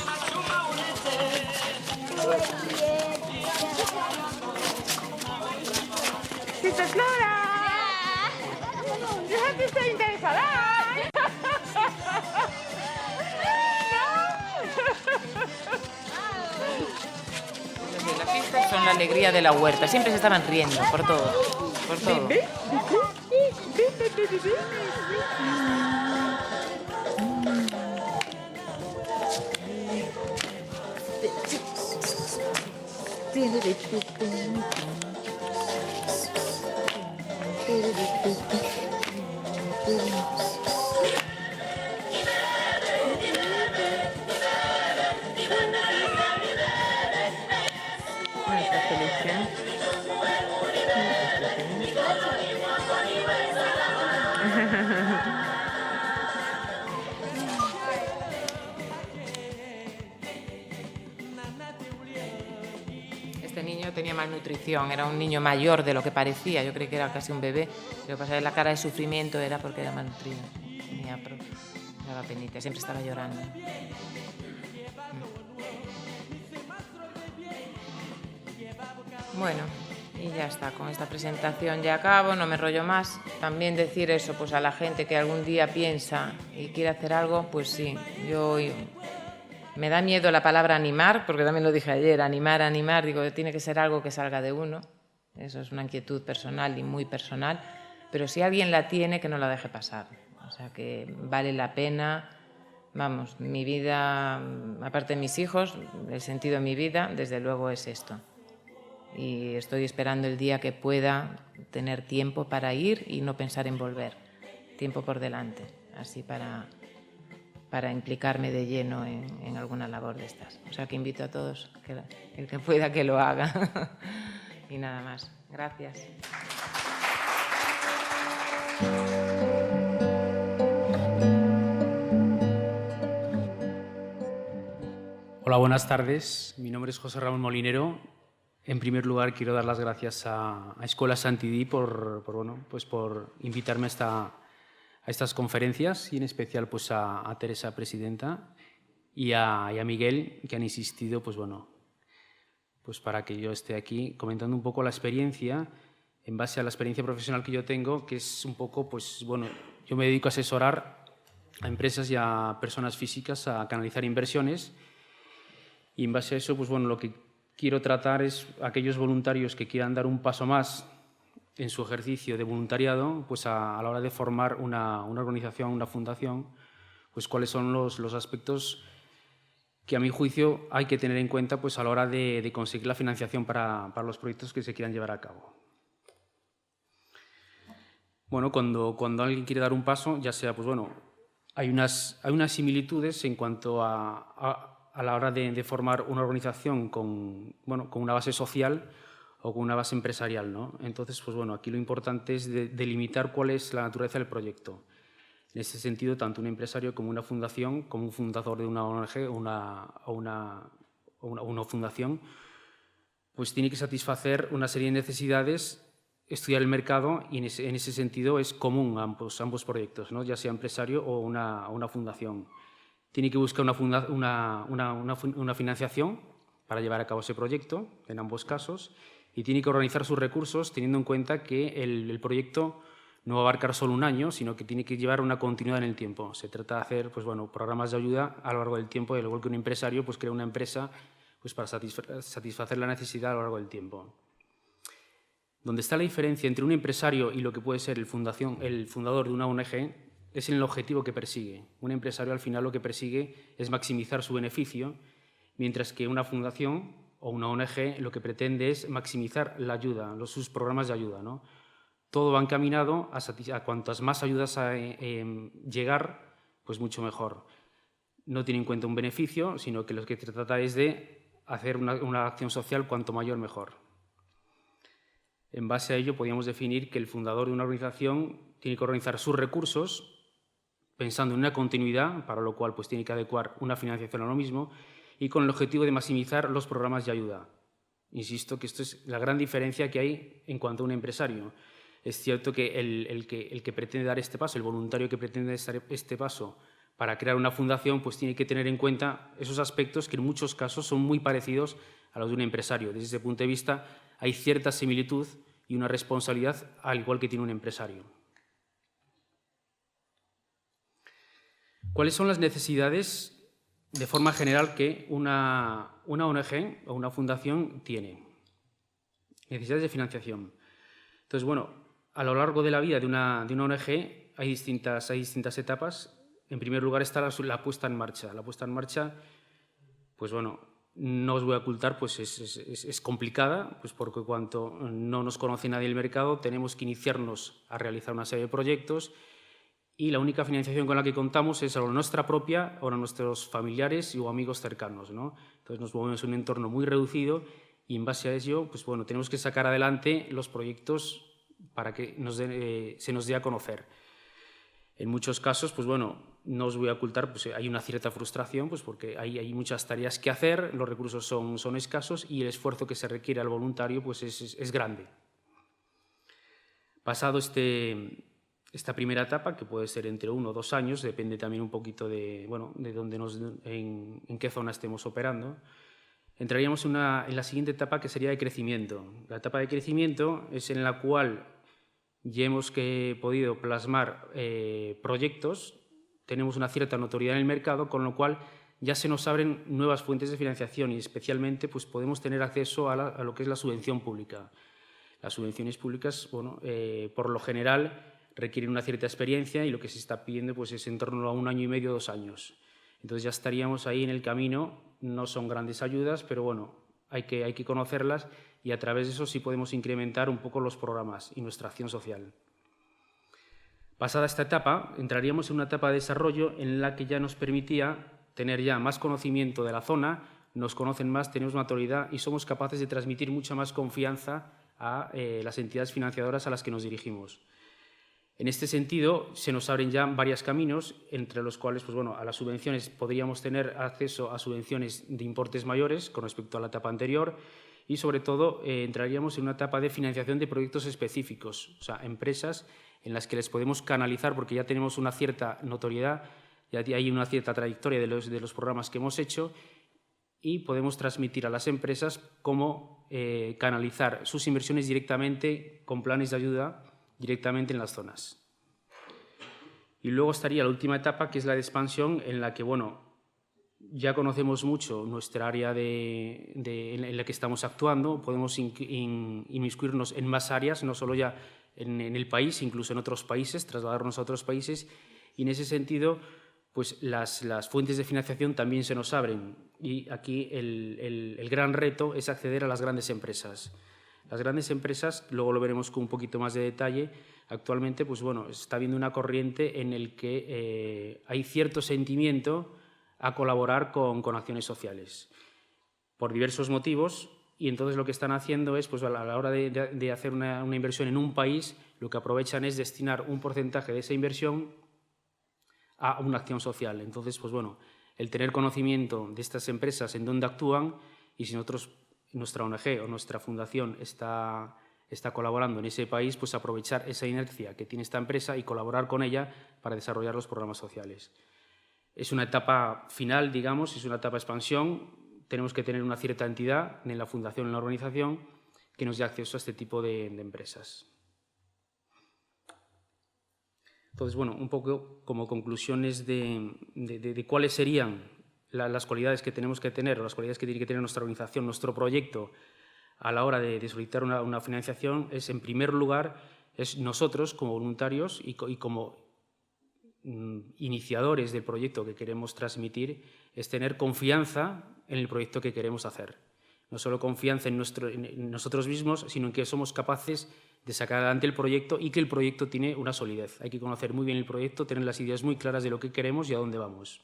¡Sister Flora! You have to stay in there for life! Las fiestas son la alegría de la huerta, siempre se estaban riendo por todo, por todo. Este niño tenía malnutrición, era un niño mayor de lo que parecía, yo creí que era casi un bebé, lo que pasa es que la cara de sufrimiento era porque era malnutrido, daba penita, siempre estaba llorando. Bueno, y ya está, con esta presentación ya acabo, no me enrollo más. También decir eso pues a la gente que algún día piensa y quiere hacer algo, pues sí, me da miedo la palabra animar, porque también lo dije ayer, animar, digo, tiene que ser algo que salga de uno, eso es una inquietud personal y muy personal, pero si alguien la tiene, que no la deje pasar, o sea que vale la pena, vamos, mi vida, aparte de mis hijos, el sentido de mi vida, desde luego es esto. Y estoy esperando el día que pueda tener tiempo para ir y no pensar en volver, tiempo por delante, así para implicarme de lleno en alguna labor de estas. O sea que invito a todos, el que pueda que lo haga. Y nada más. Gracias. Hola, buenas tardes. Mi nombre es José Ramón Molinero. En primer lugar, quiero dar las gracias a Escola Santidí por invitarme a estas conferencias y en especial pues, a Teresa, presidenta, y a Miguel, que han insistido pues para que yo esté aquí comentando un poco la experiencia, en base a la experiencia profesional que yo tengo, que es un poco, yo me dedico a asesorar a empresas y a personas físicas a canalizar inversiones, y en base a eso, lo que quiero tratar es aquellos voluntarios que quieran dar un paso más en su ejercicio de voluntariado, pues a la hora de formar una organización, una fundación, pues cuáles son los aspectos que a mi juicio hay que tener en cuenta pues a la hora de conseguir la financiación para los proyectos que se quieran llevar a cabo. Bueno, cuando alguien quiere dar un paso, ya sea, pues bueno, hay unas similitudes en cuanto a la hora de formar una organización con una base social o con una base empresarial, ¿no? Entonces, pues bueno, aquí lo importante es delimitar cuál es la naturaleza del proyecto. En ese sentido, tanto un empresario como una fundación, como un fundador de una ONG o una fundación, pues tiene que satisfacer una serie de necesidades, estudiar el mercado, y en ese sentido es común a ambos proyectos, ¿no? Ya sea empresario o una fundación. Tiene que buscar una financiación para llevar a cabo ese proyecto, en ambos casos, y tiene que organizar sus recursos teniendo en cuenta que el proyecto no va a abarcar solo un año, sino que tiene que llevar una continuidad en el tiempo. Se trata de hacer pues, bueno, programas de ayuda a lo largo del tiempo, y al igual que un empresario pues, crea una empresa pues, para satisfacer la necesidad a lo largo del tiempo. Donde está la diferencia entre un empresario y lo que puede ser el fundador de una ONG es en el objetivo que persigue. Un empresario al final lo que persigue es maximizar su beneficio, mientras que una fundación o una ONG lo que pretende es maximizar la ayuda, sus programas de ayuda, ¿no? Todo va encaminado a cuantas más ayudas llegar, pues mucho mejor. No tiene en cuenta un beneficio, sino que lo que se trata es de hacer una acción social cuanto mayor mejor. En base a ello, podríamos definir que el fundador de una organización tiene que organizar sus recursos pensando en una continuidad, para lo cual pues, tiene que adecuar una financiación a lo mismo, y con el objetivo de maximizar los programas de ayuda. Insisto que esto es la gran diferencia que hay en cuanto a un empresario. Es cierto que el que pretende dar este paso, el voluntario que pretende dar este paso para crear una fundación, pues tiene que tener en cuenta esos aspectos que en muchos casos son muy parecidos a los de un empresario. Desde ese punto de vista hay cierta similitud y una responsabilidad al igual que tiene un empresario. ¿Cuáles son las necesidades de forma general que una ONG o una fundación tiene? Necesidades de financiación. Entonces, bueno, a lo largo de la vida de una ONG hay distintas etapas. En primer lugar está la puesta en marcha. La puesta en marcha, pues bueno, no os voy a ocultar, pues es complicada, pues porque cuanto no nos conoce nadie el mercado, tenemos que iniciarnos a realizar una serie de proyectos, y la única financiación con la que contamos es o nuestra propia o nuestros familiares o amigos cercanos, ¿no? Entonces nos movemos en un entorno muy reducido, y en base a ello, pues bueno, tenemos que sacar adelante los proyectos para que se nos dé a conocer. En muchos casos, pues bueno, no os voy a ocultar, pues hay una cierta frustración, pues porque hay muchas tareas que hacer, los recursos son escasos y el esfuerzo que se requiere al voluntario pues es grande. Pasado esta primera etapa, que puede ser entre 1 o 2 años, depende también un poquito de dónde en qué zona estemos operando, entraríamos en la siguiente etapa, que sería de crecimiento. La etapa de crecimiento es en la cual ya hemos podido plasmar proyectos, tenemos una cierta notoriedad en el mercado, con lo cual ya se nos abren nuevas fuentes de financiación, y especialmente pues, podemos tener acceso a lo que es la subvención pública. Las subvenciones públicas, bueno, por lo general, requieren una cierta experiencia, y lo que se está pidiendo pues, es en torno a 1 año y medio, 2 años. Entonces ya estaríamos ahí en el camino. No son grandes ayudas, pero bueno, hay que conocerlas, y a través de eso sí podemos incrementar un poco los programas y nuestra acción social. Pasada esta etapa, entraríamos en una etapa de desarrollo en la que ya nos permitía tener ya más conocimiento de la zona, nos conocen más, tenemos una autoridad y somos capaces de transmitir mucha más confianza a las entidades financiadoras a las que nos dirigimos. En este sentido, se nos abren ya varios caminos, entre los cuales pues bueno, a las subvenciones podríamos tener acceso a subvenciones de importes mayores con respecto a la etapa anterior, y sobre todo entraríamos en una etapa de financiación de proyectos específicos, o sea, empresas en las que les podemos canalizar, porque ya tenemos una cierta notoriedad, ya hay una cierta trayectoria de los programas que hemos hecho, y podemos transmitir a las empresas cómo canalizar sus inversiones directamente con planes de ayuda directamente en las zonas. Y luego estaría la última etapa, que es la de expansión, en la que, bueno, ya conocemos mucho nuestra área en la que estamos actuando, podemos inmiscuirnos en más áreas, no solo ya en el país, incluso en otros países, trasladarnos a otros países, y en ese sentido pues las fuentes de financiación también se nos abren, y aquí el gran reto es acceder a las grandes empresas. Las grandes empresas, luego lo veremos con un poquito más de detalle, actualmente pues bueno, está habiendo una corriente en el que hay cierto sentimiento a colaborar con acciones sociales, por diversos motivos, y entonces lo que están haciendo es, pues a la hora de hacer una inversión en un país, lo que aprovechan es destinar un porcentaje de esa inversión a una acción social. Entonces, pues bueno, el tener conocimiento de estas empresas en dónde actúan, y si nosotros, nuestra ONG o nuestra fundación está colaborando en ese país, pues aprovechar esa inercia que tiene esta empresa y colaborar con ella para desarrollar los programas sociales. Es una etapa final, digamos, es una etapa de expansión. Tenemos que tener una cierta entidad en la fundación, en la organización, que nos dé acceso a este tipo de empresas. Entonces, bueno, un poco como conclusiones de cuáles serían las cualidades que tenemos que tener, o las cualidades que tiene que tener nuestra organización, nuestro proyecto, a la hora de solicitar una financiación, es, en primer lugar, es nosotros como voluntarios y como iniciadores del proyecto que queremos transmitir, es tener confianza en el proyecto que queremos hacer. No solo confianza en nosotros mismos, sino en que somos capaces de sacar adelante el proyecto y que el proyecto tiene una solidez. Hay que conocer muy bien el proyecto, tener las ideas muy claras de lo que queremos y a dónde vamos.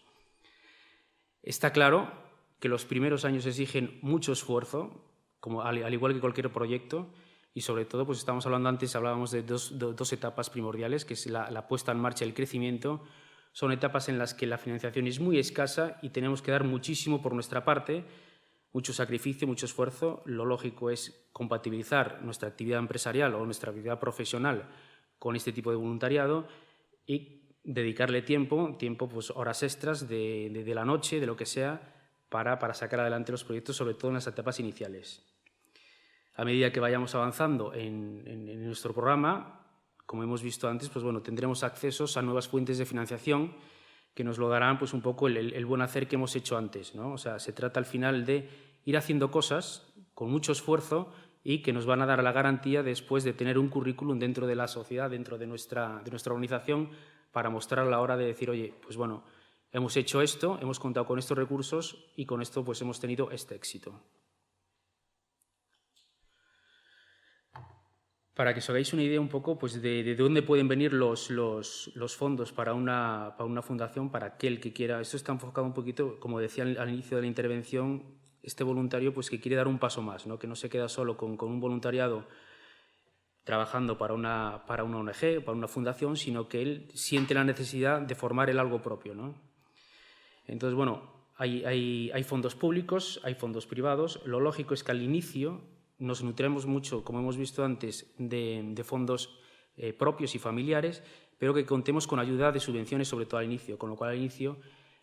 Está claro que los primeros años exigen mucho esfuerzo, al igual que cualquier proyecto, y sobre todo, pues estamos hablando antes, hablábamos de dos etapas primordiales, que es la puesta en marcha y el crecimiento. Son etapas en las que la financiación es muy escasa y tenemos que dar muchísimo por nuestra parte, mucho sacrificio, mucho esfuerzo. Lo lógico es compatibilizar nuestra actividad empresarial o nuestra actividad profesional con este tipo de voluntariado y dedicarle tiempo pues horas extras de la noche, de lo que sea, para sacar adelante los proyectos, sobre todo en las etapas iniciales. A medida que vayamos avanzando en nuestro programa, como hemos visto antes, pues bueno, tendremos accesos a nuevas fuentes de financiación que nos lo darán pues un poco el buen hacer que hemos hecho antes, ¿no? O sea, se trata al final de ir haciendo cosas con mucho esfuerzo y que nos van a dar la garantía después de tener un currículum dentro de la sociedad, dentro de nuestra organización, para mostrar a la hora de decir, oye, pues bueno, hemos hecho esto, hemos contado con estos recursos y con esto pues hemos tenido este éxito. Para que os hagáis una idea un poco pues, de dónde pueden venir los fondos para una fundación, para aquel que quiera. Esto está enfocado un poquito, como decía al inicio de la intervención, este voluntario pues, que quiere dar un paso más, ¿no? Que no se queda solo con un voluntariado trabajando para una ONG, para una fundación, sino que él siente la necesidad de formar él algo propio, ¿no? Entonces, bueno, hay fondos públicos, hay fondos privados. Lo lógico es que al inicio nos nutremos mucho, como hemos visto antes, de fondos propios y familiares, pero que contemos con ayuda de subvenciones, sobre todo al inicio, con lo cual al inicio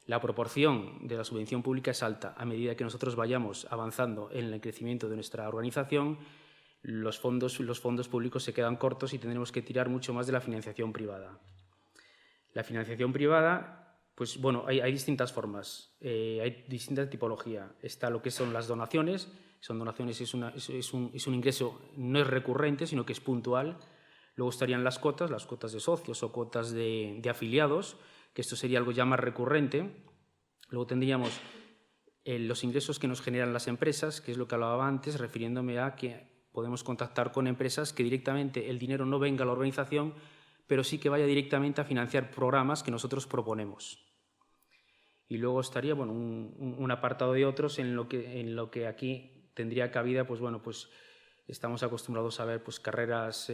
la proporción de la subvención pública es alta. A medida que nosotros vayamos avanzando en el crecimiento de nuestra organización, los fondos públicos se quedan cortos y tendremos que tirar mucho más de la financiación privada. La financiación privada, pues bueno, hay distintas formas, hay distintas tipologías. Está lo que son las donaciones. Son donaciones, es un ingreso, no es recurrente, sino que es puntual. Luego estarían las cuotas de socios o cuotas de afiliados, que esto sería algo ya más recurrente. Luego tendríamos los ingresos que nos generan las empresas, que es lo que hablaba antes, refiriéndome a que podemos contactar con empresas que directamente el dinero no venga a la organización, pero sí que vaya directamente a financiar programas que nosotros proponemos. Y luego estaría bueno, un apartado de otros en lo que aquí tendría cabida, pues bueno, pues estamos acostumbrados a ver pues, carreras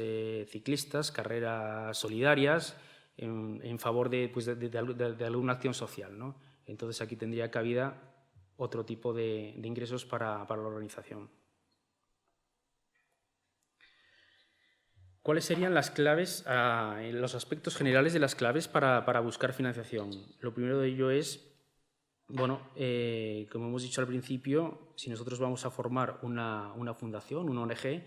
ciclistas, carreras solidarias en favor de alguna acción social, ¿no? Entonces aquí tendría cabida otro tipo de ingresos para la organización. ¿Cuáles serían las claves, los aspectos generales de las claves para buscar financiación? Lo primero de ello es, bueno, como hemos dicho al principio, si nosotros vamos a formar una fundación, una ONG,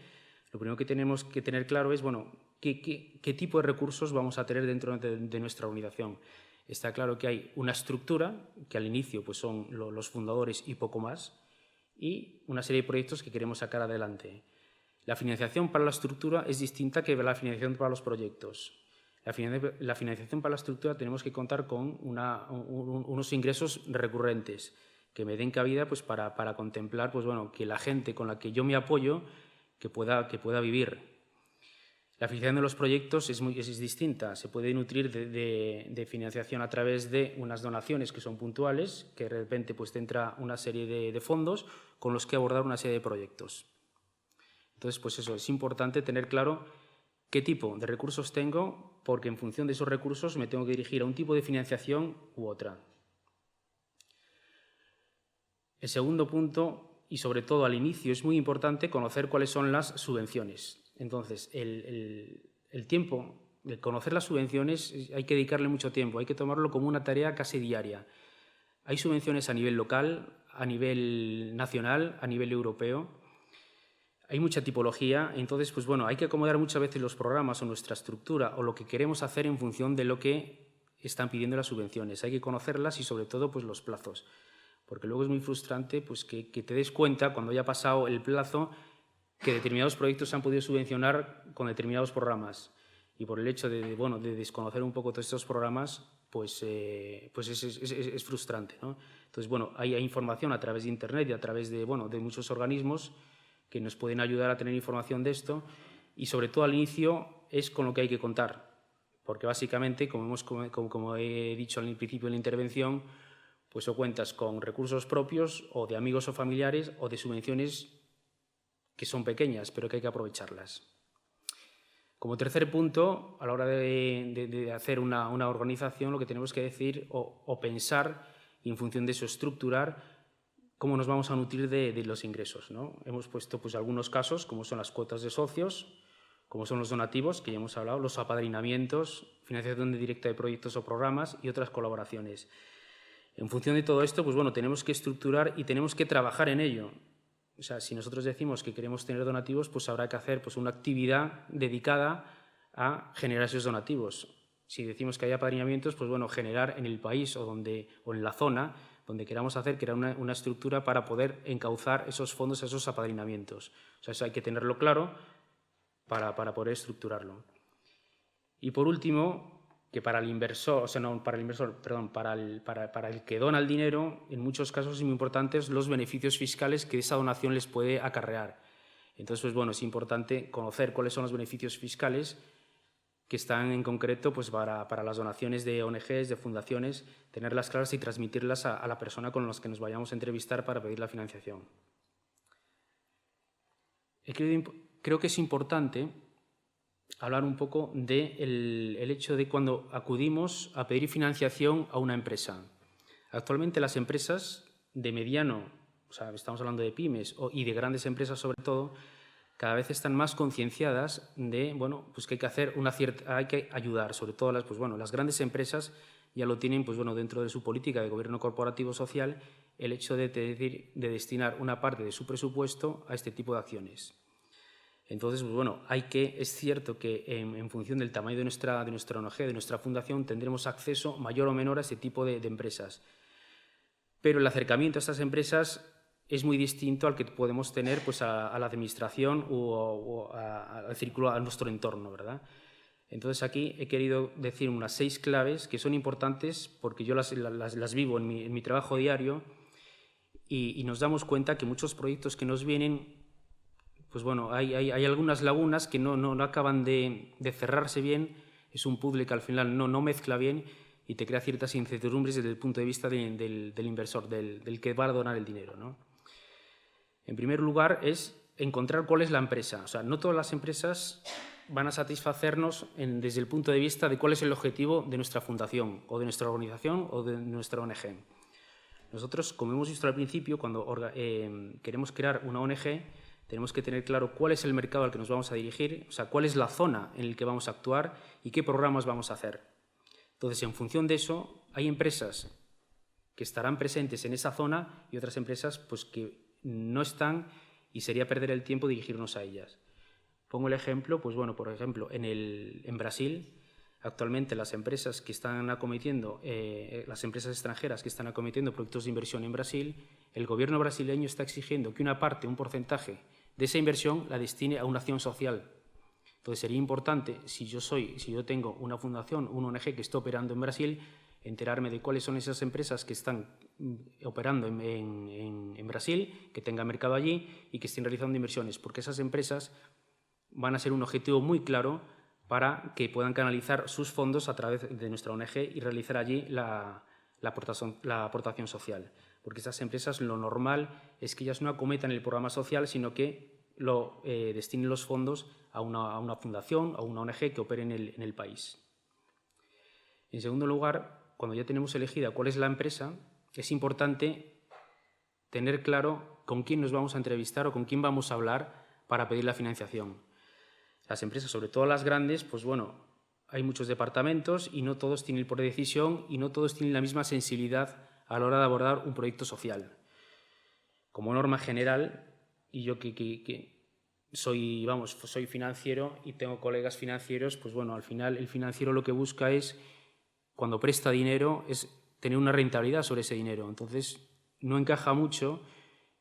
lo primero que tenemos que tener claro es, bueno, qué tipo de recursos vamos a tener dentro de nuestra organización. Está claro que hay una estructura, que al inicio pues, son los fundadores y poco más, y una serie de proyectos que queremos sacar adelante. La financiación para la estructura es distinta que la financiación para los proyectos. La financiación para la estructura tenemos que contar con unos ingresos recurrentes que me den cabida pues, para contemplar pues, bueno, que la gente con la que yo me apoyo que pueda vivir. La financiación de los proyectos es distinta. Se puede nutrir de financiación a través de unas donaciones que son puntuales, que de repente pues, te entra una serie de fondos con los que abordar una serie de proyectos. Entonces, pues eso, es importante tener claro qué tipo de recursos tengo, porque en función de esos recursos me tengo que dirigir a un tipo de financiación u otra. El segundo punto, y sobre todo al inicio, es muy importante conocer cuáles son las subvenciones. Entonces, el tiempo de conocer las subvenciones hay que dedicarle mucho tiempo, hay que tomarlo como una tarea casi diaria. Hay subvenciones a nivel local, a nivel nacional, a nivel europeo. Hay mucha tipología, entonces, pues bueno, hay que acomodar muchas veces los programas o nuestra estructura o lo que queremos hacer en función de lo que están pidiendo las subvenciones. Hay que conocerlas y, sobre todo, pues los plazos. Porque luego es muy frustrante pues, que te des cuenta, cuando haya pasado el plazo, que determinados proyectos se han podido subvencionar con determinados programas. Y por el hecho de desconocer un poco todos estos programas, pues es frustrante, ¿no? Entonces, bueno, hay información a través de Internet y a través de muchos organismos que nos pueden ayudar a tener información de esto, y sobre todo al inicio es con lo que hay que contar. Porque básicamente, como he dicho al principio de la intervención, pues o cuentas con recursos propios o de amigos o familiares o de subvenciones que son pequeñas, pero que hay que aprovecharlas. Como tercer punto, a la hora de hacer una organización, lo que tenemos que decir o pensar, y en función de eso estructurar, cómo nos vamos a nutrir de los ingresos, ¿no? Hemos puesto pues, algunos casos, como son las cuotas de socios, como son los donativos, que ya hemos hablado, los apadrinamientos, financiación directa de proyectos o programas y otras colaboraciones. En función de todo esto, pues bueno, tenemos que estructurar y tenemos que trabajar en ello. O sea, si nosotros decimos que queremos tener donativos, pues habrá que hacer pues, una actividad dedicada a generar esos donativos. Si decimos que hay apadrinamientos, pues bueno, generar en el país o en la zona donde queramos hacer, crear una estructura para poder encauzar esos fondos, esos apadrinamientos. O sea, eso hay que tenerlo claro para poder estructurarlo. Y por último, que para el inversor, o sea, no para el inversor, perdón, para el que dona el dinero, en muchos casos es muy importantes los beneficios fiscales que esa donación les puede acarrear. Entonces, pues bueno, es importante conocer cuáles son los beneficios fiscales que están en concreto pues, para las donaciones de ONGs, de fundaciones, tenerlas claras y transmitirlas a la persona con la que nos vayamos a entrevistar para pedir la financiación. Creo que es importante hablar un poco del hecho de cuando acudimos a pedir financiación a una empresa. Actualmente las empresas de mediano, o sea, estamos hablando de pymes y de grandes empresas sobre todo, cada vez están más concienciadas de pues que hay que hacer hay que ayudar, sobre todo las grandes empresas ya lo tienen dentro de su política de gobierno corporativo social, el hecho de destinar una parte de su presupuesto a este tipo de acciones. Entonces, es cierto que en función del tamaño de nuestra ONG, de nuestra fundación, tendremos acceso mayor o menor a este tipo de empresas. Pero el acercamiento a estas empresas es muy distinto al que podemos tener pues, a la administración o al círculo, a nuestro entorno, ¿verdad? Entonces, aquí he querido decir unas 6 claves que son importantes porque yo las vivo en mi trabajo diario y nos damos cuenta que muchos proyectos que nos vienen, pues bueno, hay algunas lagunas que no acaban de cerrarse bien, es un puzzle que al final no mezcla bien y te crea ciertas incertidumbres desde el punto de vista del inversor, del que va a donar el dinero, ¿no? En primer lugar, es encontrar cuál es la empresa. O sea, no todas las empresas van a satisfacernos desde el punto de vista de cuál es el objetivo de nuestra fundación, o de nuestra organización, o de nuestra ONG. Nosotros, como hemos visto al principio, cuando queremos crear una ONG, tenemos que tener claro cuál es el mercado al que nos vamos a dirigir, o sea, cuál es la zona en la que vamos a actuar y qué programas vamos a hacer. Entonces, en función de eso, hay empresas que estarán presentes en esa zona y otras empresas pues, que no están y sería perder el tiempo dirigirnos a ellas. Pongo el ejemplo, pues bueno, por ejemplo, en Brasil Actualmente las empresas que están acometiendo, las empresas extranjeras que están acometiendo proyectos de inversión en Brasil, el gobierno brasileño está exigiendo que una parte, un porcentaje de esa inversión la destine a una acción social. Entonces sería importante, si yo tengo una fundación, una ONG que está operando en Brasil, enterarme de cuáles son esas empresas que están operando en Brasil, que tengan mercado allí y que estén realizando inversiones, porque esas empresas van a ser un objetivo muy claro para que puedan canalizar sus fondos a través de nuestra ONG y realizar allí la aportación social. Porque esas empresas lo normal es que ellas no acometan el programa social, sino que destinen los fondos a una fundación, a una ONG que opere en el país. En segundo lugar, cuando ya tenemos elegida cuál es la empresa, es importante tener claro con quién nos vamos a entrevistar o con quién vamos a hablar para pedir la financiación. Las empresas, sobre todo las grandes, pues bueno, hay muchos departamentos y no todos tienen el poder de decisión y no todos tienen la misma sensibilidad a la hora de abordar un proyecto social. Como norma general, y yo que soy financiero y tengo colegas financieros, pues bueno, al final el financiero lo que busca es, cuando presta dinero, es tener una rentabilidad sobre ese dinero. Entonces, no encaja mucho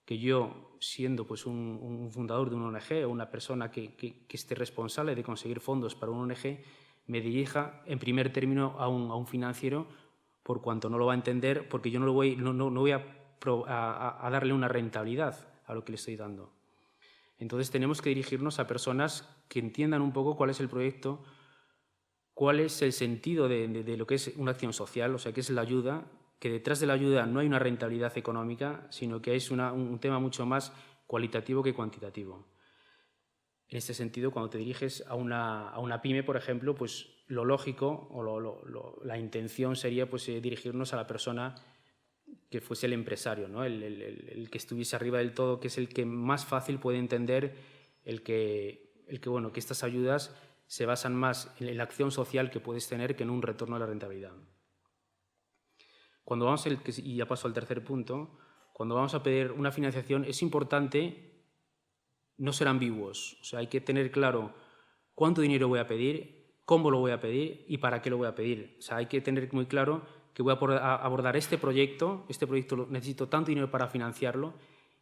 que yo, siendo pues un fundador de una ONG o una persona que esté responsable de conseguir fondos para una ONG, me dirija en primer término a un financiero, por cuanto no lo va a entender, porque yo no voy a darle una rentabilidad a lo que le estoy dando. Entonces tenemos que dirigirnos a personas que entiendan un poco cuál es el proyecto, cuál es el sentido de lo que es una acción social, o sea, qué es la ayuda, que detrás de la ayuda no hay una rentabilidad económica, sino que es un tema mucho más cualitativo que cuantitativo. En este sentido, cuando te diriges a una pyme, por ejemplo, pues lo lógico o la intención sería pues, dirigirnos a la persona que fuese el empresario, ¿no? el que estuviese arriba del todo, que es el que más fácil puede entender que estas ayudas se basan más en la acción social que puedes tener que en un retorno a la rentabilidad. Cuando vamos, y ya paso al tercer punto, cuando vamos a pedir una financiación es importante no ser ambiguos. O sea, hay que tener claro cuánto dinero voy a pedir, cómo lo voy a pedir y para qué lo voy a pedir. O sea, hay que tener muy claro que voy a abordar este proyecto necesito tanto dinero para financiarlo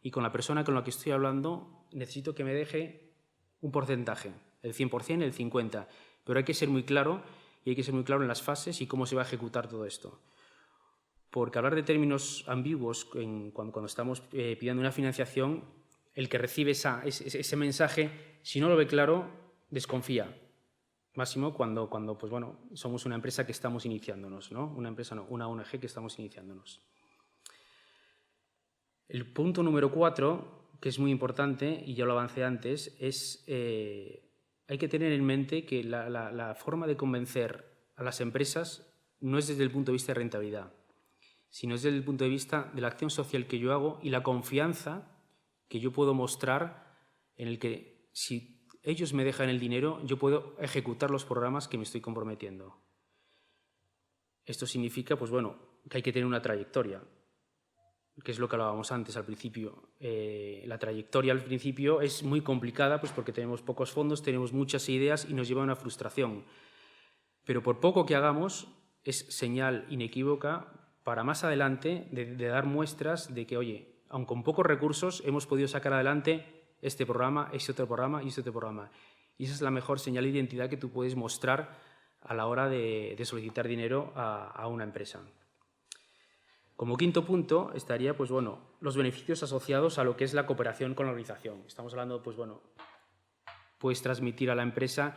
y con la persona con la que estoy hablando necesito que me deje un porcentaje, el 100%, el 50%. Pero hay que ser muy claro y hay que ser muy claro en las fases y cómo se va a ejecutar todo esto. Porque hablar de términos ambiguos cuando estamos pidiendo una financiación, el que recibe ese mensaje, si no lo ve claro, desconfía. Máximo cuando pues bueno, somos una empresa que estamos iniciándonos, ¿no? Una ONG que estamos iniciándonos. El punto número 4, que es muy importante, y ya lo avancé antes, es hay que tener en mente que la forma de convencer a las empresas no es desde el punto de vista de rentabilidad, sino es desde el punto de vista de la acción social que yo hago y la confianza que yo puedo mostrar en el que si ellos me dejan el dinero, yo puedo ejecutar los programas que me estoy comprometiendo. Esto significa, pues bueno, que hay que tener una trayectoria, que es lo que hablábamos antes al principio. La trayectoria al principio es muy complicada, pues porque tenemos pocos fondos, tenemos muchas ideas y nos lleva a una frustración. Pero por poco que hagamos, es señal inequívoca para más adelante de dar muestras de que, oye, aun con pocos recursos hemos podido sacar adelante este programa, este otro programa y este otro programa. Y esa es la mejor señal de identidad que tú puedes mostrar a la hora de solicitar dinero a una empresa. Como quinto punto estaría, pues bueno, los beneficios asociados a lo que es la cooperación con la organización. Estamos hablando, pues bueno, puedes transmitir a la empresa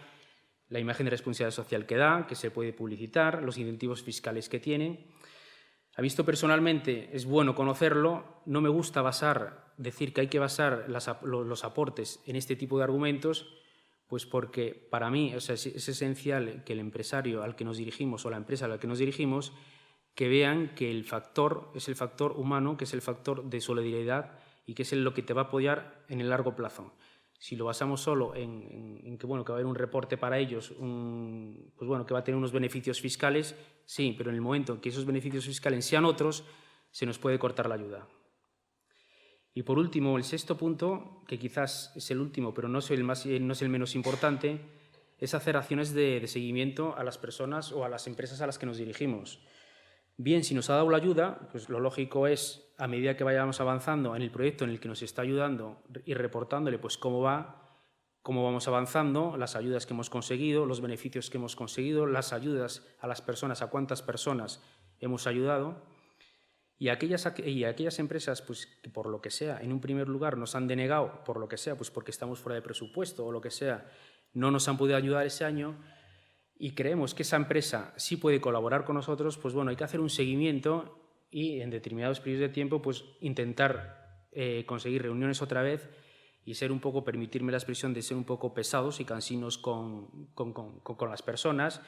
la imagen de responsabilidad social que da, que se puede publicitar, los incentivos fiscales que tienen. Ha visto personalmente, es bueno conocerlo, no me gusta decir que hay que basar los aportes en este tipo de argumentos, pues porque para mí es esencial que el empresario al que nos dirigimos o la empresa a la que nos dirigimos que vean que el factor es el factor humano, que es el factor de solidaridad y que es lo que te va a apoyar en el largo plazo. Si lo basamos solo en que, bueno, que va a haber un reporte para ellos, pues bueno, que va a tener unos beneficios fiscales, sí, pero en el momento en que esos beneficios fiscales sean otros, se nos puede cortar la ayuda. Y por último, el sexto punto, que quizás es el último, pero no es el menos importante, es hacer acciones de seguimiento a las personas o a las empresas a las que nos dirigimos. Bien, si nos ha dado la ayuda, pues lo lógico es, a medida que vayamos avanzando en el proyecto en el que nos está ayudando, ir reportándole pues cómo vamos avanzando, las ayudas que hemos conseguido, los beneficios que hemos conseguido, las ayudas a las personas, a cuántas personas hemos ayudado. Y aquellas empresas pues, que por lo que sea, en un primer lugar nos han denegado, por lo que sea, pues porque estamos fuera de presupuesto o lo que sea, no nos han podido ayudar ese año, y creemos que esa empresa sí puede colaborar con nosotros, pues bueno, hay que hacer un seguimiento y en determinados periodos de tiempo pues intentar conseguir reuniones otra vez y ser un poco, permitirme la expresión de ser un poco pesados y cansinos con las personas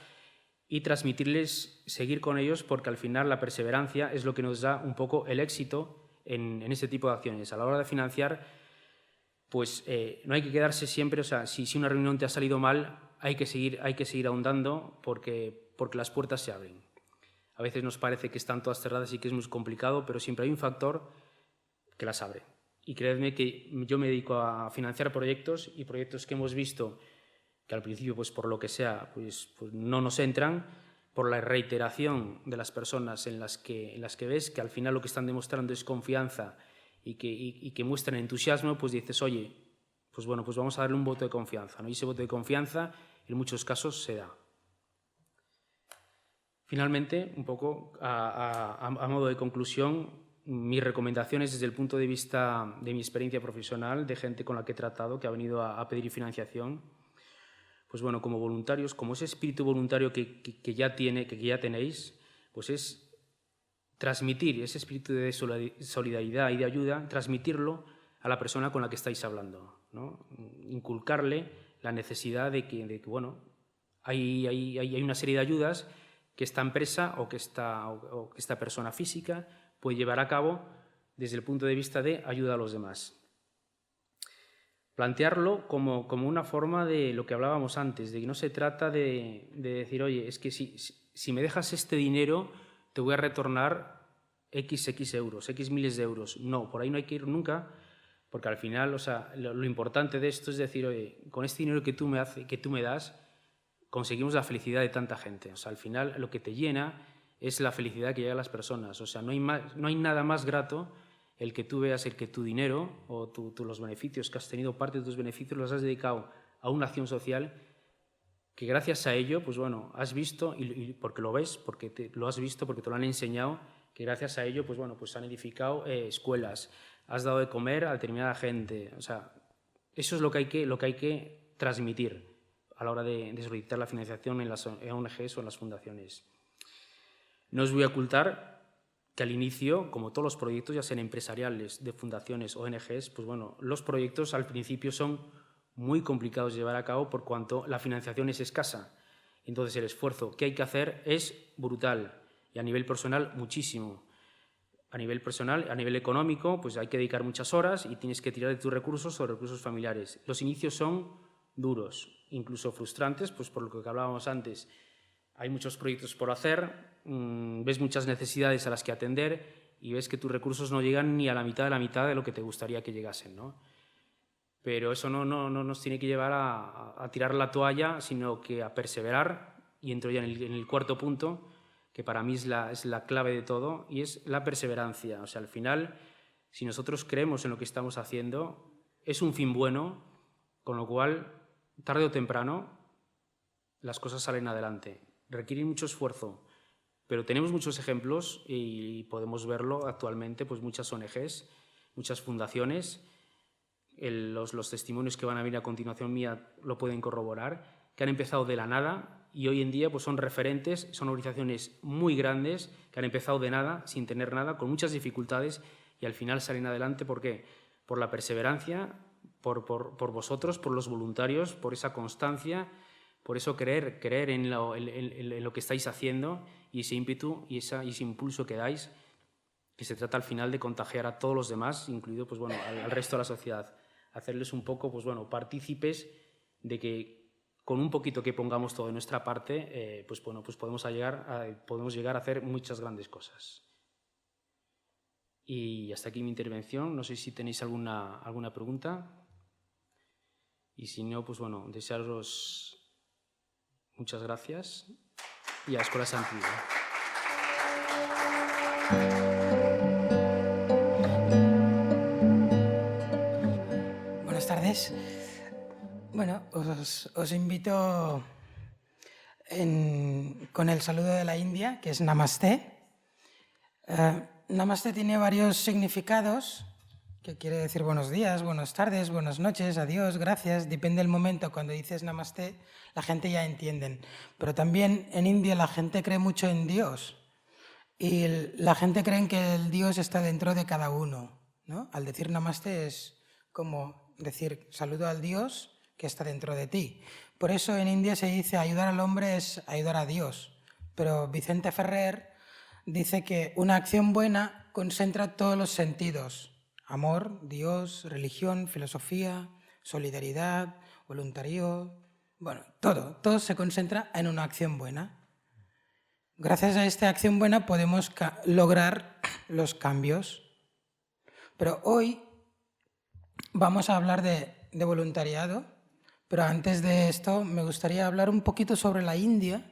y transmitirles, seguir con ellos, porque al final la perseverancia es lo que nos da un poco el éxito en este tipo de acciones. A la hora de financiar, pues no hay que quedarse siempre, o sea, si una reunión te ha salido mal, hay que seguir ahondando porque las puertas se abren. A veces nos parece que están todas cerradas y que es muy complicado, pero siempre hay un factor que las abre. Y creedme que yo me dedico a financiar proyectos y proyectos que hemos visto que al principio, pues por lo que sea, pues no nos entran, por la reiteración de las personas en las que ves que al final lo que están demostrando es confianza y que muestran entusiasmo, pues dices, oye, pues bueno, pues vamos a darle un voto de confianza, ¿no? Y ese voto de confianza en muchos casos se da. Finalmente, un poco a modo de conclusión, mis recomendaciones desde el punto de vista de mi experiencia profesional, de gente con la que he tratado, que ha venido a pedir financiación, pues bueno, como voluntarios, como ese espíritu voluntario que ya tenéis, pues es transmitir ese espíritu de solidaridad y de ayuda, transmitirlo a la persona con la que estáis hablando, ¿no? Inculcarle la necesidad de que bueno, hay una serie de ayudas que esta empresa o que esta persona física puede llevar a cabo desde el punto de vista de ayuda a los demás. Plantearlo como una forma de lo que hablábamos antes, de que no se trata de decir, oye, es que si me dejas este dinero te voy a retornar X euros, X miles de euros. No, por ahí no hay que ir nunca, porque al final, o sea, lo importante de esto es decir, oye, con este dinero que tú me das, conseguimos la felicidad de tanta gente. O sea, al final lo que te llena es la felicidad que llega a las personas. O sea, no hay nada más grato el que tú veas el que tu dinero o los beneficios que has tenido, parte de tus beneficios los has dedicado a una acción social que gracias a ello, pues bueno, has visto, y porque lo ves, porque lo has visto, porque te lo han enseñado, que gracias a ello, pues bueno, pues han edificado escuelas, has dado de comer a determinada gente. O sea, eso es lo que hay que transmitir a la hora de solicitar la financiación en las ONGs o en las fundaciones. No os voy a ocultar que al inicio, como todos los proyectos, ya sean empresariales, de fundaciones, ONGs, pues bueno, los proyectos al principio son muy complicados de llevar a cabo por cuanto la financiación es escasa. Entonces el esfuerzo que hay que hacer es brutal y a nivel personal muchísimo. A nivel personal, a nivel económico, pues hay que dedicar muchas horas y tienes que tirar de tus recursos o recursos familiares. Los inicios son duros, incluso frustrantes, pues por lo que hablábamos antes. Hay muchos proyectos por hacer, ves muchas necesidades a las que atender y ves que tus recursos no llegan ni a la mitad de lo que te gustaría que llegasen, ¿no? Pero eso no nos tiene que llevar a tirar la toalla, sino que a perseverar, y entro ya en el cuarto punto, que para mí es la clave de todo, y es la perseverancia. O sea, al final, si nosotros creemos en lo que estamos haciendo, es un fin bueno, con lo cual, tarde o temprano, las cosas salen adelante. Requiere mucho esfuerzo, pero tenemos muchos ejemplos y podemos verlo actualmente, pues muchas ONGs, muchas fundaciones, los testimonios que van a venir a continuación mía lo pueden corroborar, que han empezado de la nada y hoy en día pues son referentes, son organizaciones muy grandes que han empezado de nada, sin tener nada, con muchas dificultades y al final salen adelante. ¿Por qué? Por la perseverancia, por vosotros, por los voluntarios, por esa constancia, por eso creer en lo que estáis haciendo y ese ímpetu y ese impulso que dais, que se trata al final de contagiar a todos los demás, incluido pues, bueno, al resto de la sociedad. Hacerles un poco pues, bueno, partícipes de que con un poquito que pongamos todo de nuestra parte, pues, bueno, pues podemos llegar a hacer muchas grandes cosas. Y hasta aquí mi intervención. No sé si tenéis alguna pregunta. Y si no, pues bueno, desearos muchas gracias y a Escola Santidad. Buenas tardes. Bueno, os invito con el saludo de la India, que es Namaste. Namaste tiene varios significados, que quiere decir buenos días, buenas tardes, buenas noches, adiós, gracias. Depende del momento. Cuando dices Namaste, la gente ya entiende. Pero también en India la gente cree mucho en Dios. Y la gente cree que el Dios está dentro de cada uno, ¿no? Al decir Namaste es como decir saludo al Dios que está dentro de ti. Por eso en India se dice ayudar al hombre es ayudar a Dios. Pero Vicente Ferrer dice que una acción buena concentra todos los sentidos: amor, Dios, religión, filosofía, solidaridad, voluntario. Bueno, todo se concentra en una acción buena. Gracias a esta acción buena podemos lograr los cambios. Pero hoy vamos a hablar de voluntariado, pero antes de esto me gustaría hablar un poquito sobre la India.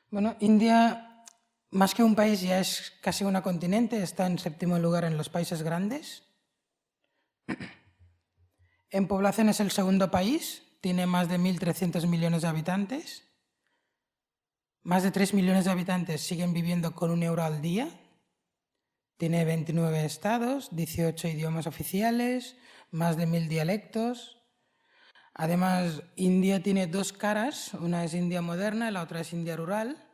Bueno, India, más que un país, ya es casi un continente, está en 7º lugar en los países grandes. En población es el 2º país, tiene más de 1.300 millones de habitantes. Más de 3 millones de habitantes siguen viviendo con €1 al día. Tiene 29 estados, 18 idiomas oficiales, más de 1.000 dialectos. Además, India tiene 2 caras, una es India moderna y la otra es India rural.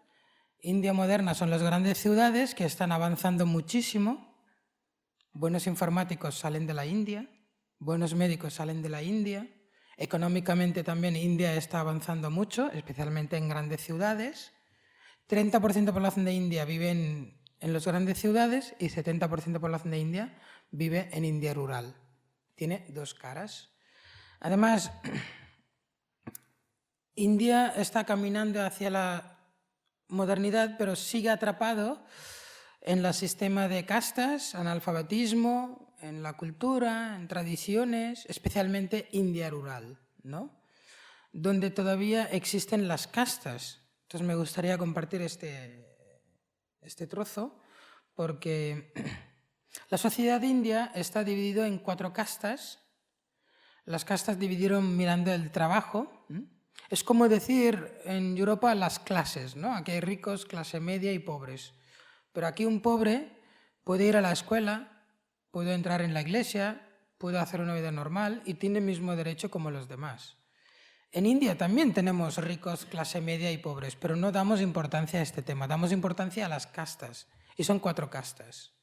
India moderna son las grandes ciudades que están avanzando muchísimo. Buenos informáticos salen de la India, buenos médicos salen de la India. Económicamente también India está avanzando mucho, especialmente en grandes ciudades. 30% de población de India vive en las grandes ciudades y 70% de población de India vive en India rural. Tiene 2 caras. Además, India está caminando hacia la modernidad, pero sigue atrapado en el sistema de castas, analfabetismo, en la cultura, en tradiciones, especialmente India rural, ¿no? Donde todavía existen las castas. Entonces me gustaría compartir este trozo porque la sociedad india está dividida en 4 castas. Las castas dividieron mirando el trabajo. Es como decir en Europa las clases, ¿no? Aquí hay ricos, clase media y pobres. Pero aquí un pobre puede ir a la escuela, puede entrar en la iglesia, puede hacer una vida normal y tiene el mismo derecho como los demás. En India también tenemos ricos, clase media y pobres, pero no damos importancia a este tema, damos importancia a las castas, y son 4 castas.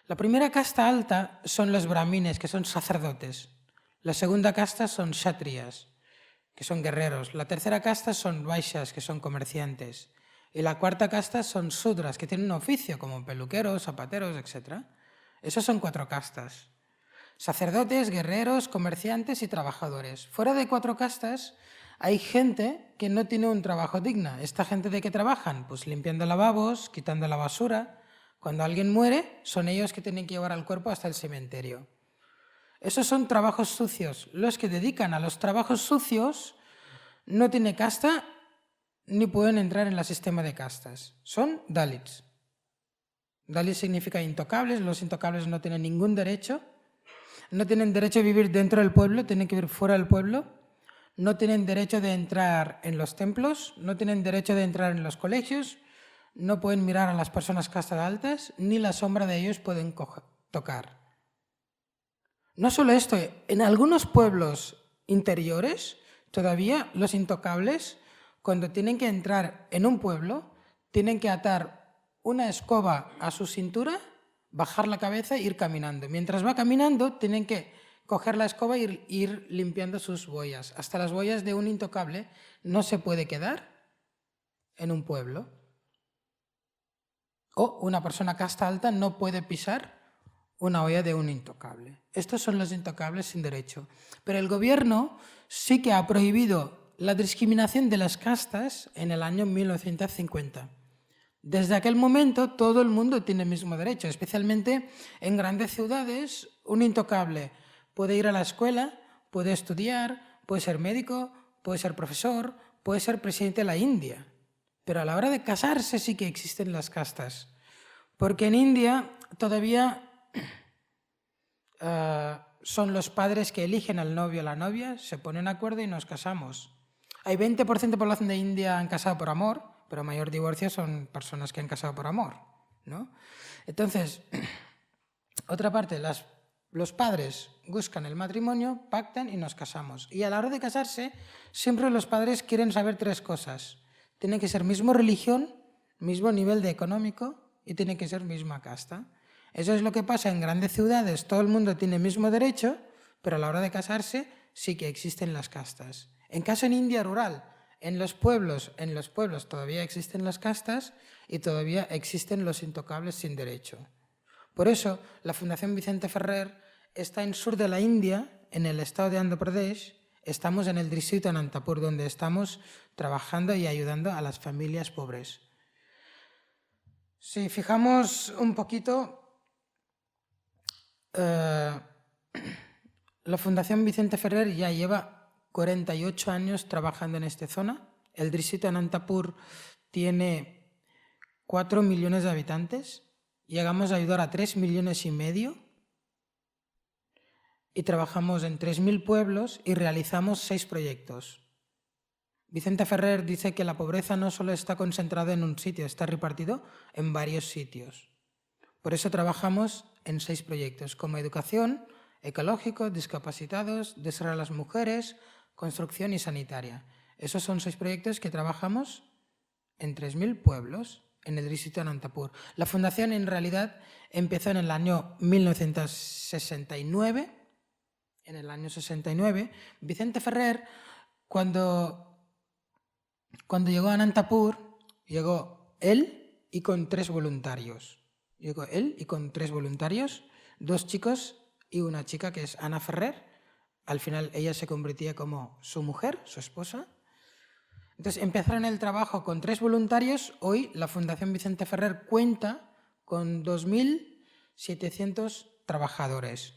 La primera casta alta son los brahmines, que son sacerdotes. La segunda casta son kshatriyas, que son guerreros. La tercera casta son vaishyas, que son comerciantes. Y la cuarta casta son sudras, que tienen un oficio, como peluqueros, zapateros, etc. Esas son 4 castas. Sacerdotes, guerreros, comerciantes y trabajadores. Fuera de 4 castas hay gente que no tiene un trabajo digno. ¿Esta gente de qué trabajan? Pues limpiando lavabos, quitando la basura. Cuando alguien muere, son ellos que tienen que llevar al cuerpo hasta el cementerio. Esos son trabajos sucios. Los que dedican a los trabajos sucios no tienen casta ni pueden entrar en el sistema de castas. Son Dalits. Dalits significa intocables. Los intocables no tienen ningún derecho. No tienen derecho a vivir dentro del pueblo, tienen que vivir fuera del pueblo. No tienen derecho de entrar en los templos, no tienen derecho de entrar en los colegios, no pueden mirar a las personas castas altas, ni la sombra de ellos pueden tocar. No solo esto, en algunos pueblos interiores, todavía los intocables, cuando tienen que entrar en un pueblo, tienen que atar una escoba a su cintura, bajar la cabeza e ir caminando. Mientras va caminando, tienen que coger la escoba e ir limpiando sus boyas. Hasta las boyas de un intocable no se puede quedar en un pueblo. O una persona casta alta no puede pisar una olla de un intocable. Estos son los intocables sin derecho. Pero el gobierno sí que ha prohibido la discriminación de las castas en el año 1950. Desde aquel momento todo el mundo tiene el mismo derecho, especialmente en grandes ciudades. Un intocable puede ir a la escuela, puede estudiar, puede ser médico, puede ser profesor, puede ser presidente de la India, pero a la hora de casarse sí que existen las castas. Porque en India todavía son los padres que eligen al novio o la novia, se ponen de acuerdo y nos casamos. Hay 20% de población de India han casado por amor, pero mayor divorcio son personas que han casado por amor, ¿no? Entonces, otra parte, los padres buscan el matrimonio, pactan y nos casamos. Y a la hora de casarse, siempre los padres quieren saber 3 cosas. Tiene que ser misma religión, mismo nivel de económico y tiene que ser misma casta. Eso es lo que pasa en grandes ciudades, todo el mundo tiene el mismo derecho, pero a la hora de casarse sí que existen las castas. En caso en India rural, en los pueblos todavía existen las castas y todavía existen los intocables sin derecho. Por eso, la Fundación Vicente Ferrer está en sur de la India, en el estado de Andhra Pradesh. Estamos en el distrito de Anantapur, donde estamos trabajando y ayudando a las familias pobres. Si fijamos un poquito, la Fundación Vicente Ferrer ya lleva 48 años trabajando en esta zona. El distrito de Anantapur tiene 4 millones de habitantes. Llegamos a ayudar a 3,5 millones y trabajamos en 3.000 pueblos y realizamos 6 proyectos. Vicente Ferrer dice que la pobreza no solo está concentrada en un sitio, está repartido en varios sitios. Por eso trabajamos en 6 proyectos, como educación, ecológico, discapacitados, desarrollo de las mujeres, construcción y sanitaria. Esos son 6 proyectos que trabajamos en 3.000 pueblos en el distrito de Anantapur. La fundación en realidad empezó en el año 1969. En el año 69, Vicente Ferrer, cuando llegó a Anantapur, llegó él y con 3 voluntarios. Llegó él y con 3 voluntarios, 2 chicos y una chica que es Ana Ferrer. Al final ella se convertía como su mujer, su esposa. Entonces empezaron el trabajo con 3 voluntarios. Hoy la Fundación Vicente Ferrer cuenta con 2.700 trabajadores.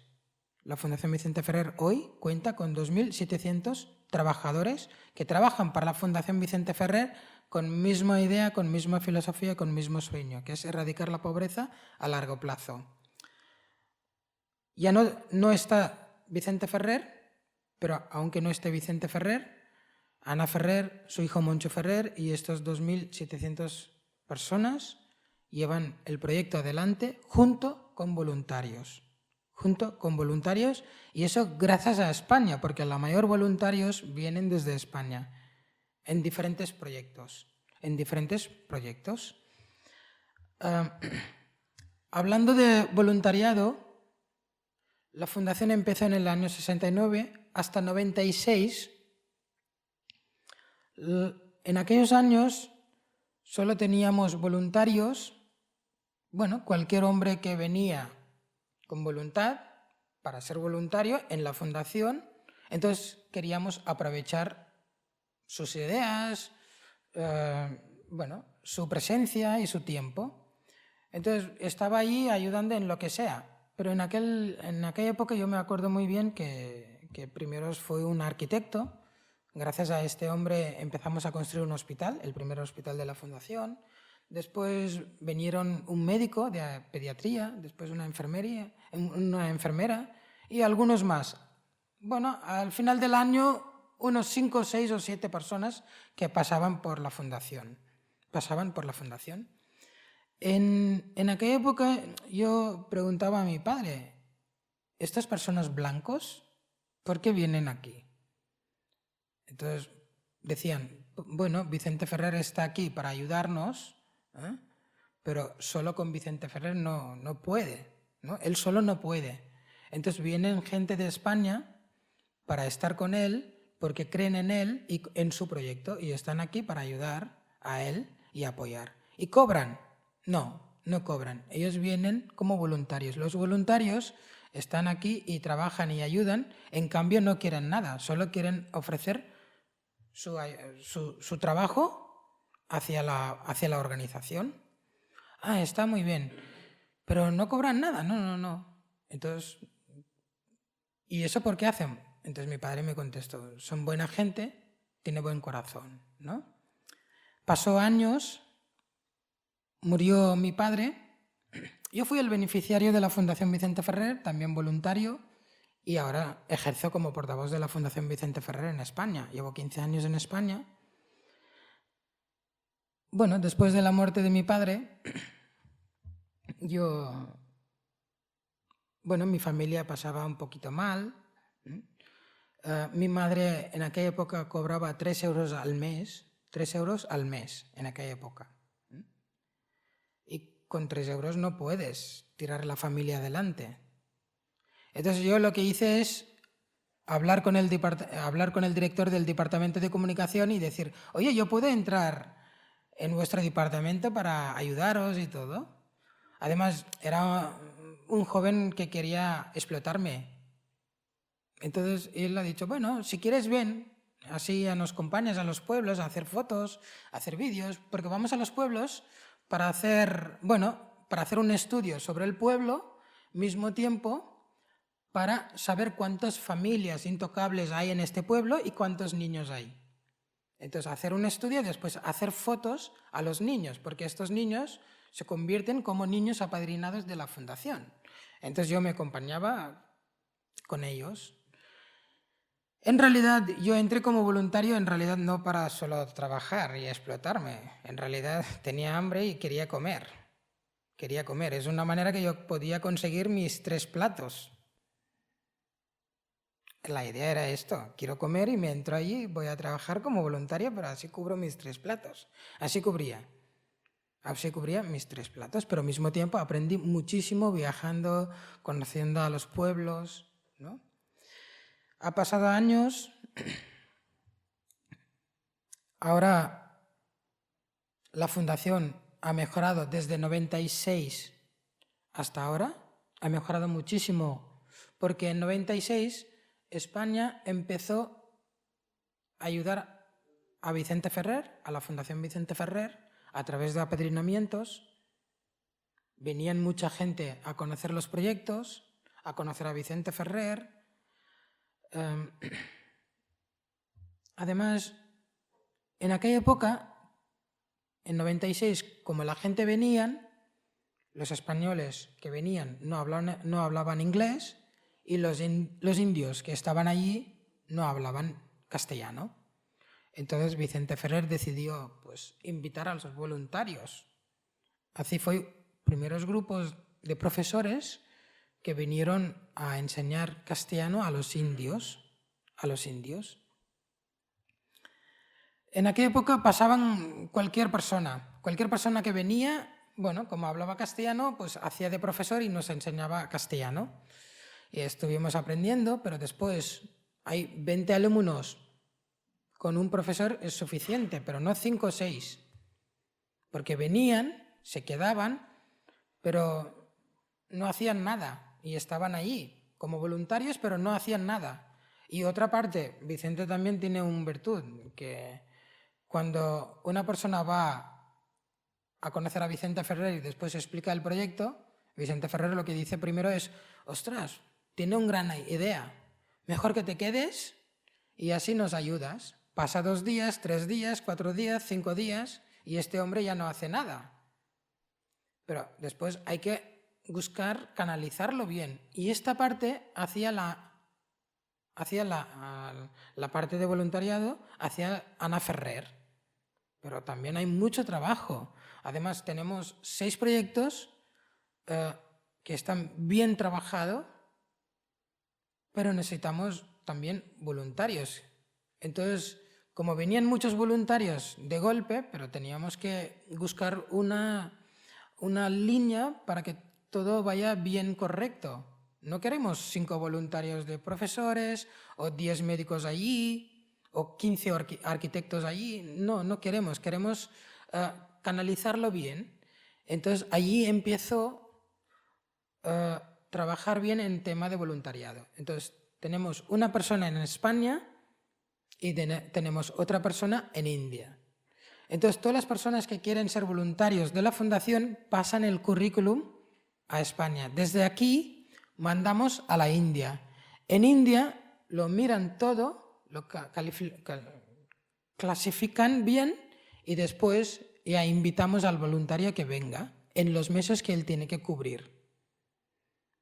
La Fundación Vicente Ferrer hoy cuenta con 2.700 trabajadores que trabajan para la Fundación Vicente Ferrer con misma idea, con misma filosofía, con mismo sueño, que es erradicar la pobreza a largo plazo. Ya no está Vicente Ferrer, pero aunque no esté Vicente Ferrer, Ana Ferrer, su hijo Moncho Ferrer y estos 2.700 personas llevan el proyecto adelante junto con voluntarios. Y eso gracias a España, porque la mayor voluntarios vienen desde España en diferentes proyectos. Hablando de voluntariado, la fundación empezó en el año 69 hasta 96. En aquellos años solo teníamos voluntarios, cualquier hombre que venía con voluntad para ser voluntario en la fundación. Entonces queríamos aprovechar sus ideas, su presencia y su tiempo. Entonces estaba allí ayudando en lo que sea. Pero en aquella época yo me acuerdo muy bien que primero fue un arquitecto. Gracias a este hombre empezamos a construir un hospital, el primer hospital de la fundación. Después vinieron un médico de pediatría, después una enfermera y algunos más. Al final del año, unos 5, 6 o 7 personas que pasaban por la fundación. En aquella época yo preguntaba a mi padre, ¿estas personas blancos por qué vienen aquí? Entonces decían, Vicente Ferrer está aquí para ayudarnos, pero solo con Vicente Ferrer no puede, ¿no? Él solo no puede. Entonces vienen gente de España para estar con él porque creen en él y en su proyecto y están aquí para ayudar a él y apoyar. ¿Y cobran? No cobran. Ellos vienen como voluntarios. Los voluntarios están aquí y trabajan y ayudan, en cambio no quieren nada, solo quieren ofrecer su trabajo hacia la organización. Está muy bien, pero no cobran nada, no. Entonces, ¿y eso por qué hacen? Entonces mi padre me contestó, son buena gente, tiene buen corazón, ¿no? Pasó años, murió mi padre. Yo fui el beneficiario de la Fundación Vicente Ferrer, también voluntario, y ahora ejerzo como portavoz de la Fundación Vicente Ferrer en España. Llevo 15 años en España. Bueno, después de la muerte de mi padre, mi familia pasaba un poquito mal. Mi madre en aquella época cobraba 3 euros al mes, 3 euros al mes en aquella época. Y con 3 euros no puedes tirar la familia adelante. Entonces yo lo que hice es hablar con el director del Departamento de Comunicación y decir, oye, ¿yo puedo entrar en vuestro departamento para ayudaros y todo? Además, era un joven que quería explotarme. Entonces él ha dicho, bueno, si quieres ven, así nos acompañas a los pueblos a hacer fotos, a hacer vídeos, porque vamos a los pueblos para hacer un estudio sobre el pueblo, mismo tiempo para saber cuántas familias intocables hay en este pueblo y cuántos niños hay. Entonces, hacer un estudio y después hacer fotos a los niños, porque estos niños se convierten como niños apadrinados de la fundación. Entonces, yo me acompañaba con ellos. En realidad, yo entré como voluntario, en realidad no para solo trabajar y explotarme. En realidad, tenía hambre y quería comer. Quería comer. Es una manera que yo podía conseguir mis 3 platos. La idea era esto, quiero comer y me entro allí, voy a trabajar como voluntaria, pero así cubro mis 3 platos. Así cubría mis 3 platos, pero al mismo tiempo aprendí muchísimo viajando, conociendo a los pueblos, ¿no? Ha pasado años, ahora la fundación ha mejorado desde 96 hasta ahora, ha mejorado muchísimo, porque en 96 España empezó a ayudar a Vicente Ferrer, a la Fundación Vicente Ferrer, a través de apadrinamientos. Venían mucha gente a conocer los proyectos, a conocer a Vicente Ferrer. Además, en aquella época, en 96, como la gente venían, los españoles que venían no hablaban inglés, y los indios que estaban allí no hablaban castellano. Entonces Vicente Ferrer decidió invitar a los voluntarios. Así fue primeros grupos de profesores que vinieron a enseñar castellano a los indios. En aquella época pasaban cualquier persona que venía, como hablaba castellano, pues hacía de profesor y nos enseñaba castellano. Y estuvimos aprendiendo, pero después hay 20 alumnos con un profesor es suficiente, pero no 5 o 6. Porque venían, se quedaban, pero no hacían nada y estaban allí como voluntarios, pero no hacían nada. Y otra parte, Vicente también tiene una virtud, que cuando una persona va a conocer a Vicente Ferrer y después explica el proyecto, Vicente Ferrer lo que dice primero es, ostras, tiene una gran idea, mejor que te quedes y así nos ayudas. Pasa 2 días, 3 días, 4 días, 5 días y este hombre ya no hace nada. Pero después hay que buscar canalizarlo bien. Y esta parte hacia la parte de voluntariado hacia Ana Ferrer. Pero también hay mucho trabajo. Además tenemos 6 proyectos que están bien trabajados, pero necesitamos también voluntarios. Entonces, como venían muchos voluntarios de golpe, pero teníamos que buscar una línea para que todo vaya bien correcto. No queremos 5 voluntarios de profesores, o 10 médicos allí, o 15 arquitectos allí. No queremos. Queremos canalizarlo bien. Entonces, allí empiezo trabajar bien en tema de voluntariado. Entonces, tenemos una persona en España y tenemos otra persona en India. Entonces, todas las personas que quieren ser voluntarios de la fundación pasan el currículum a España. Desde aquí mandamos a la India. En India lo miran todo, clasifican bien y después ya invitamos al voluntario que venga en los meses que él tiene que cubrir.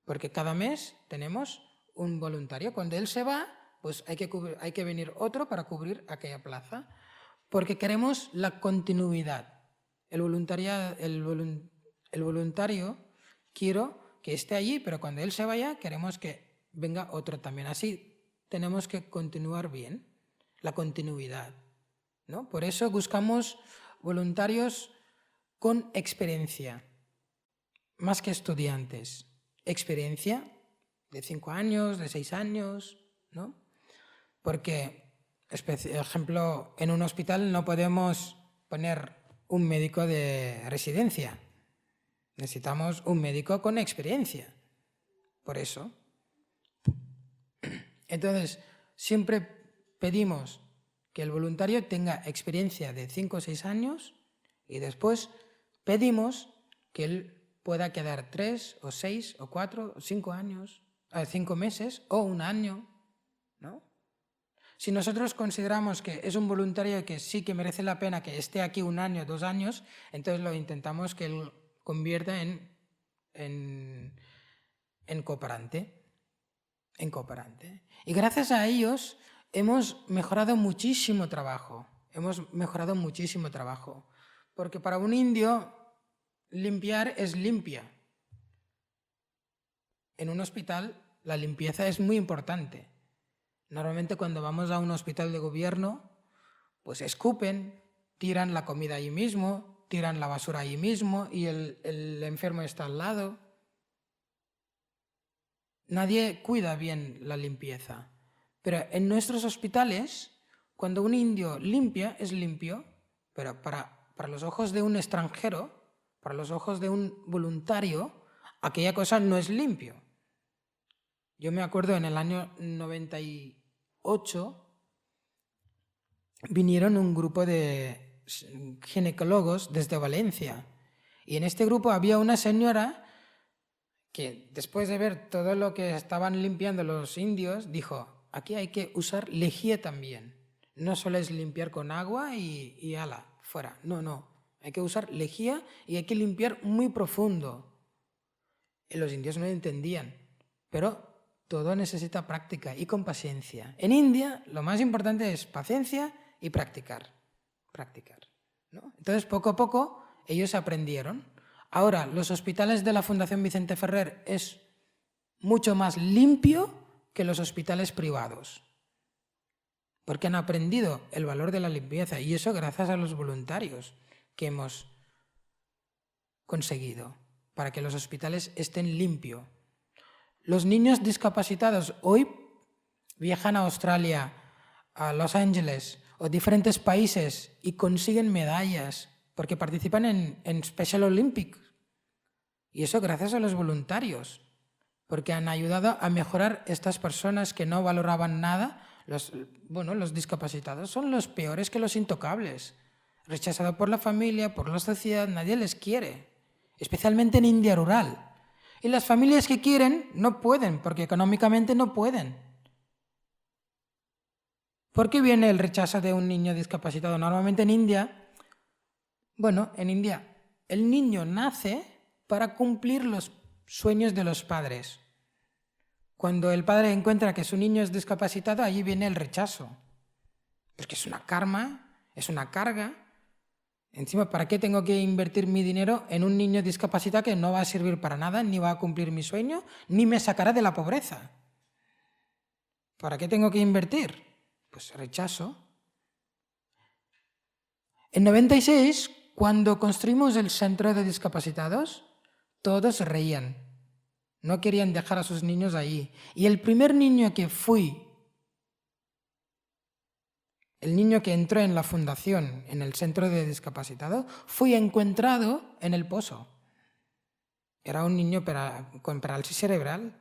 Porque cada mes tenemos un voluntario. Cuando él se va, pues hay que venir otro para cubrir aquella plaza. Porque queremos la continuidad. El voluntario quiero que esté allí, pero cuando él se vaya queremos que venga otro también. Así tenemos que continuar bien, la continuidad, ¿no? Por eso buscamos voluntarios con experiencia, más que estudiantes. Experiencia de 5 años, de 6 años, ¿no? Porque, ejemplo, en un hospital no podemos poner un médico de residencia. Necesitamos un médico con experiencia. Por eso. Entonces, siempre pedimos que el voluntario tenga experiencia de 5 o 6 años y después pedimos que él pueda quedar 3 o 6 o 4 o 5 años, 5 meses o 1 año, ¿no? Si nosotros consideramos que es un voluntario que sí que merece la pena que esté aquí 1 año, 2 años, entonces lo intentamos que él convierta en cooperante. Y gracias a ellos hemos mejorado muchísimo trabajo. Porque para un indio limpiar es limpia. En un hospital la limpieza es muy importante. Normalmente cuando vamos a un hospital de gobierno, pues escupen, tiran la comida allí mismo, tiran la basura allí mismo y el enfermo está al lado. Nadie cuida bien la limpieza. Pero en nuestros hospitales, cuando un indio limpia, es limpio, pero para los ojos de un extranjero, para los ojos de un voluntario, aquella cosa no es limpio. Yo me acuerdo en el año 98 vinieron un grupo de ginecólogos desde Valencia y en este grupo había una señora que después de ver todo lo que estaban limpiando los indios dijo, aquí hay que usar lejía también, no solo es limpiar con agua y ala, fuera, no, hay que usar lejía y hay que limpiar muy profundo. Y los indios no entendían, pero todo necesita práctica y con paciencia. En India lo más importante es paciencia y practicar, ¿no? Entonces poco a poco ellos aprendieron. Ahora los hospitales de la Fundación Vicente Ferrer es mucho más limpio que los hospitales privados, porque han aprendido el valor de la limpieza y eso gracias a los voluntarios que hemos conseguido para que los hospitales estén limpios. Los niños discapacitados hoy viajan a Australia, a Los Ángeles o diferentes países y consiguen medallas porque participan en Special Olympics. Y eso gracias a los voluntarios, porque han ayudado a mejorar estas personas que no valoraban nada. Los discapacitados son los peores que los intocables. Rechazados por la familia, por la sociedad, nadie les quiere, especialmente en India rural. Y las familias que quieren no pueden, porque económicamente no pueden. ¿Por qué viene el rechazo de un niño discapacitado? Normalmente en India, el niño nace para cumplir los sueños de los padres. Cuando el padre encuentra que su niño es discapacitado, allí viene el rechazo. Porque es una karma, es una carga. Encima, ¿para qué tengo que invertir mi dinero en un niño discapacitado que no va a servir para nada, ni va a cumplir mi sueño, ni me sacará de la pobreza? ¿Para qué tengo que invertir? Pues rechazo. En 96, cuando construimos el centro de discapacitados, todos reían. No querían dejar a sus niños allí. Y el primer niño que el niño que entró en la fundación, en el centro de discapacitados, fue encontrado en el pozo. Era un niño con parálisis cerebral.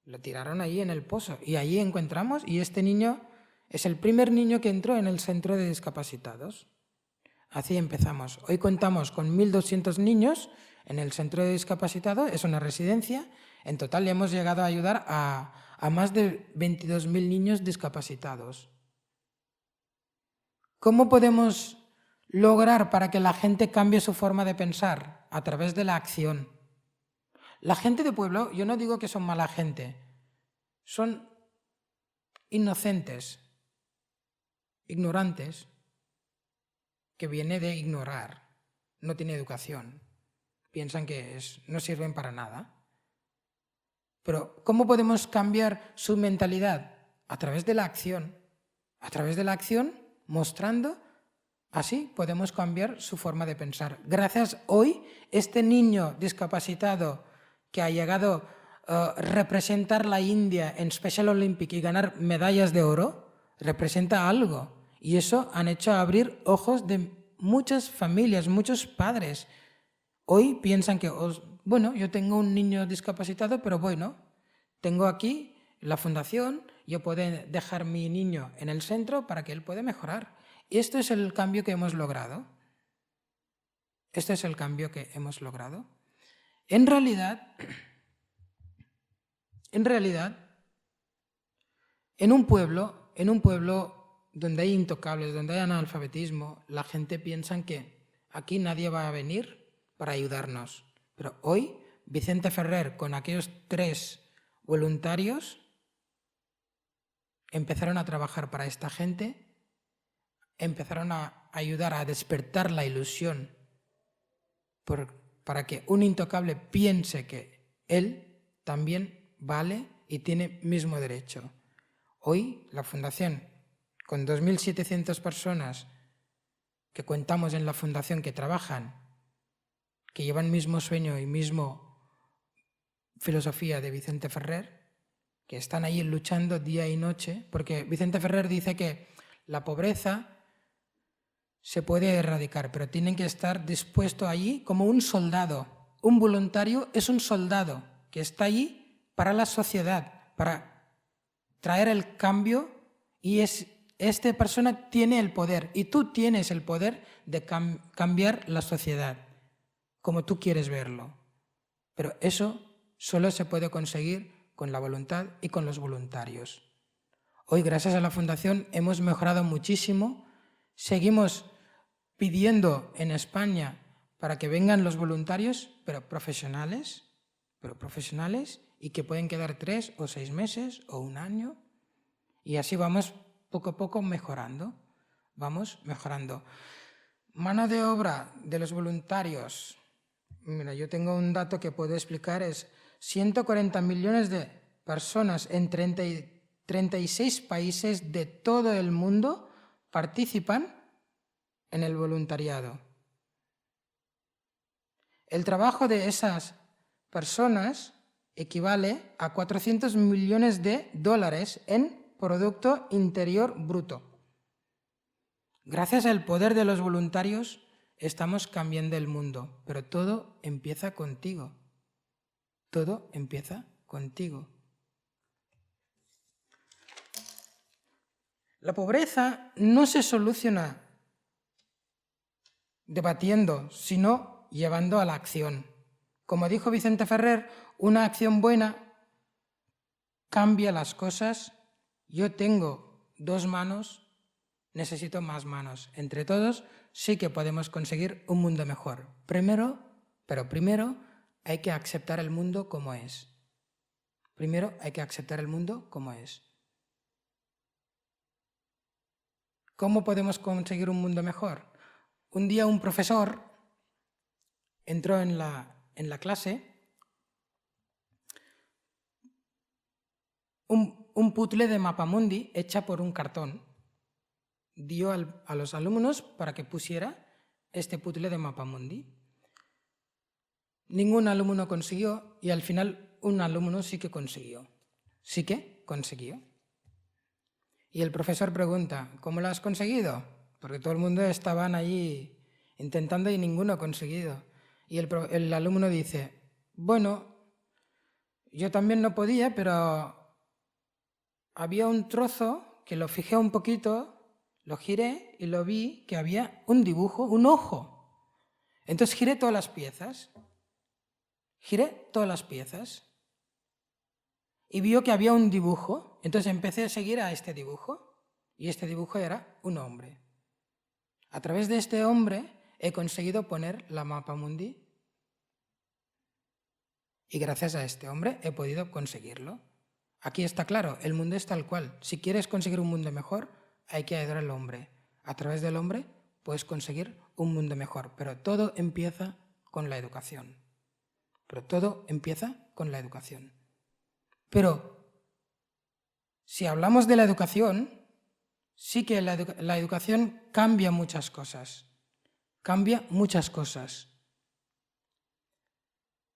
Lo tiraron ahí en el pozo y allí encontramos y este niño es el primer niño que entró en el centro de discapacitados. Así empezamos. Hoy contamos con 1.200 niños en el centro de discapacitados. Es una residencia. En total hemos llegado a ayudar a más de 22.000 niños discapacitados. ¿Cómo podemos lograr para que la gente cambie su forma de pensar? A través de la acción. La gente de pueblo, yo no digo que son mala gente, son inocentes, ignorantes, que viene de ignorar, no tiene educación, piensan que no sirven para nada. Pero ¿cómo podemos cambiar su mentalidad? A través de la acción. A través de la acción, mostrando, así podemos cambiar su forma de pensar. Gracias hoy, este niño discapacitado que ha llegado a representar la India en Special Olympic y ganar medallas de oro, representa algo. Y eso han hecho abrir ojos de muchas familias, muchos padres. Hoy piensan que, bueno, yo tengo un niño discapacitado, pero bueno, tengo aquí la fundación, yo puedo dejar mi niño en el centro para que él pueda mejorar. Y esto es el cambio que hemos logrado. Este es el cambio que hemos logrado. En realidad, en un pueblo donde hay intocables, donde hay analfabetismo, la gente piensa que aquí nadie va a venir para ayudarnos. Pero hoy, Vicente Ferrer, con aquellos 3 voluntarios, empezaron a trabajar para esta gente, empezaron a ayudar a despertar la ilusión para que un intocable piense que él también vale y tiene mismo derecho. Hoy, la Fundación, con 2.700 personas que contamos en la Fundación que trabajan, que llevan mismo sueño y mismo filosofía de Vicente Ferrer, que están ahí luchando día y noche, porque Vicente Ferrer dice que la pobreza se puede erradicar, pero tienen que estar dispuestos allí como un soldado. Un voluntario es un soldado que está allí para la sociedad, para traer el cambio, y esta persona tiene el poder, y tú tienes el poder de cambiar la sociedad como tú quieres verlo. Pero eso solo se puede conseguir con la voluntad y con los voluntarios. Hoy, gracias a la Fundación, hemos mejorado muchísimo. Seguimos pidiendo en España para que vengan los voluntarios, pero profesionales, y que pueden quedar 3 o 6 meses o 1 año. Y así vamos poco a poco mejorando. Vamos mejorando. Mano de obra de los voluntarios. Mira, yo tengo un dato que puedo explicar, es 140 millones de personas en 36 países de todo el mundo participan en el voluntariado. El trabajo de esas personas equivale a 400 millones de dólares en Producto Interior Bruto. Gracias al poder de los voluntarios estamos cambiando el mundo, pero todo empieza contigo. Todo empieza contigo. La pobreza no se soluciona debatiendo, sino llevando a la acción. Como dijo Vicente Ferrer, una acción buena cambia las cosas. Yo tengo 2 manos, necesito más manos. Entre todos sí que podemos conseguir un mundo mejor. Primero hay que aceptar el mundo como es. Primero hay que aceptar el mundo como es. ¿Cómo podemos conseguir un mundo mejor? Un día un profesor entró en la clase un puzzle de mapamundi hecha por un cartón. Dio a los alumnos para que pusiera este puzzle de mapamundi. Ningún alumno consiguió y al final un alumno sí que consiguió. Sí que consiguió. Y el profesor pregunta, ¿cómo lo has conseguido? Porque todo el mundo estaban allí intentando y ninguno ha conseguido. Y el alumno dice, bueno, yo también no podía, pero había un trozo que lo fijé un poquito, lo giré y lo vi que había un dibujo, un ojo. Entonces giré todas las piezas. Y vio que había un dibujo. Entonces empecé a seguir a este dibujo. Y este dibujo era un hombre. A través de este hombre he conseguido poner la mapa mundi. Y gracias a este hombre he podido conseguirlo. Aquí está claro, el mundo es tal cual. Si quieres conseguir un mundo mejor, hay que ayudar al hombre. A través del hombre puedes conseguir un mundo mejor, pero todo empieza con la educación. Pero si hablamos de la educación, sí que la educación cambia muchas cosas.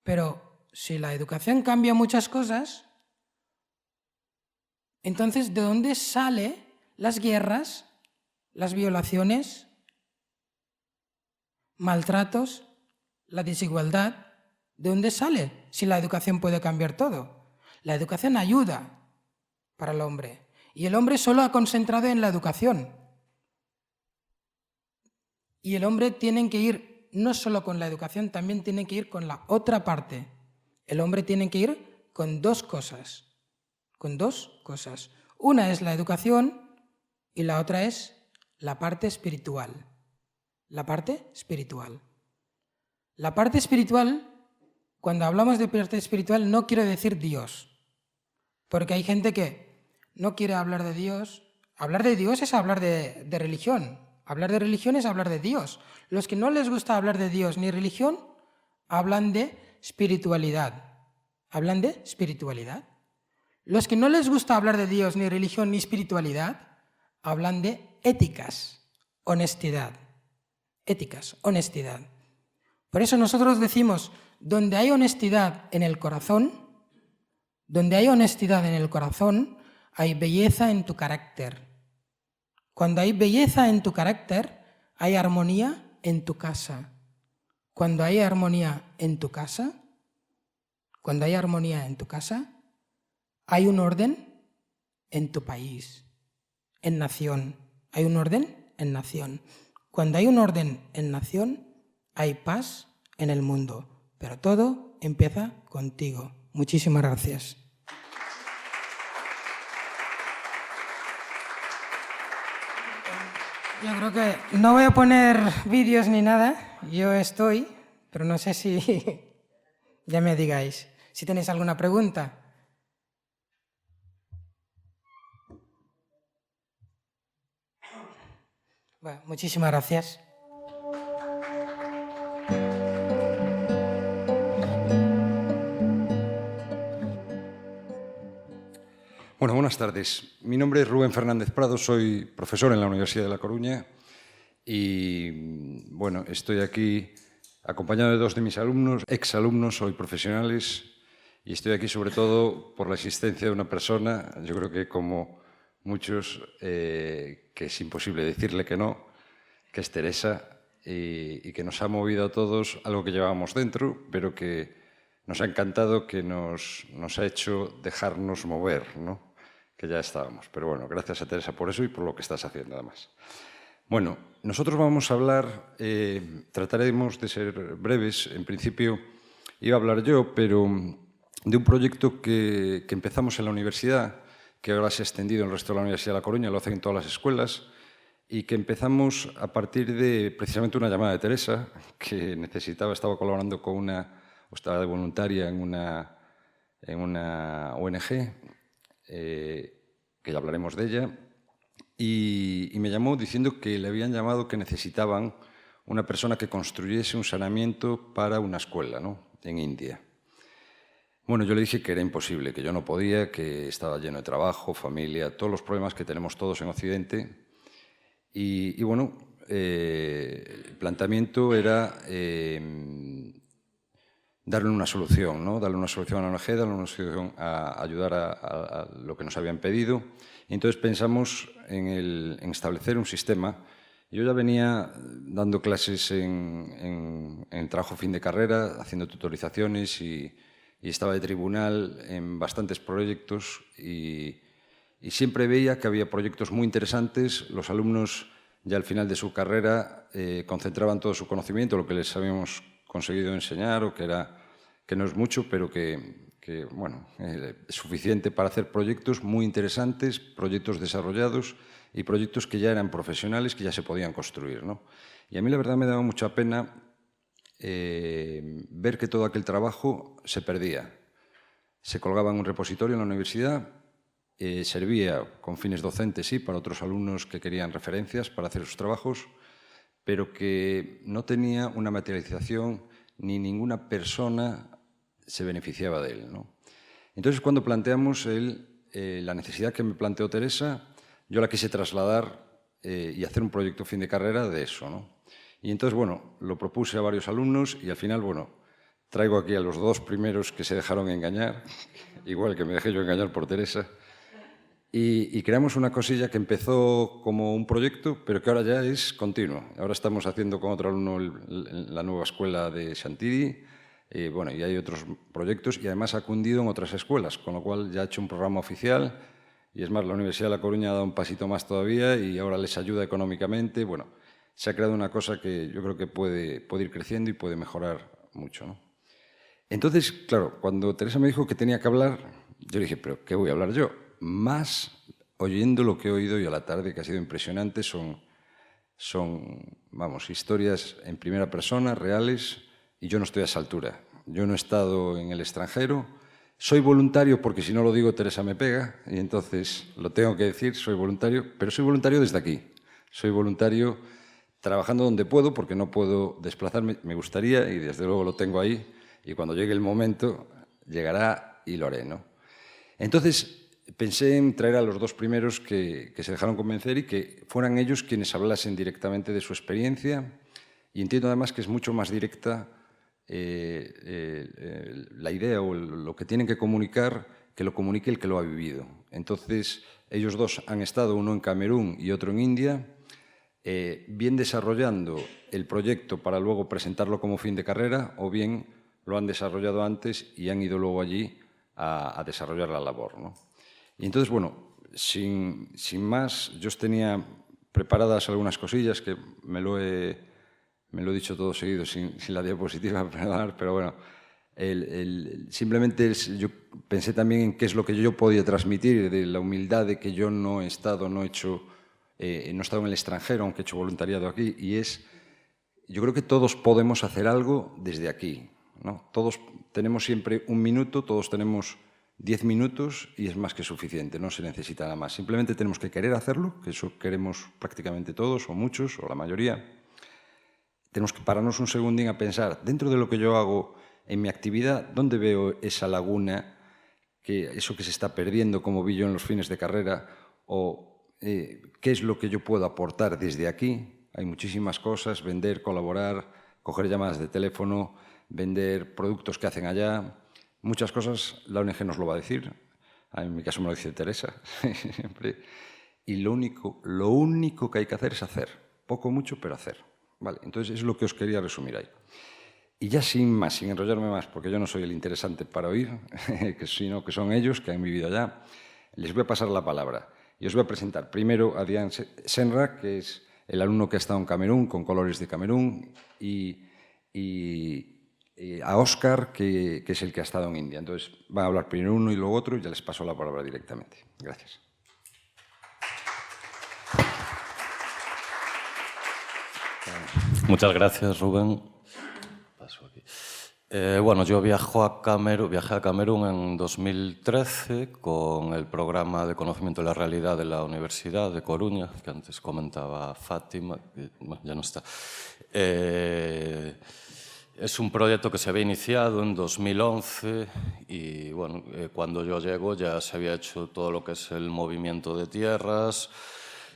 Pero si la educación cambia muchas cosas, entonces, ¿de dónde salen las guerras, las violaciones, maltratos, la desigualdad? ¿De dónde sale si la educación puede cambiar todo? La educación ayuda para el hombre y el hombre solo ha concentrado en la educación. Y el hombre tiene que ir no solo con la educación, también tiene que ir con la otra parte. El hombre tiene que ir con dos cosas. Una es la educación y la otra es la parte espiritual. La parte espiritual, cuando hablamos de parte espiritual, no quiero decir Dios, porque hay gente que no quiere hablar de Dios. Hablar de Dios es hablar de religión. Hablar de religión es hablar de Dios. Los que no les gusta hablar de Dios ni religión, hablan de espiritualidad. Los que no les gusta hablar de Dios, ni religión, ni espiritualidad, hablan de éticas, honestidad. Por eso nosotros decimos, donde hay honestidad en el corazón, hay belleza en tu carácter. Cuando hay belleza en tu carácter, hay armonía en tu casa. Cuando hay armonía en tu casa, hay un orden en tu país, en nación. Hay un orden en nación. Cuando hay un orden en nación, hay paz en el mundo. Pero todo empieza contigo. Muchísimas gracias. Yo creo que no voy a poner vídeos ni nada. Yo estoy, pero no sé si ya me digáis. Si tenéis alguna pregunta. Bueno, muchísimas gracias. Bueno, buenas tardes. Mi nombre es Rubén Fernández Prado, soy profesor en la Universidad de La Coruña y, bueno, estoy aquí acompañado de dos de mis alumnos, exalumnos, hoy profesionales, y estoy aquí sobre todo por la existencia de una persona, yo creo que como muchos, que es imposible decirle que no, que es Teresa, y que nos ha movido a todos algo que llevábamos dentro, pero que nos ha encantado, que nos ha hecho dejarnos mover, ¿no? Que ya estábamos. Pero bueno, gracias a Teresa por eso y por lo que estás haciendo además. Bueno, nosotros vamos a hablar, trataremos de ser breves. En principio iba a hablar yo, pero de un proyecto que empezamos en la universidad, que ahora se ha extendido en el resto de la Universidad de La Coruña, lo hacen en todas las escuelas, y que empezamos a partir de precisamente una llamada de Teresa, que estaba colaborando con estaba de voluntaria en una ONG, que ya hablaremos de ella, y me llamó diciendo que le habían llamado que necesitaban una persona que construyese un saneamiento para una escuela, ¿no?, en India. Bueno, yo le dije que era imposible, que yo no podía, que estaba lleno de trabajo, familia, todos los problemas que tenemos todos en Occidente. Y bueno, el planteamiento era darle una solución, ¿no? Darle una solución a la ONG, darle una solución a ayudar a lo que nos habían pedido. Y entonces pensamos en establecer un sistema. Yo ya venía dando clases en el trabajo fin de carrera, haciendo tutorizaciones y estaba de tribunal en bastantes proyectos y siempre veía que había proyectos muy interesantes. Los alumnos ya al final de su carrera concentraban todo su conocimiento, lo que les habíamos conseguido enseñar, o que no es mucho, pero que bueno, es suficiente para hacer proyectos muy interesantes, proyectos desarrollados, y proyectos que ya eran profesionales, que ya se podían construir, ¿no? Y a mí la verdad me daba mucha pena ver que todo aquel trabajo se perdía. Se colgaba en un repositorio en la universidad, servía con fines docentes, sí, para otros alumnos que querían referencias para hacer sus trabajos, pero que no tenía una materialización ni ninguna persona se beneficiaba de él, ¿no? Entonces, cuando planteamos la necesidad que me planteó Teresa, yo la quise trasladar y hacer un proyecto fin de carrera de eso, ¿no? Y entonces, bueno, lo propuse a varios alumnos y al final, bueno, traigo aquí a los 2 primeros que se dejaron engañar, igual que me dejé yo engañar por Teresa, y creamos una cosilla que empezó como un proyecto, pero que ahora ya es continuo. Ahora estamos haciendo con otro alumno la nueva escuela de Chantilly, bueno, y hay otros proyectos y además ha cundido en otras escuelas, con lo cual ya ha hecho un programa oficial y es más, la Universidad de La Coruña ha dado un pasito más todavía y ahora les ayuda económicamente. Bueno, se ha creado una cosa que yo creo que puede ir creciendo y puede mejorar mucho, ¿no? Entonces, claro, cuando Teresa me dijo que tenía que hablar, yo dije, ¿pero qué voy a hablar yo? Más oyendo lo que he oído hoy a la tarde, que ha sido impresionante, son vamos, historias en primera persona, reales, y yo no estoy a esa altura. Yo no he estado en el extranjero, soy voluntario porque si no lo digo Teresa me pega, y entonces lo tengo que decir, soy voluntario, pero soy voluntario desde aquí. Soy voluntario trabajando donde puedo, porque no puedo desplazarme, me gustaría, y desde luego lo tengo ahí, y cuando llegue el momento, llegará y lo haré, ¿no? Entonces, pensé en traer a los 2 primeros que se dejaron convencer y que fueran ellos quienes hablasen directamente de su experiencia, y entiendo además que es mucho más directa la idea o lo que tienen que comunicar, que lo comunique el que lo ha vivido. Entonces, ellos 2 han estado, uno en Camerún y otro en India, bien desarrollando el proyecto para luego presentarlo como fin de carrera, o bien lo han desarrollado antes y han ido luego allí a desarrollar la labor, ¿no? Y entonces, bueno, sin más, yo tenía preparadas algunas cosillas que me lo he dicho todo seguido sin la diapositiva, pero bueno, simplemente yo pensé también en qué es lo que yo podía transmitir, de la humildad de que yo no he estado, no he estado en el extranjero, aunque he hecho voluntariado aquí, y yo creo que todos podemos hacer algo desde aquí, ¿no? Todos tenemos siempre 1 minuto, todos tenemos 10 minutos y es más que suficiente, no se necesita nada más. Simplemente tenemos que querer hacerlo, que eso queremos prácticamente todos, o muchos, o la mayoría. Tenemos que pararnos un segundín a pensar, dentro de lo que yo hago en mi actividad, ¿dónde veo esa laguna, eso que se está perdiendo, como vi yo en los fines de carrera, o qué es lo que yo puedo aportar desde aquí? Hay muchísimas cosas, vender, colaborar, coger llamadas de teléfono, vender productos que hacen allá. Muchas cosas la ONG nos lo va a decir. En mi caso me lo dice Teresa siempre. Y lo único que hay que hacer es hacer. Poco, mucho, pero hacer. Vale, entonces es lo que os quería resumir ahí. Y ya sin más, sin enrollarme más, porque yo no soy el interesante para oír, sino que son ellos que han vivido allá, les voy a pasar la palabra. Y os voy a presentar primero a Diane Senra, que es el alumno que ha estado en Camerún, con colores de Camerún, y a Óscar, que es el que ha estado en India. Entonces, van a hablar primero uno y luego otro y ya les paso la palabra directamente. Gracias. Muchas gracias, Rubén. Paso aquí. Bueno, yo viajé a Camerún en 2013 con el programa de conocimiento de la realidad de la Universidad de Coruña, que antes comentaba Fátima, bueno, ya no está. Es un proyecto que se había iniciado en 2011 y bueno, cuando yo llego ya se había hecho todo lo que es el movimiento de tierras,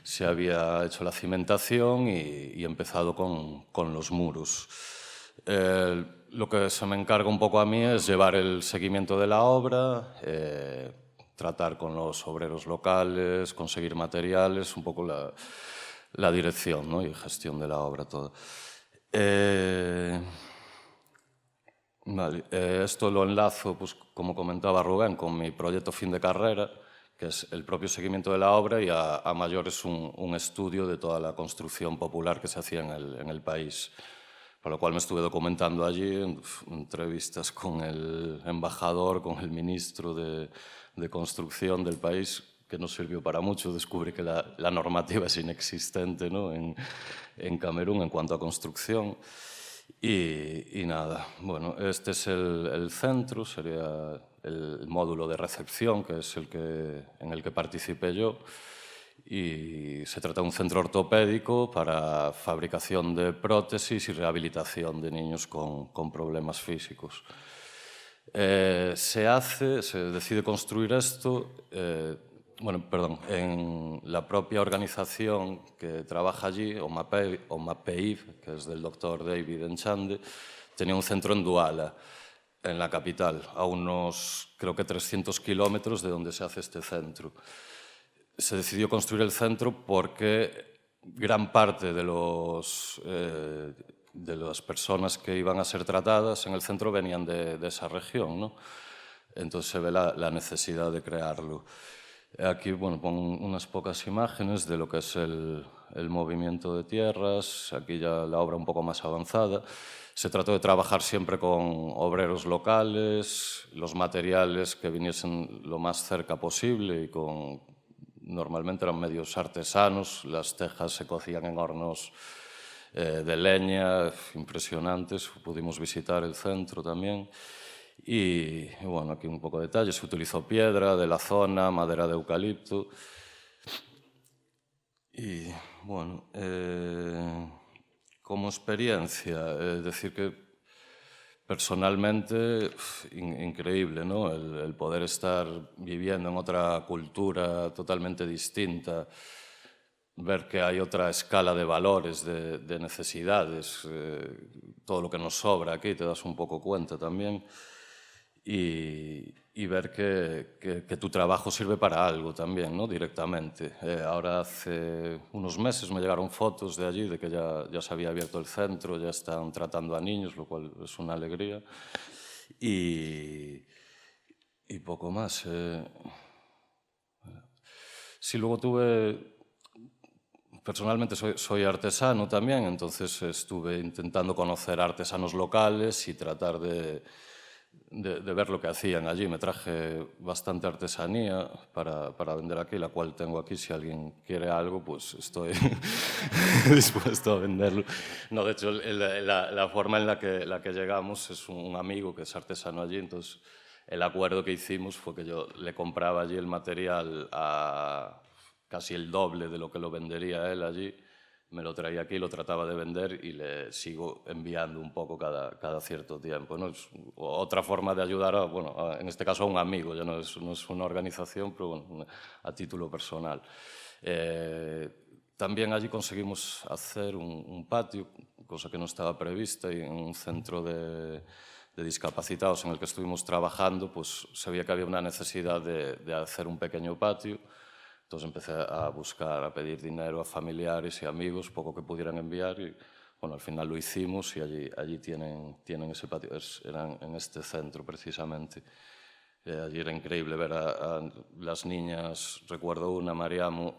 se había hecho la cimentación y empezado con los muros. Lo que se me encarga un poco a mí es llevar el seguimiento de la obra, tratar con los obreros locales, conseguir materiales, un poco la dirección, ¿no? Y gestión de la obra, todo. Vale, esto lo enlazo, pues, como comentaba Rubén, con mi proyecto fin de carrera, que es el propio seguimiento de la obra y a mayores un estudio de toda la construcción popular que se hacía en el país. Por lo cual me estuve documentando allí, en entrevistas con el embajador, con el ministro de construcción del país, que no sirvió para mucho. Descubrí que la normativa es inexistente, ¿no?, en Camerún en cuanto a construcción. Y nada, bueno, este es el centro, sería el módulo de recepción, que es en el que participé yo. Y se trata de un centro ortopédico para fabricación de prótesis y rehabilitación de niños con problemas físicos. Se decide construir esto, en la propia organización que trabaja allí, OMAPEIF, que es del doctor David Enchande, tenía un centro en Douala, en la capital, a unos, creo que 300 kilómetros de donde se hace este centro. Se decidió construir el centro porque gran parte de las personas que iban a ser tratadas en el centro venían de esa región, ¿no? Entonces se ve la necesidad de crearlo. Aquí, bueno, pongo unas pocas imágenes de lo que es el movimiento de tierras, aquí ya la obra un poco más avanzada. Se trató de trabajar siempre con obreros locales, los materiales que viniesen lo más cerca posible y normalmente eran medios artesanos, las tejas se cocían en hornos de leña, impresionantes. Pudimos visitar el centro también. Y bueno, aquí un poco de detalle. Se utilizó piedra de la zona, madera de eucalipto. Y bueno, como experiencia, decir que personalmente, increíble, ¿no? El poder estar viviendo en otra cultura totalmente distinta, ver que hay otra escala de valores, de necesidades, todo lo que nos sobra aquí, te das un poco cuenta también, y ver que tu trabajo sirve para algo también, ¿no?, directamente. Ahora hace unos meses me llegaron fotos de allí, de que ya se había abierto el centro, ya están tratando a niños, lo cual es una alegría. Y poco más. Sí, luego personalmente soy artesano también, entonces estuve intentando conocer artesanos locales y tratar de ver lo que hacían allí. Me traje bastante artesanía para vender aquí, la cual tengo aquí. Si alguien quiere algo, pues estoy dispuesto a venderlo. No, de hecho, la forma en la que llegamos es un amigo que es artesano allí, entonces el acuerdo que hicimos fue que yo le compraba allí el material a casi el doble de lo que lo vendería él allí. Me lo traía aquí, lo trataba de vender y le sigo enviando un poco cada cierto tiempo, ¿no? Es otra forma de ayudar, en este caso a un amigo, ya no es una organización, pero bueno, a título personal. También allí conseguimos hacer un patio, cosa que no estaba prevista, y en un centro de discapacitados en el que estuvimos trabajando, pues se veía que había una necesidad de hacer un pequeño patio. Entonces empecé a buscar, a pedir dinero a familiares y amigos, poco que pudieran enviar, y bueno, al final lo hicimos y allí tienen ese patio. Eran en este centro precisamente. Allí era increíble ver a las niñas, recuerdo una, Mariamu,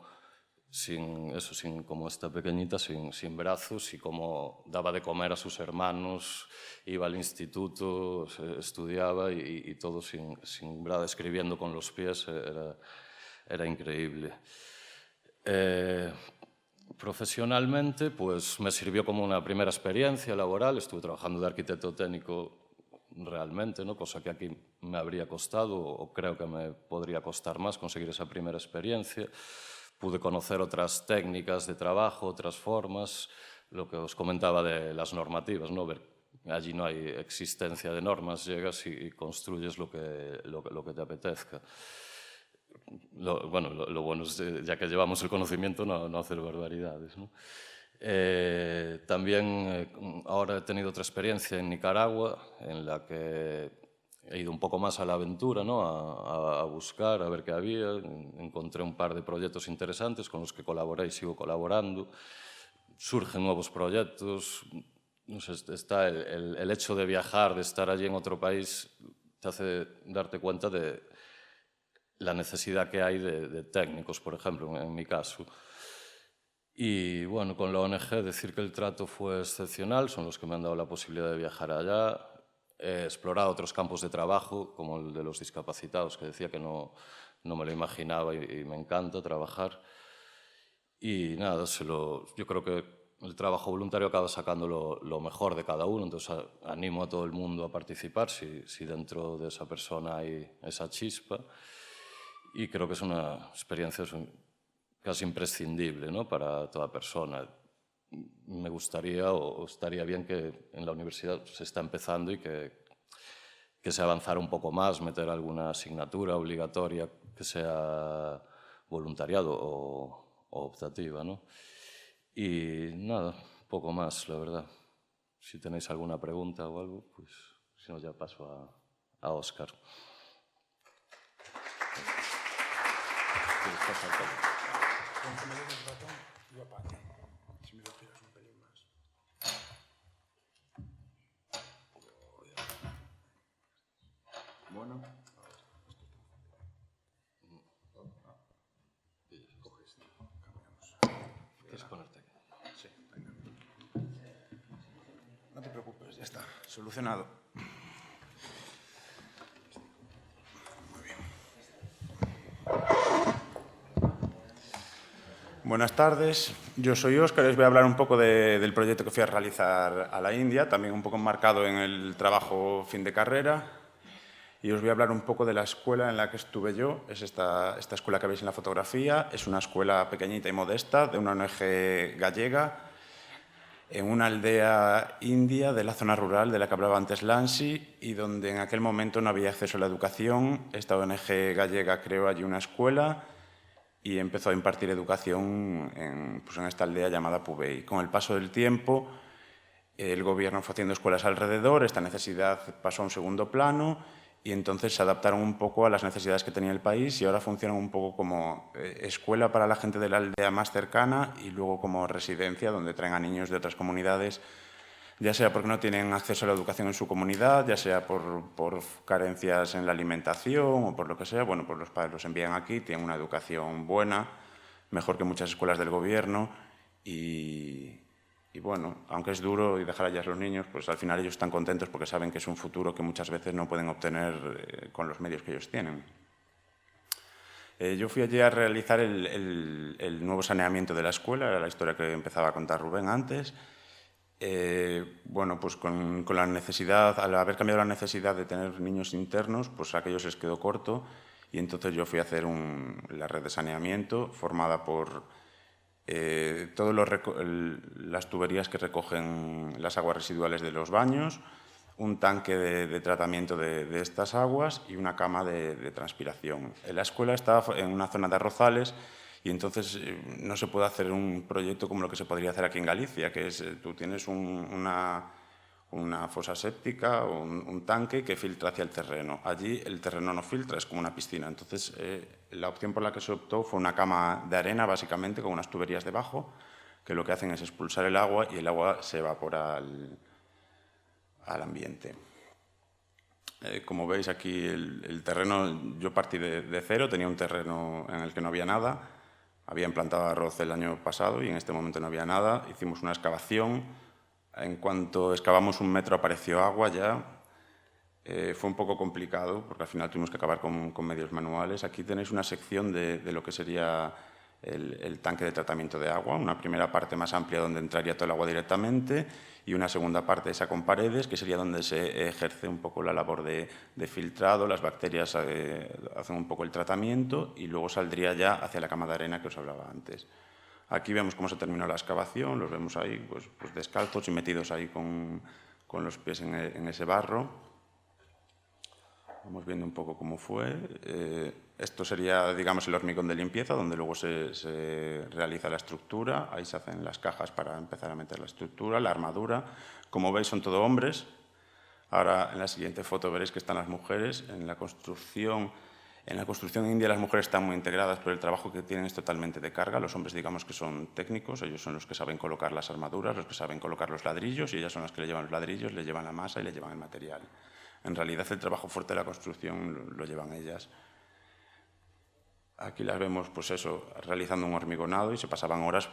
como esta pequeñita, sin brazos, y cómo daba de comer a sus hermanos, iba al instituto, estudiaba y todo sin brazos, escribiendo con los pies. Era increíble. Profesionalmente, pues me sirvió como una primera experiencia laboral. Estuve trabajando de arquitecto técnico realmente, ¿no?, cosa que aquí me habría costado, o creo que me podría costar más conseguir esa primera experiencia. Pude conocer otras técnicas de trabajo, otras formas, lo que os comentaba de las normativas, ¿no? Allí no hay existencia de normas, llegas y construyes lo que te apetezca. Lo bueno es, ya que llevamos el conocimiento, no hacer barbaridades, ¿no? También ahora he tenido otra experiencia en Nicaragua, en la que he ido un poco más a la aventura, ¿no?, a buscar, a ver qué había. Encontré un par de proyectos interesantes con los que colaboré y sigo colaborando. Surgen nuevos proyectos. No sé, está el hecho de viajar, de estar allí en otro país, te hace darte cuenta de la necesidad que hay de técnicos, por ejemplo, en mi caso. Y bueno, con la ONG decir que el trato fue excepcional, son los que me han dado la posibilidad de viajar allá. He explorado otros campos de trabajo, como el de los discapacitados, que decía que no no me lo imaginaba y me encanta trabajar. Y nada, yo creo que el trabajo voluntario acaba sacando lo mejor de cada uno, entonces animo a todo el mundo a participar si dentro de esa persona hay esa chispa. Y creo que es una experiencia casi imprescindible, ¿no?, para toda persona. Me gustaría o estaría bien que en la universidad se está empezando y que se avanzara un poco más, meter alguna asignatura obligatoria que sea voluntariado o optativa, ¿no? Y nada, poco más, la verdad. Si tenéis alguna pregunta o algo, pues si no ya paso a Óscar. Bueno. ¿Quieres ponerte aquí? Sí, venga. No te preocupes, ya está, solucionado. Muy bien. Buenas tardes, yo soy Óscar y os voy a hablar un poco del proyecto que fui a realizar a la India, también un poco enmarcado en el trabajo fin de carrera. Y os voy a hablar un poco de la escuela en la que estuve yo. Es esta escuela que veis en la fotografía. Es una escuela pequeñita y modesta de una ONG gallega en una aldea india de la zona rural de la que hablaba antes Lansi y donde en aquel momento no había acceso a la educación. Esta ONG gallega creó allí una escuela y empezó a impartir educación en esta aldea llamada Pubey. Con el paso del tiempo, el gobierno fue haciendo escuelas alrededor, esta necesidad pasó a un segundo plano y entonces se adaptaron un poco a las necesidades que tenía el país y ahora funcionan un poco como escuela para la gente de la aldea más cercana y luego como residencia donde traen a niños de otras comunidades, ya sea porque no tienen acceso a la educación en su comunidad, ya sea por carencias en la alimentación o por lo que sea. Bueno, pues los padres los envían aquí, tienen una educación buena, mejor que muchas escuelas del gobierno y bueno, aunque es duro y dejar allá a los niños, pues al final ellos están contentos porque saben que es un futuro que muchas veces no pueden obtener con los medios que ellos tienen. Yo fui allí a realizar el nuevo saneamiento de la escuela, era la historia que empezaba a contar Rubén antes. Bueno, pues con la necesidad, al haber cambiado la necesidad de tener niños internos, pues a aquellos les quedó corto y entonces yo fui a hacer la red de saneamiento formada por todas las tuberías que recogen las aguas residuales de los baños, un tanque de tratamiento de estas aguas y una cama de transpiración. La escuela estaba en una zona de arrozales y entonces no se puede hacer un proyecto como lo que se podría hacer aquí en Galicia, que es tú tienes una fosa séptica o un tanque que filtra hacia el terreno. Allí el terreno no filtra, es como una piscina. Entonces, la opción por la que se optó fue una cama de arena, básicamente, con unas tuberías debajo, que lo que hacen es expulsar el agua y el agua se evapora al ambiente. Como veis aquí, el terreno, yo partí de cero, tenía un terreno en el que no había nada. Había implantado arroz el año pasado y en este momento no había nada. Hicimos una excavación. En cuanto excavamos 1 metro apareció agua ya. Fue un poco complicado porque al final tuvimos que acabar con medios manuales. Aquí tenéis una sección de lo que sería el tanque de tratamiento de agua, una primera parte más amplia donde entraría todo el agua directamente y una segunda parte esa con paredes, que sería donde se ejerce un poco la labor de filtrado, las bacterias hacen un poco el tratamiento y luego saldría ya hacia la cama de arena que os hablaba antes. Aquí vemos cómo se terminó la excavación, los vemos ahí pues descalzos y metidos ahí con los pies en ese barro. Vamos viendo un poco cómo fue. Esto sería, digamos, el hormigón de limpieza, donde luego se realiza la estructura. Ahí se hacen las cajas para empezar a meter la estructura, la armadura. Como veis, son todo hombres. Ahora, en la siguiente foto veréis que están las mujeres. En la construcción india las mujeres están muy integradas, pero el trabajo que tienen es totalmente de carga. Los hombres, digamos que son técnicos, ellos son los que saben colocar las armaduras, los que saben colocar los ladrillos, y ellas son las que le llevan los ladrillos, le llevan la masa y le llevan el material. En realidad, el trabajo fuerte de la construcción lo llevan ellas. Aquí las vemos, pues eso, realizando un hormigonado y se pasaban horas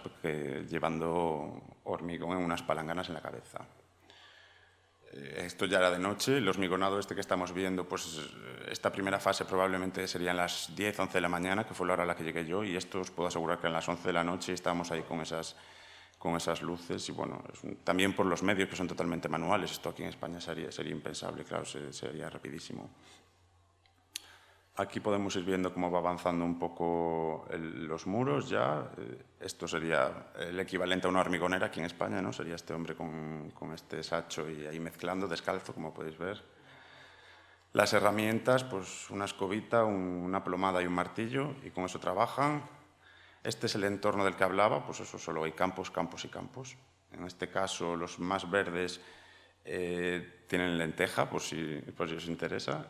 llevando hormigón en unas palanganas en la cabeza. Esto ya era de noche, el hormigonado este que estamos viendo, pues esta primera fase probablemente serían las 10, 11 de la mañana, que fue la hora a la que llegué yo, y esto os puedo asegurar que a las 11 de la noche estábamos ahí con esas luces, y bueno, también por los medios que son totalmente manuales. Esto aquí en España sería impensable, claro, sería rapidísimo. Aquí podemos ir viendo cómo va avanzando un poco los muros ya. Esto sería el equivalente a una hormigonera aquí en España, ¿no? Sería este hombre con este sacho y ahí mezclando, descalzo, como podéis ver. Las herramientas, pues una escobita, una plomada y un martillo, y con eso trabajan. Este es el entorno del que hablaba, pues eso, solo hay campos, campos y campos. En este caso, los más verdes tienen lenteja, por si os interesa.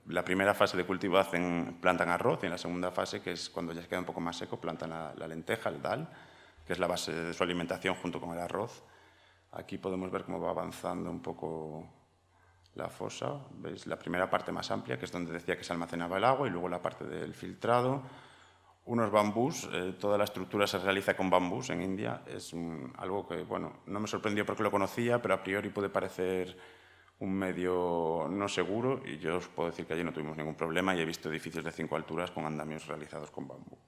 La primera fase de cultivo plantan arroz, y en la segunda fase, que es cuando ya se queda un poco más seco, plantan la lenteja, el dal, que es la base de su alimentación junto con el arroz. Aquí podemos ver cómo va avanzando un poco la fosa. ¿Veis? La primera parte más amplia, que es donde decía que se almacenaba el agua, y luego la parte del filtrado. Unos bambús, toda la estructura se realiza con bambús en India. Es algo que, bueno, no me sorprendió porque lo conocía, pero a priori puede parecer un medio no seguro, y yo os puedo decir que allí no tuvimos ningún problema y he visto edificios de 5 alturas con andamios realizados con bambú.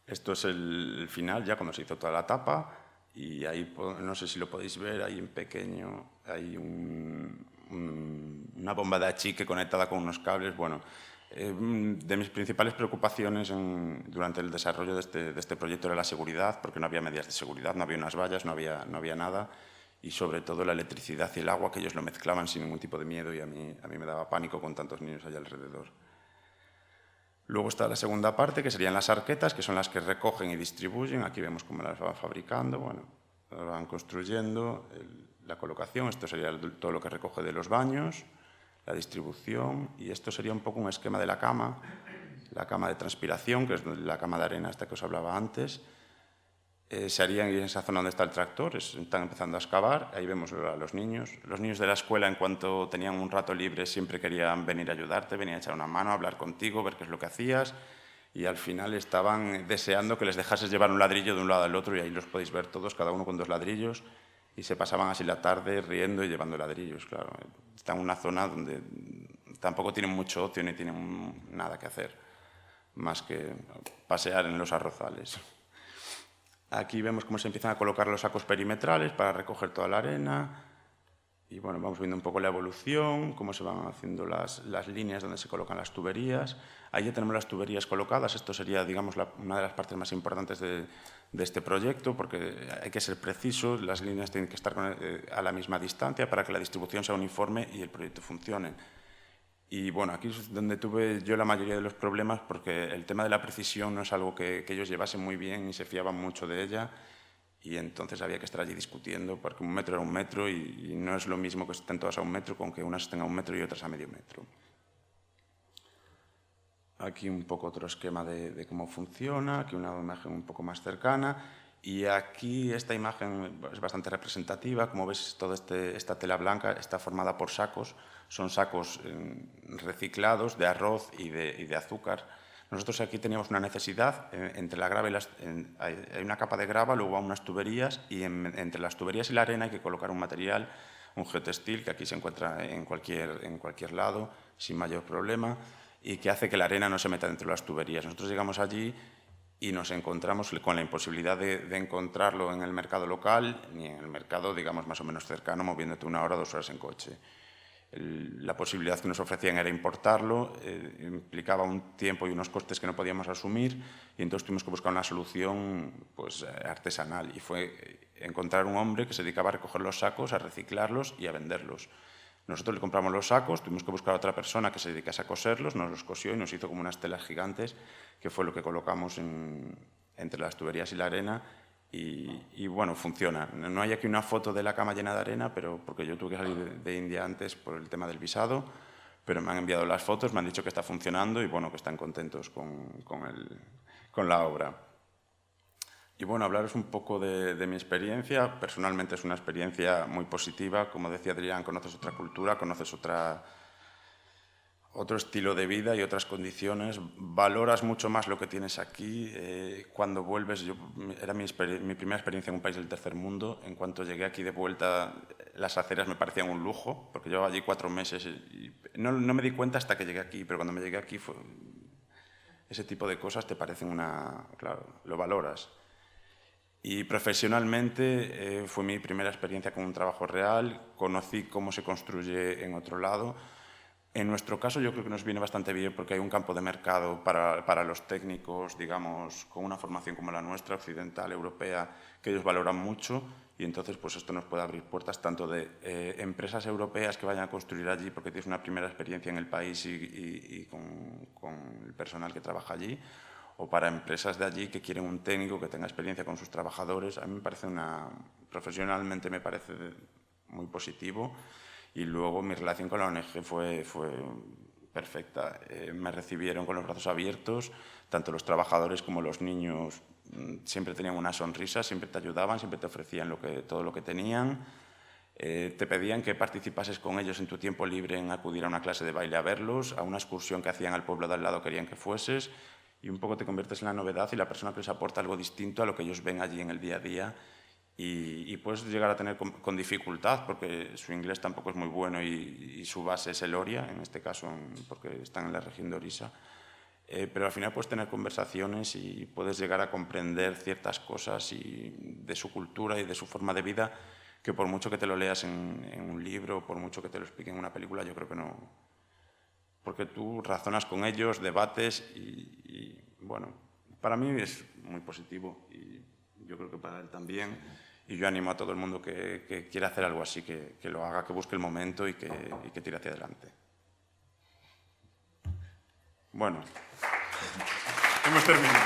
Esto es el final, ya cuando se hizo toda la tapa, y ahí, no sé si lo podéis ver, ahí en pequeño hay una bomba de achique conectada con unos cables. Bueno, de mis principales preocupaciones durante el desarrollo de este proyecto era la seguridad, porque no había medidas de seguridad, no había unas vallas, no había nada. Y sobre todo la electricidad y el agua, que ellos lo mezclaban sin ningún tipo de miedo, y a mí me daba pánico con tantos niños allá alrededor. Luego está la segunda parte, que serían las arquetas, que son las que recogen y distribuyen. Aquí vemos cómo las van fabricando, bueno, las van construyendo, la colocación. Esto sería todo lo que recoge de los baños, la distribución, y esto sería un poco un esquema de la cama de transpiración, que es la cama de arena esta que os hablaba antes. Se harían en esa zona donde está el tractor, están empezando a excavar. Ahí vemos a los niños. Los niños de la escuela, en cuanto tenían un rato libre, siempre querían venir a ayudarte, venir a echar una mano, hablar contigo, ver qué es lo que hacías, y al final estaban deseando que les dejases llevar un ladrillo de un lado al otro, y ahí los podéis ver todos, cada uno con 2 ladrillos, y se pasaban así la tarde riendo y llevando ladrillos. Claro, están en una zona donde tampoco tienen mucho ocio ni tienen nada que hacer, más que pasear en los arrozales. Aquí vemos cómo se empiezan a colocar los sacos perimetrales para recoger toda la arena. Y bueno, vamos viendo un poco la evolución, cómo se van haciendo las líneas donde se colocan las tuberías. Ahí ya tenemos las tuberías colocadas. Esto sería, digamos, una de las partes más importantes de este proyecto, porque hay que ser preciso, las líneas tienen que estar a la misma distancia para que la distribución sea uniforme y el proyecto funcione. Y bueno, aquí es donde tuve yo la mayoría de los problemas, porque el tema de la precisión no es algo que ellos llevasen muy bien y se fiaban mucho de ella, y entonces había que estar allí discutiendo, porque 1 metro era 1 metro y no es lo mismo que estén todas a 1 metro con que unas estén a 1 metro y otras a medio metro. Aquí un poco otro esquema de cómo funciona, aquí una imagen un poco más cercana, y aquí esta imagen es bastante representativa. Como ves, toda esta tela blanca está formada por sacos. Son sacos reciclados de arroz y de azúcar. Nosotros aquí teníamos una necesidad, entre la grava y hay una capa de grava, luego van unas tuberías, y entre las tuberías y la arena hay que colocar un material, un geotextil, que aquí se encuentra en cualquier lado, sin mayor problema, y que hace que la arena no se meta dentro de las tuberías. Nosotros llegamos allí y nos encontramos con la imposibilidad de encontrarlo en el mercado local, ni en el mercado, digamos, más o menos cercano, moviéndote 1 hora o 2 horas en coche. La posibilidad que nos ofrecían era importarlo, implicaba un tiempo y unos costes que no podíamos asumir, y entonces tuvimos que buscar una solución pues, artesanal, y fue encontrar un hombre que se dedicaba a recoger los sacos, a reciclarlos y a venderlos. Nosotros le compramos los sacos, tuvimos que buscar a otra persona que se dedicase a coserlos, nos los cosió y nos hizo como unas telas gigantes, que fue lo que colocamos entre las tuberías y la arena. Y bueno, funciona. No hay aquí una foto de la cama llena de arena, pero porque yo tuve que salir de India antes por el tema del visado, pero me han enviado las fotos, me han dicho que está funcionando y bueno, que están contentos con la obra. Y bueno, hablaros un poco de mi experiencia. Personalmente es una experiencia muy positiva. Como decía Adrián, conoces otra cultura, conoces otra otro estilo de vida y otras condiciones. Valoras mucho más lo que tienes aquí. Cuando vuelves, era mi primera experiencia en un país del tercer mundo. En cuanto llegué aquí de vuelta, las aceras me parecían un lujo, porque llevaba allí 4 meses y no me di cuenta hasta que llegué aquí, pero cuando me llegué aquí ese tipo de cosas te parecen claro, lo valoras. Y profesionalmente fue mi primera experiencia con un trabajo real, conocí cómo se construye en otro lado. En nuestro caso yo creo que nos viene bastante bien porque hay un campo de mercado para los técnicos, digamos, con una formación como la nuestra, occidental, europea, que ellos valoran mucho y entonces pues esto nos puede abrir puertas tanto de empresas europeas que vayan a construir allí porque tienes una primera experiencia en el país y con el personal que trabaja allí, o para empresas de allí que quieren un técnico que tenga experiencia con sus trabajadores. A mí me parece profesionalmente me parece muy positivo. Y luego mi relación con la ONG fue perfecta. Me recibieron con los brazos abiertos, tanto los trabajadores como los niños siempre tenían una sonrisa, siempre te ayudaban, siempre te ofrecían todo lo que tenían. Te pedían que participases con ellos en tu tiempo libre en acudir a una clase de baile a verlos, a una excursión que hacían al pueblo de al lado querían que fueses, y un poco te conviertes en la novedad y la persona que les aporta algo distinto a lo que ellos ven allí en el día a día. Y puedes llegar a tener con dificultad, porque su inglés tampoco es muy bueno y su base es el Oria, en este caso porque están en la región de Orissa. Pero al final puedes tener conversaciones y puedes llegar a comprender ciertas cosas de su cultura y de su forma de vida, que por mucho que te lo leas en un libro, por mucho que te lo expliquen en una película, yo creo que no. Porque tú razonas con ellos, debates y bueno, para mí es muy positivo y yo creo que para él también. Y yo animo a todo el mundo que quiera hacer algo así, que lo haga, que busque el momento y que tire hacia adelante. Bueno, hemos terminado.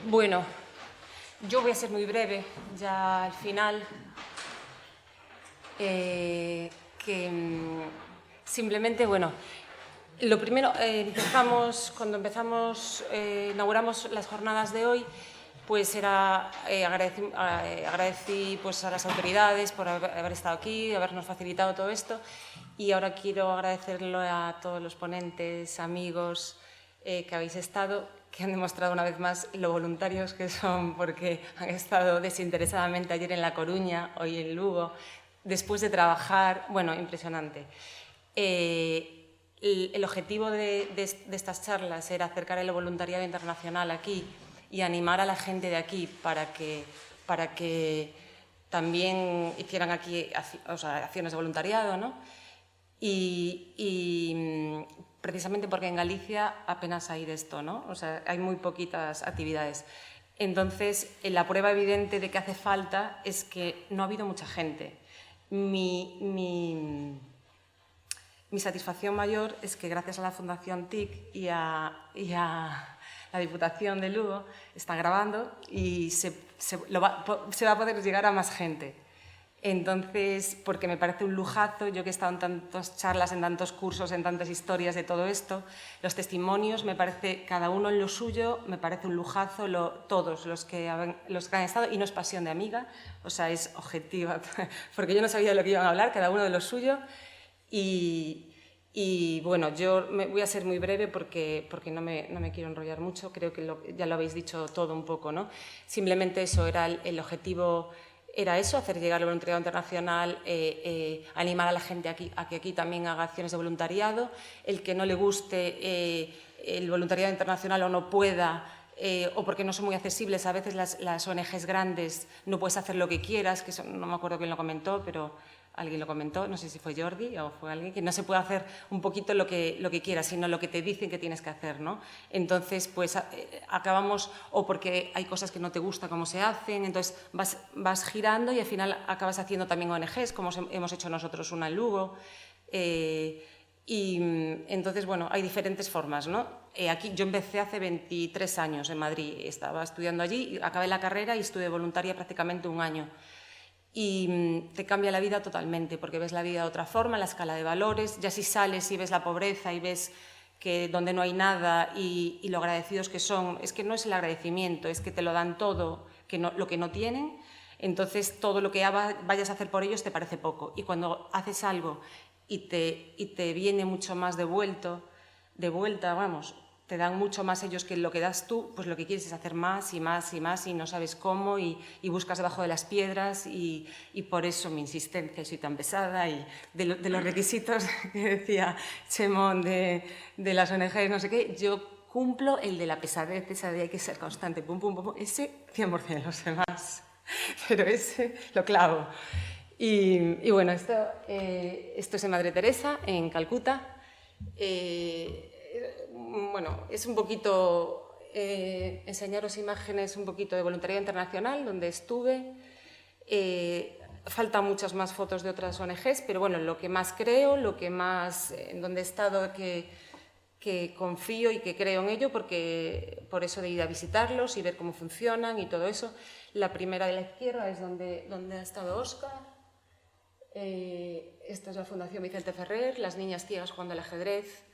Bueno, yo voy a ser muy breve, ya al final. Simplemente, bueno, lo primero, cuando inauguramos las jornadas de hoy, pues agradecí pues, a las autoridades por haber estado aquí, habernos facilitado todo esto, y ahora quiero agradecerlo a todos los ponentes, amigos que habéis estado, que han demostrado una vez más lo voluntarios que son, porque han estado desinteresadamente ayer en La Coruña, hoy en Lugo, después de trabajar, bueno, impresionante. El objetivo de estas charlas era acercar el voluntariado internacional aquí y animar a la gente de aquí para que también hicieran aquí acciones de voluntariado, ¿no? Y precisamente porque en Galicia apenas hay de esto, ¿no? O sea, hay muy poquitas actividades. Entonces, la prueba evidente de que hace falta es que no ha habido mucha gente. Mi satisfacción mayor es que gracias a la Fundación TIC y a la Diputación de Lugo están grabando y se va a poder llegar a más gente. Entonces, porque me parece un lujazo, yo que he estado en tantas charlas, en tantos cursos, en tantas historias de todo esto, los testimonios, me parece, cada uno en lo suyo, me parece un lujazo, todos los que han estado, y no es pasión de amiga, o sea, es objetiva, porque yo no sabía de lo que iban a hablar, cada uno de lo suyo, y bueno, yo voy a ser muy breve porque no me quiero enrollar mucho, creo que ya lo habéis dicho todo un poco, ¿no? Simplemente eso era el objetivo. Era eso, hacer llegar el voluntariado internacional, animar a la gente a que aquí también haga acciones de voluntariado. El que no le guste el voluntariado internacional o no pueda, o porque no son muy accesibles, a veces las ONGs grandes no puedes hacer lo que quieras, que no me acuerdo quién lo comentó, pero alguien lo comentó, no sé si fue Jordi o fue alguien, que no se puede hacer un poquito lo que quieras, sino lo que te dicen que tienes que hacer, ¿no? Entonces, pues acabamos, o porque hay cosas que no te gusta cómo se hacen, entonces vas girando y al final acabas haciendo también ONGs, como hemos hecho nosotros una en Lugo. Y entonces, bueno, hay diferentes formas, ¿no? Aquí yo empecé hace 23 años en Madrid, estaba estudiando allí, acabé la carrera y estuve voluntaria prácticamente un año. Y te cambia la vida totalmente, porque ves la vida de otra forma, la escala de valores, ya si sales y ves la pobreza y ves que donde no hay nada y lo agradecidos que son, es que no es el agradecimiento, es que te lo dan todo, lo que no tienen, Entonces, todo lo que vayas a hacer por ellos te parece poco. Y cuando haces algo y te viene mucho más de vuelta, vamos, te dan mucho más ellos que lo que das tú, pues lo que quieres es hacer más y más y más y no sabes cómo y buscas debajo de las piedras y por eso mi insistencia, soy tan pesada y de los requisitos que decía Chemón de las ONGs, no sé qué, yo cumplo el de la pesadez, esa de hay que ser constante, pum, pum, pum, ese 100%, los demás, pero ese lo clavo. Y bueno, esto es en Madre Teresa, en Calcuta. Bueno, es un poquito enseñaros imágenes un poquito de voluntariado internacional, donde estuve. Faltan muchas más fotos de otras ONGs, pero bueno, lo que más creo, lo que más, en donde he estado, que confío y que creo en ello, porque por eso de ir a visitarlos y ver cómo funcionan y todo eso. La primera de la izquierda es donde ha estado Óscar. Esta es la Fundación Vicente Ferrer, las niñas ciegas jugando al ajedrez.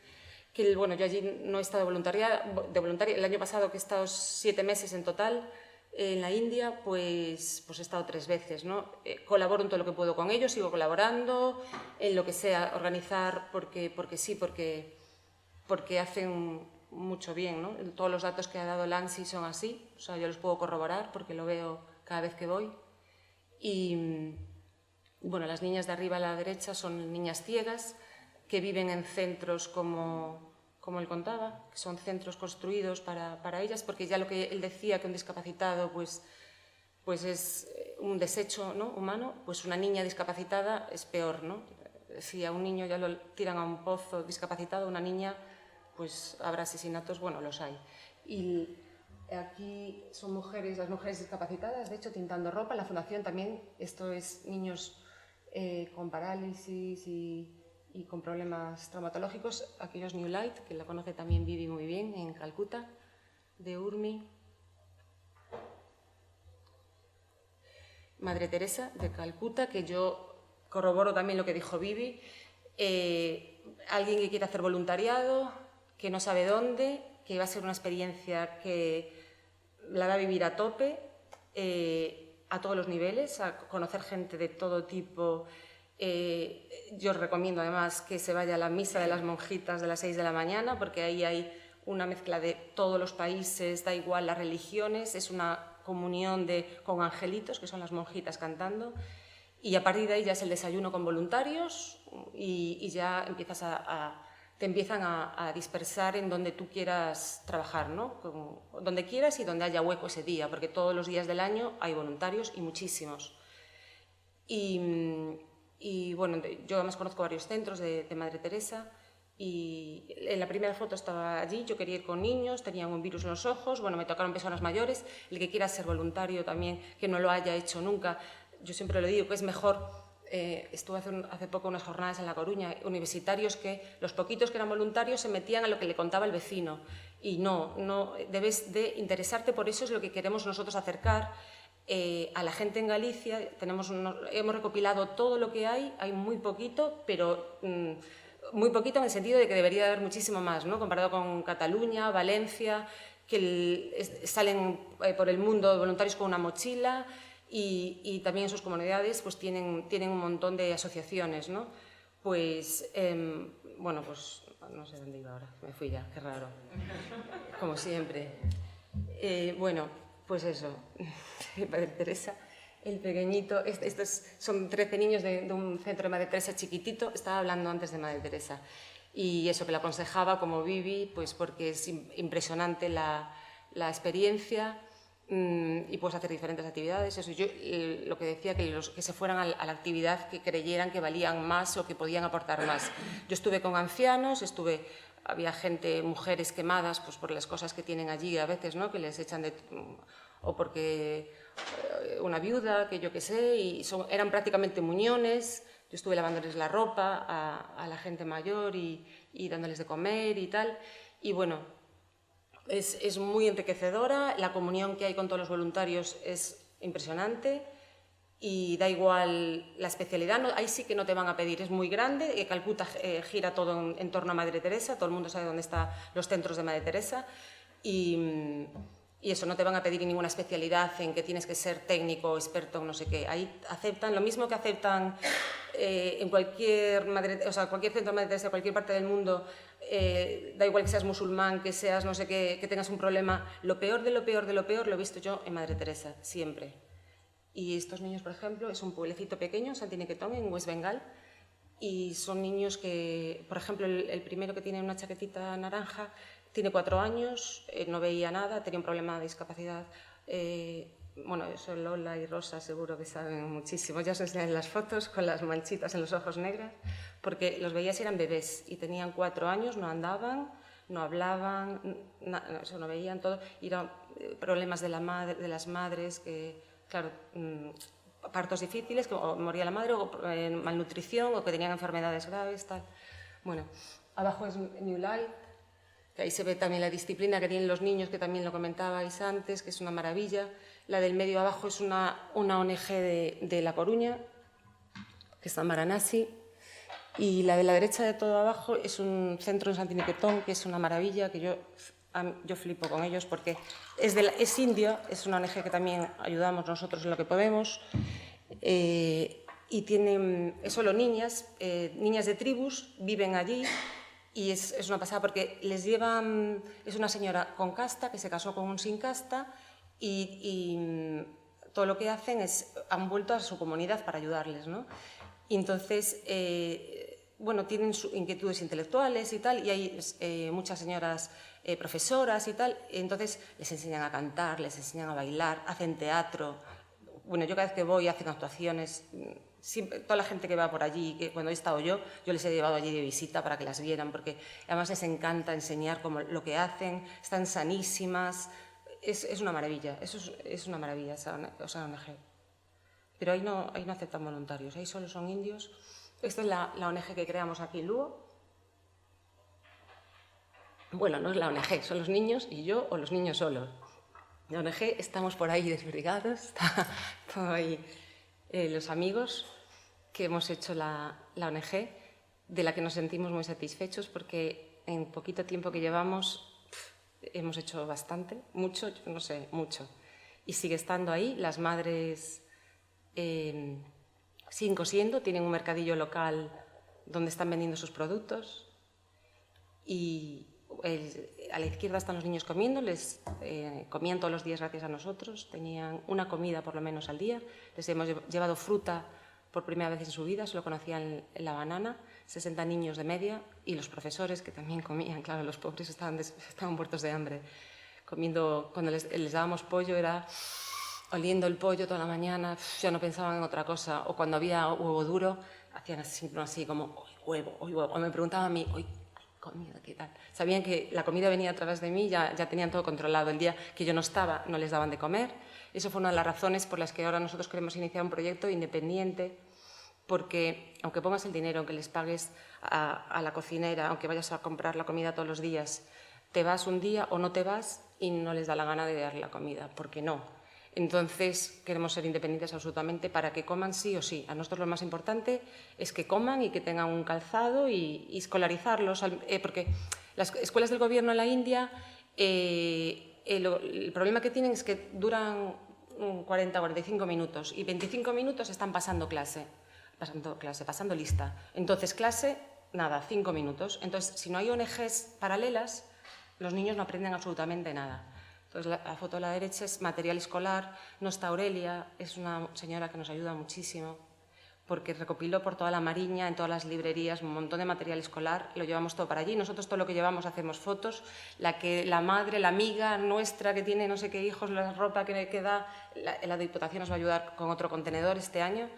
Que, bueno, yo allí no he estado de voluntaria. El año pasado, que he estado 7 meses en total en la India, pues he estado 3 veces, ¿no? Colaboro en todo lo que puedo con ellos, sigo colaborando en lo que sea, organizar, porque sí, porque hacen mucho bien, ¿no? Todos los datos que ha dado Lansi son así, o sea, yo los puedo corroborar porque lo veo cada vez que voy. Y bueno, las niñas de arriba a la derecha son niñas ciegas que viven en centros como él contaba, que son centros construidos para ellas, porque ya lo que él decía, que un discapacitado pues es un desecho, ¿no?, humano, pues una niña discapacitada es peor, ¿no? Si a un niño ya lo tiran a un pozo discapacitado, una niña, pues habrá asesinatos, bueno, los hay. Y aquí son mujeres, las mujeres discapacitadas, de hecho, tintando ropa. La fundación también, esto es niños con parálisis y con problemas traumatológicos. Aquellos New Light, que la conoce también Vivi muy bien, en Calcuta, de Urmi. Madre Teresa, de Calcuta, que yo corroboro también lo que dijo Vivi. Alguien que quiere hacer voluntariado, que no sabe dónde, que va a ser una experiencia que la va a vivir a tope, a todos los niveles, a conocer gente de todo tipo. Yo os recomiendo además que se vaya a la misa de las monjitas de las 6 de la mañana, porque ahí hay una mezcla de todos los países, da igual las religiones, es una comunión con angelitos, que son las monjitas cantando, y a partir de ahí ya es el desayuno con voluntarios y ya te empiezan a dispersar en donde tú quieras trabajar, ¿no? Donde quieras y donde haya hueco ese día, porque todos los días del año hay voluntarios y muchísimos. Y bueno, yo además conozco varios centros de Madre Teresa y en la primera foto estaba allí, yo quería ir con niños, tenían un virus en los ojos, bueno, me tocaron personas mayores, el que quiera ser voluntario también, que no lo haya hecho nunca, yo siempre lo digo, que es mejor, estuve hace poco unas jornadas en La Coruña, universitarios que los poquitos que eran voluntarios se metían a lo que le contaba el vecino y no, debes de interesarte, por eso es lo que queremos nosotros acercar a la gente en Galicia. Hemos recopilado todo lo que hay muy poquito, pero muy poquito en el sentido de que debería haber muchísimo más, ¿no? Comparado con Cataluña, Valencia, que salen por el mundo voluntarios con una mochila y también en sus comunidades pues tienen un montón de asociaciones, ¿no? Pues, bueno, pues no sé dónde iba ahora, me fui ya, qué raro, como siempre. Bueno, pues eso, Madre Teresa, el pequeñito, estos son 13 niños de un centro de Madre Teresa chiquitito, estaba hablando antes de Madre Teresa, y eso, que la aconsejaba como Vivi, pues porque es impresionante la experiencia y puedes hacer diferentes actividades. Eso, yo lo que decía, que se fueran a la actividad que creyeran que valían más o que podían aportar más. Yo estuve con ancianos, había gente, mujeres quemadas pues por las cosas que tienen allí a veces, ¿no? Que les echan o porque una viuda, que yo qué sé, y eran prácticamente muñones. Yo estuve lavándoles la ropa a la gente mayor y dándoles de comer y tal. Y bueno, es muy enriquecedora, la comunión que hay con todos los voluntarios es impresionante. Y da igual la especialidad, ahí sí que no te van a pedir, es muy grande, Calcuta gira todo en torno a Madre Teresa, todo el mundo sabe dónde están los centros de Madre Teresa y Y eso, no te van a pedir ninguna especialidad en que tienes que ser técnico o experto en no sé qué. Ahí aceptan lo mismo que aceptan en cualquier cualquier centro de Madre Teresa, cualquier parte del mundo, da igual que seas musulmán, que seas no sé qué, que tengas un problema. Lo peor de lo peor de lo peor lo he visto yo en Madre Teresa, siempre. Y estos niños, por ejemplo, es un pueblecito pequeño, Santiniquetón, en West Bengal, y son niños que, por ejemplo, el primero que tiene una chaquetita naranja, tiene 4 años, no veía nada, tenía un problema de discapacidad. Bueno, eso Lola y Rosa seguro que saben muchísimo. Ya os enseñé las fotos con las manchitas en los ojos negras, porque los veías y eran bebés y tenían 4 años, no andaban, no hablaban, eso no veían todo. Y eran problemas de las madres, que, claro, partos difíciles, que o moría la madre, o malnutrición, o que tenían enfermedades graves, tal. Bueno, abajo es New Light. Que ahí se ve también la disciplina que tienen los niños, que también lo comentabais antes, que es una maravilla. La del medio abajo es una ONG de La Coruña, que está en Varanasi. Y la de la derecha de todo abajo es un centro en Santiniquetón, que es una maravilla, que yo flipo con ellos, porque es indio, es una ONG que también ayudamos nosotros en lo que podemos. Y tienen solo niñas de tribus, viven allí. Y es una pasada porque les llevan, es una señora con casta que se casó con un sin casta y todo lo que hacen es, han vuelto a su comunidad para ayudarles, ¿no? Y entonces, bueno, tienen inquietudes intelectuales y tal, y hay muchas señoras profesoras y tal, entonces les enseñan a cantar, les enseñan a bailar, hacen teatro. Bueno, yo cada vez que voy hacen actuaciones. Siempre, toda la gente que va por allí, que cuando he estado yo les he llevado allí de visita para que las vieran, porque además les encanta enseñar lo que hacen, están sanísimas, es una maravilla, es una maravilla esa ONG. Pero ahí no aceptan voluntarios, ahí solo son indios. Esta es la ONG que creamos aquí en Lugo. Bueno, no es la ONG, son los niños y yo, o los niños solos. La ONG, estamos por ahí desbrigados, está todo ahí. Los amigos que hemos hecho la ONG, de la que nos sentimos muy satisfechos porque en poquito tiempo que llevamos hemos hecho bastante, mucho, no sé, mucho. Y sigue estando ahí, las madres siguen cosiendo, tienen un mercadillo local donde están vendiendo sus productos y a la izquierda están los niños comiendo, comían todos los días gracias a nosotros, tenían una comida por lo menos al día, les hemos llevado fruta por primera vez en su vida, solo conocían la banana, 60 niños de media y los profesores que también comían, claro, los pobres estaban muertos de hambre, comiendo, cuando les dábamos pollo era oliendo el pollo toda la mañana, ya no pensaban en otra cosa, o cuando había huevo duro hacían así como, hoy huevo, o me preguntaban a mí, hoy comida, ¿qué tal? Sabían que la comida venía a través de mí, ya tenían todo controlado. El día que yo no estaba, no les daban de comer. Eso fue una de las razones por las que ahora nosotros queremos iniciar un proyecto independiente, porque aunque pongas el dinero, aunque les pagues a la cocinera, aunque vayas a comprar la comida todos los días, te vas un día o no te vas y no les da la gana de dar la comida, porque no. Entonces, queremos ser independientes absolutamente para que coman sí o sí. A nosotros lo más importante es que coman y que tengan un calzado y escolarizarlos, porque las escuelas del gobierno en la India, el problema que tienen es que duran 40 o 45 minutos y 25 minutos están pasando lista. Entonces, clase, nada, 5 minutos. Entonces, si no hay ONGs paralelas, los niños no aprenden absolutamente nada. Entonces, la foto a la derecha es material escolar, no está Aurelia, es una señora que nos ayuda muchísimo, porque recopiló por toda la Mariña, en todas las librerías, un montón de material escolar, lo llevamos todo para allí. Nosotros todo lo que llevamos hacemos fotos, la madre, la amiga nuestra que tiene no sé qué hijos, la ropa que da, la Diputación nos va a ayudar con otro contenedor este año,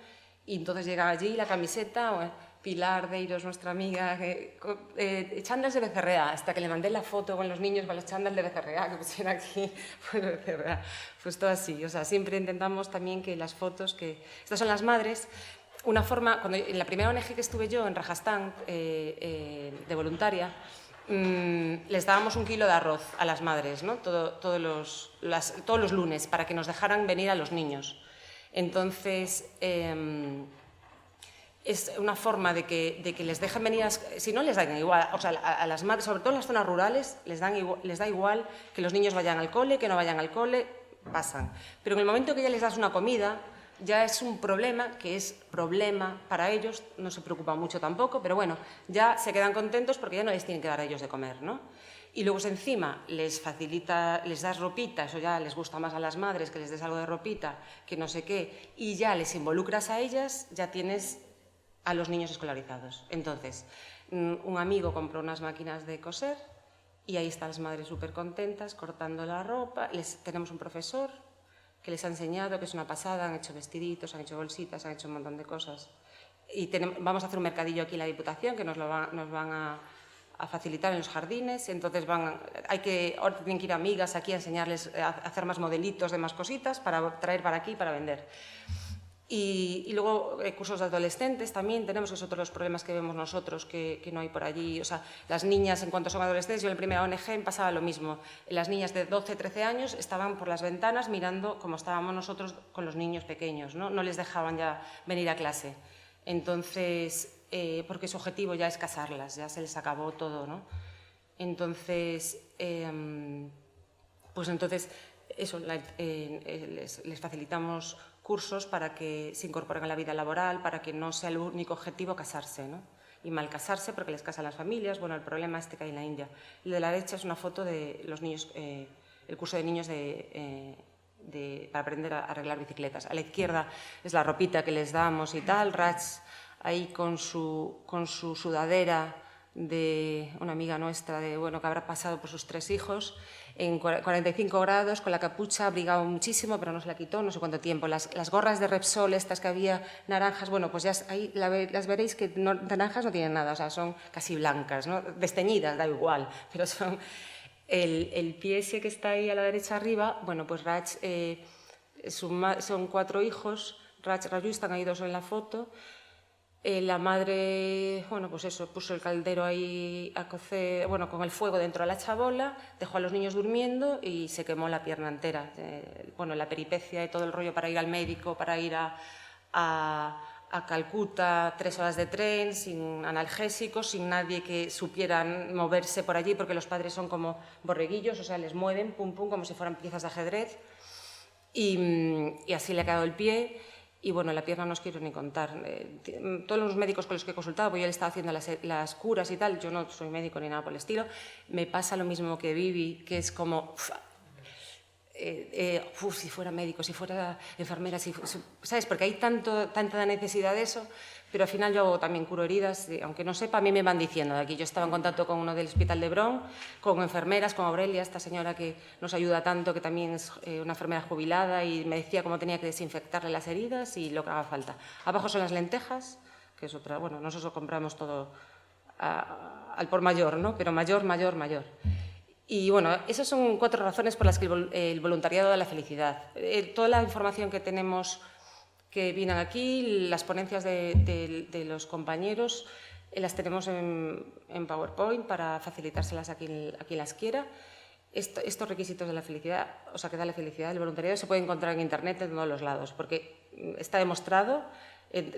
y entonces llega allí la camiseta, Pilar Deiros, nuestra amiga, chándals de Becerrea, hasta que le mandé la foto con los niños con los chándals de Becerrea, que pusiera aquí, pues Becerrea, pues todo así. O sea, siempre intentamos también que las fotos, estas son las madres, una forma, en la primera ONG que estuve yo, en Rajastán, de voluntaria, les dábamos 1 kilo de arroz a las madres, ¿no? todos los lunes, para que nos dejaran venir a los niños. Entonces, es una forma de que les dejen venir, si no les dan igual, o sea, a las madres, sobre todo en las zonas rurales, les da igual que los niños vayan al cole, que no vayan al cole, pasan. Pero en el momento que ya les das una comida, ya es un problema, que es problema para ellos, no se preocupan mucho tampoco, pero bueno, ya se quedan contentos porque ya no les tienen que dar a ellos de comer, ¿no? Y luego encima les das ropita, eso ya les gusta más a las madres, que les des algo de ropita, que no sé qué, y ya les involucras a ellas, ya tienes a los niños escolarizados. Entonces, un amigo compró unas máquinas de coser y ahí están las madres súper contentas, cortando la ropa. Tenemos un profesor que les ha enseñado, que es una pasada, han hecho vestiditos, han hecho bolsitas, han hecho un montón de cosas. Y vamos a hacer un mercadillo aquí en la Diputación, que nos van a facilitar en los jardines, entonces ahora tienen que ir amigas aquí a enseñarles a hacer más modelitos de más cositas para traer para aquí para vender. Y luego cursos de adolescentes también tenemos, que es otro de los problemas que vemos nosotros, que no hay por allí. O sea, las niñas, en cuanto son adolescentes, yo en la primera ONG pasaba lo mismo. Las niñas de 12, 13 años estaban por las ventanas mirando como estábamos nosotros con los niños pequeños, ¿no? No les dejaban ya venir a clase. Entonces, porque su objetivo ya es casarlas, ya se les acabó todo, ¿no? Entonces, pues entonces, eso, les facilitamos cursos para que se incorporen a la vida laboral, para que no sea el único objetivo casarse, ¿no? Y mal casarse porque les casan las familias. Bueno, el problema que hay en la India. El de la derecha es una foto de los niños, el curso de niños para aprender a arreglar bicicletas. A la izquierda es la ropita que les damos y tal, Raj ahí con su sudadera de una amiga nuestra, que habrá pasado por sus 3 hijos, en 45 grados, con la capucha, abrigado muchísimo, pero no se la quitó, no sé cuánto tiempo. Las gorras de Repsol, estas que había naranjas, bueno, pues ya ahí las veréis que naranjas no tienen nada, o sea, son casi blancas, ¿no? Desteñidas, da igual, pero son... El pie ese que está ahí a la derecha arriba, bueno, pues Raj, son 4 hijos, Raju, están ahí 2 en la foto. La madre, bueno, pues eso, puso el caldero ahí a cocer, bueno, con el fuego dentro de la chabola, dejó a los niños durmiendo y se quemó la pierna entera. Bueno, la peripecia y todo el rollo para ir al médico, para ir a Calcuta, 3 horas de tren, sin analgésicos, sin nadie que supiera moverse por allí, porque los padres son como borreguillos, o sea, les mueven, pum, pum, como si fueran piezas de ajedrez. Y así le ha quedado el pie. Y bueno, la pierna no os quiero ni contar. Todos los médicos con los que he consultado, porque yo le estaba haciendo las curas y tal, yo no soy médico ni nada por el estilo, me pasa lo mismo que Vivi, que es como, si fuera médico, si fuera enfermera, ¿sabes? Porque hay tanta necesidad de eso, pero al final yo también curo heridas, aunque no sepa, a mí me van diciendo de aquí. Yo estaba en contacto con uno del Hospital de Bron, con enfermeras, con Aurelia, esta señora que nos ayuda tanto, que también es una enfermera jubilada, y me decía cómo tenía que desinfectarle las heridas y lo que haga falta. Abajo son las lentejas, que es otra, bueno, nosotros compramos todo al por mayor, ¿no? Pero mayor. Y bueno, esas son 4 razones por las que el voluntariado da la felicidad. Toda la información que tenemos que vienen aquí, las ponencias de los compañeros, las tenemos en PowerPoint para facilitárselas a quien las quiera. Estos requisitos de la felicidad, o sea, que da la felicidad del voluntariado, se puede encontrar en Internet en todos los lados, porque está demostrado,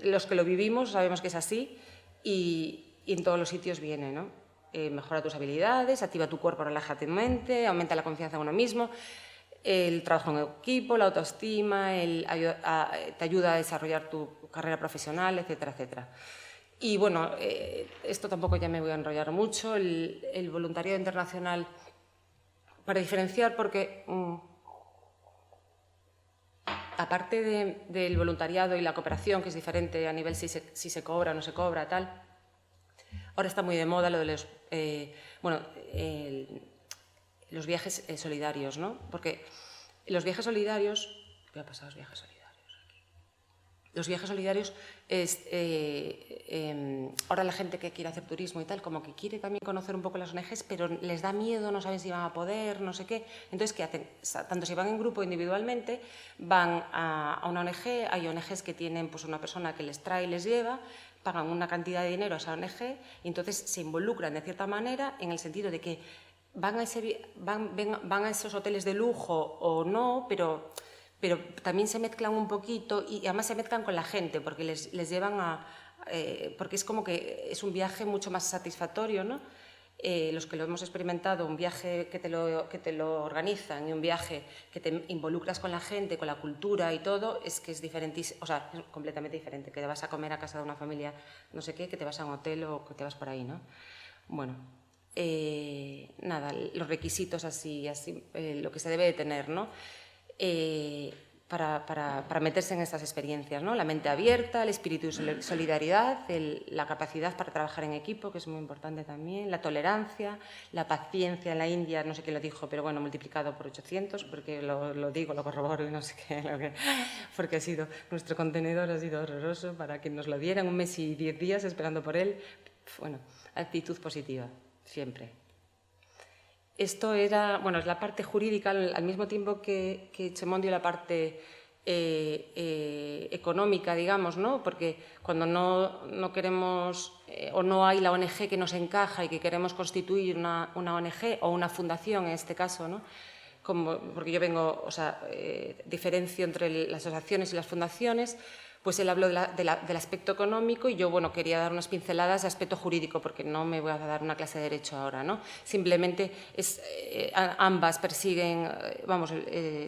los que lo vivimos sabemos que es así, y en todos los sitios viene, ¿no? Mejora tus habilidades, activa tu cuerpo, relájate tu mente, aumenta la confianza en uno mismo, el trabajo en equipo, la autoestima, te ayuda a desarrollar tu carrera profesional, etcétera, etcétera. Y bueno, esto tampoco ya me voy a enrollar mucho, el voluntariado internacional, para diferenciar, porque aparte del voluntariado y la cooperación, que es diferente a nivel si se cobra o no se cobra, tal, ahora está muy de moda lo de los viajes solidarios, ¿no? Porque los viajes solidarios... ¿Qué ha pasado los viajes solidarios aquí? Los viajes solidarios es... ahora la gente que quiere hacer turismo y tal, como que quiere también conocer un poco las ONGs, pero les da miedo, no saben si van a poder, no sé qué. Entonces, ¿qué hacen? Tanto si van en grupo o individualmente, van a una ONG, hay ONGs que tienen pues, una persona que les trae y les lleva, pagan una cantidad de dinero a esa ONG y entonces se involucran de cierta manera en el sentido de que van a esos hoteles de lujo o no, pero también se mezclan un poquito y además se mezclan con la gente porque les llevan porque es como que es un viaje mucho más satisfactorio, ¿no? Los que lo hemos experimentado, un viaje que te lo organizan y un viaje que te involucras con la gente, con la cultura y todo, es que es diferentísimo, o sea, es completamente diferente, que te vas a comer a casa de una familia no sé qué, que te vas a un hotel o que te vas por ahí, ¿no? Bueno, nada, los requisitos así lo que se debe de tener, ¿no? Para meterse en estas experiencias, ¿no? La mente abierta, el espíritu de solidaridad, la capacidad para trabajar en equipo, que es muy importante también, la tolerancia, la paciencia. En la India, no sé quién lo dijo, pero bueno, multiplicado por 800, porque lo digo, lo corroboro y no sé qué, porque nuestro contenedor ha sido horroroso para que nos lo dieran, 1 mes y 10 días esperando por él. Bueno, actitud positiva, siempre. Esto era, bueno, es la parte jurídica, al mismo tiempo que Chemón dio la parte económica, digamos, ¿no? Porque cuando no queremos o no hay la ONG que nos encaja y que queremos constituir una ONG o una fundación, en este caso, ¿no? Porque yo vengo, o sea, diferencio entre las asociaciones y las fundaciones, pues él habló del aspecto económico y yo, bueno, quería dar unas pinceladas de aspecto jurídico porque no me voy a dar una clase de derecho ahora, ¿no? Simplemente ambas persiguen, vamos,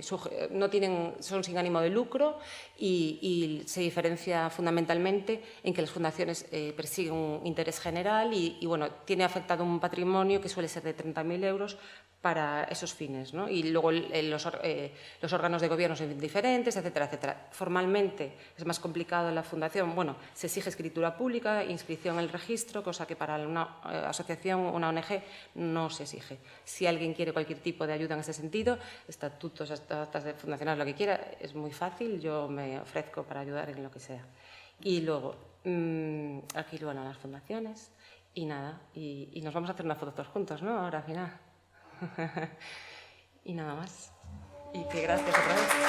son sin ánimo de lucro y se diferencia fundamentalmente en que las fundaciones persiguen un interés general y, bueno, tiene afectado un patrimonio que suele ser de 30.000 euros para esos fines, ¿no? Y luego los órganos de gobierno son diferentes, etcétera, etcétera. Formalmente es más complicado en la fundación. Bueno, se exige escritura pública, inscripción en el registro, cosa que para una asociación, una ONG, no se exige. Si alguien quiere cualquier tipo de ayuda en ese sentido, estatutos, actas fundacionales, lo que quiera, es muy fácil. Yo me ofrezco para ayudar en lo que sea. Y luego, aquí bueno, las fundaciones y nada. Y nos vamos a hacer una foto todos juntos, ¿no? Ahora al final. Y nada más. Y que gracias otra vez.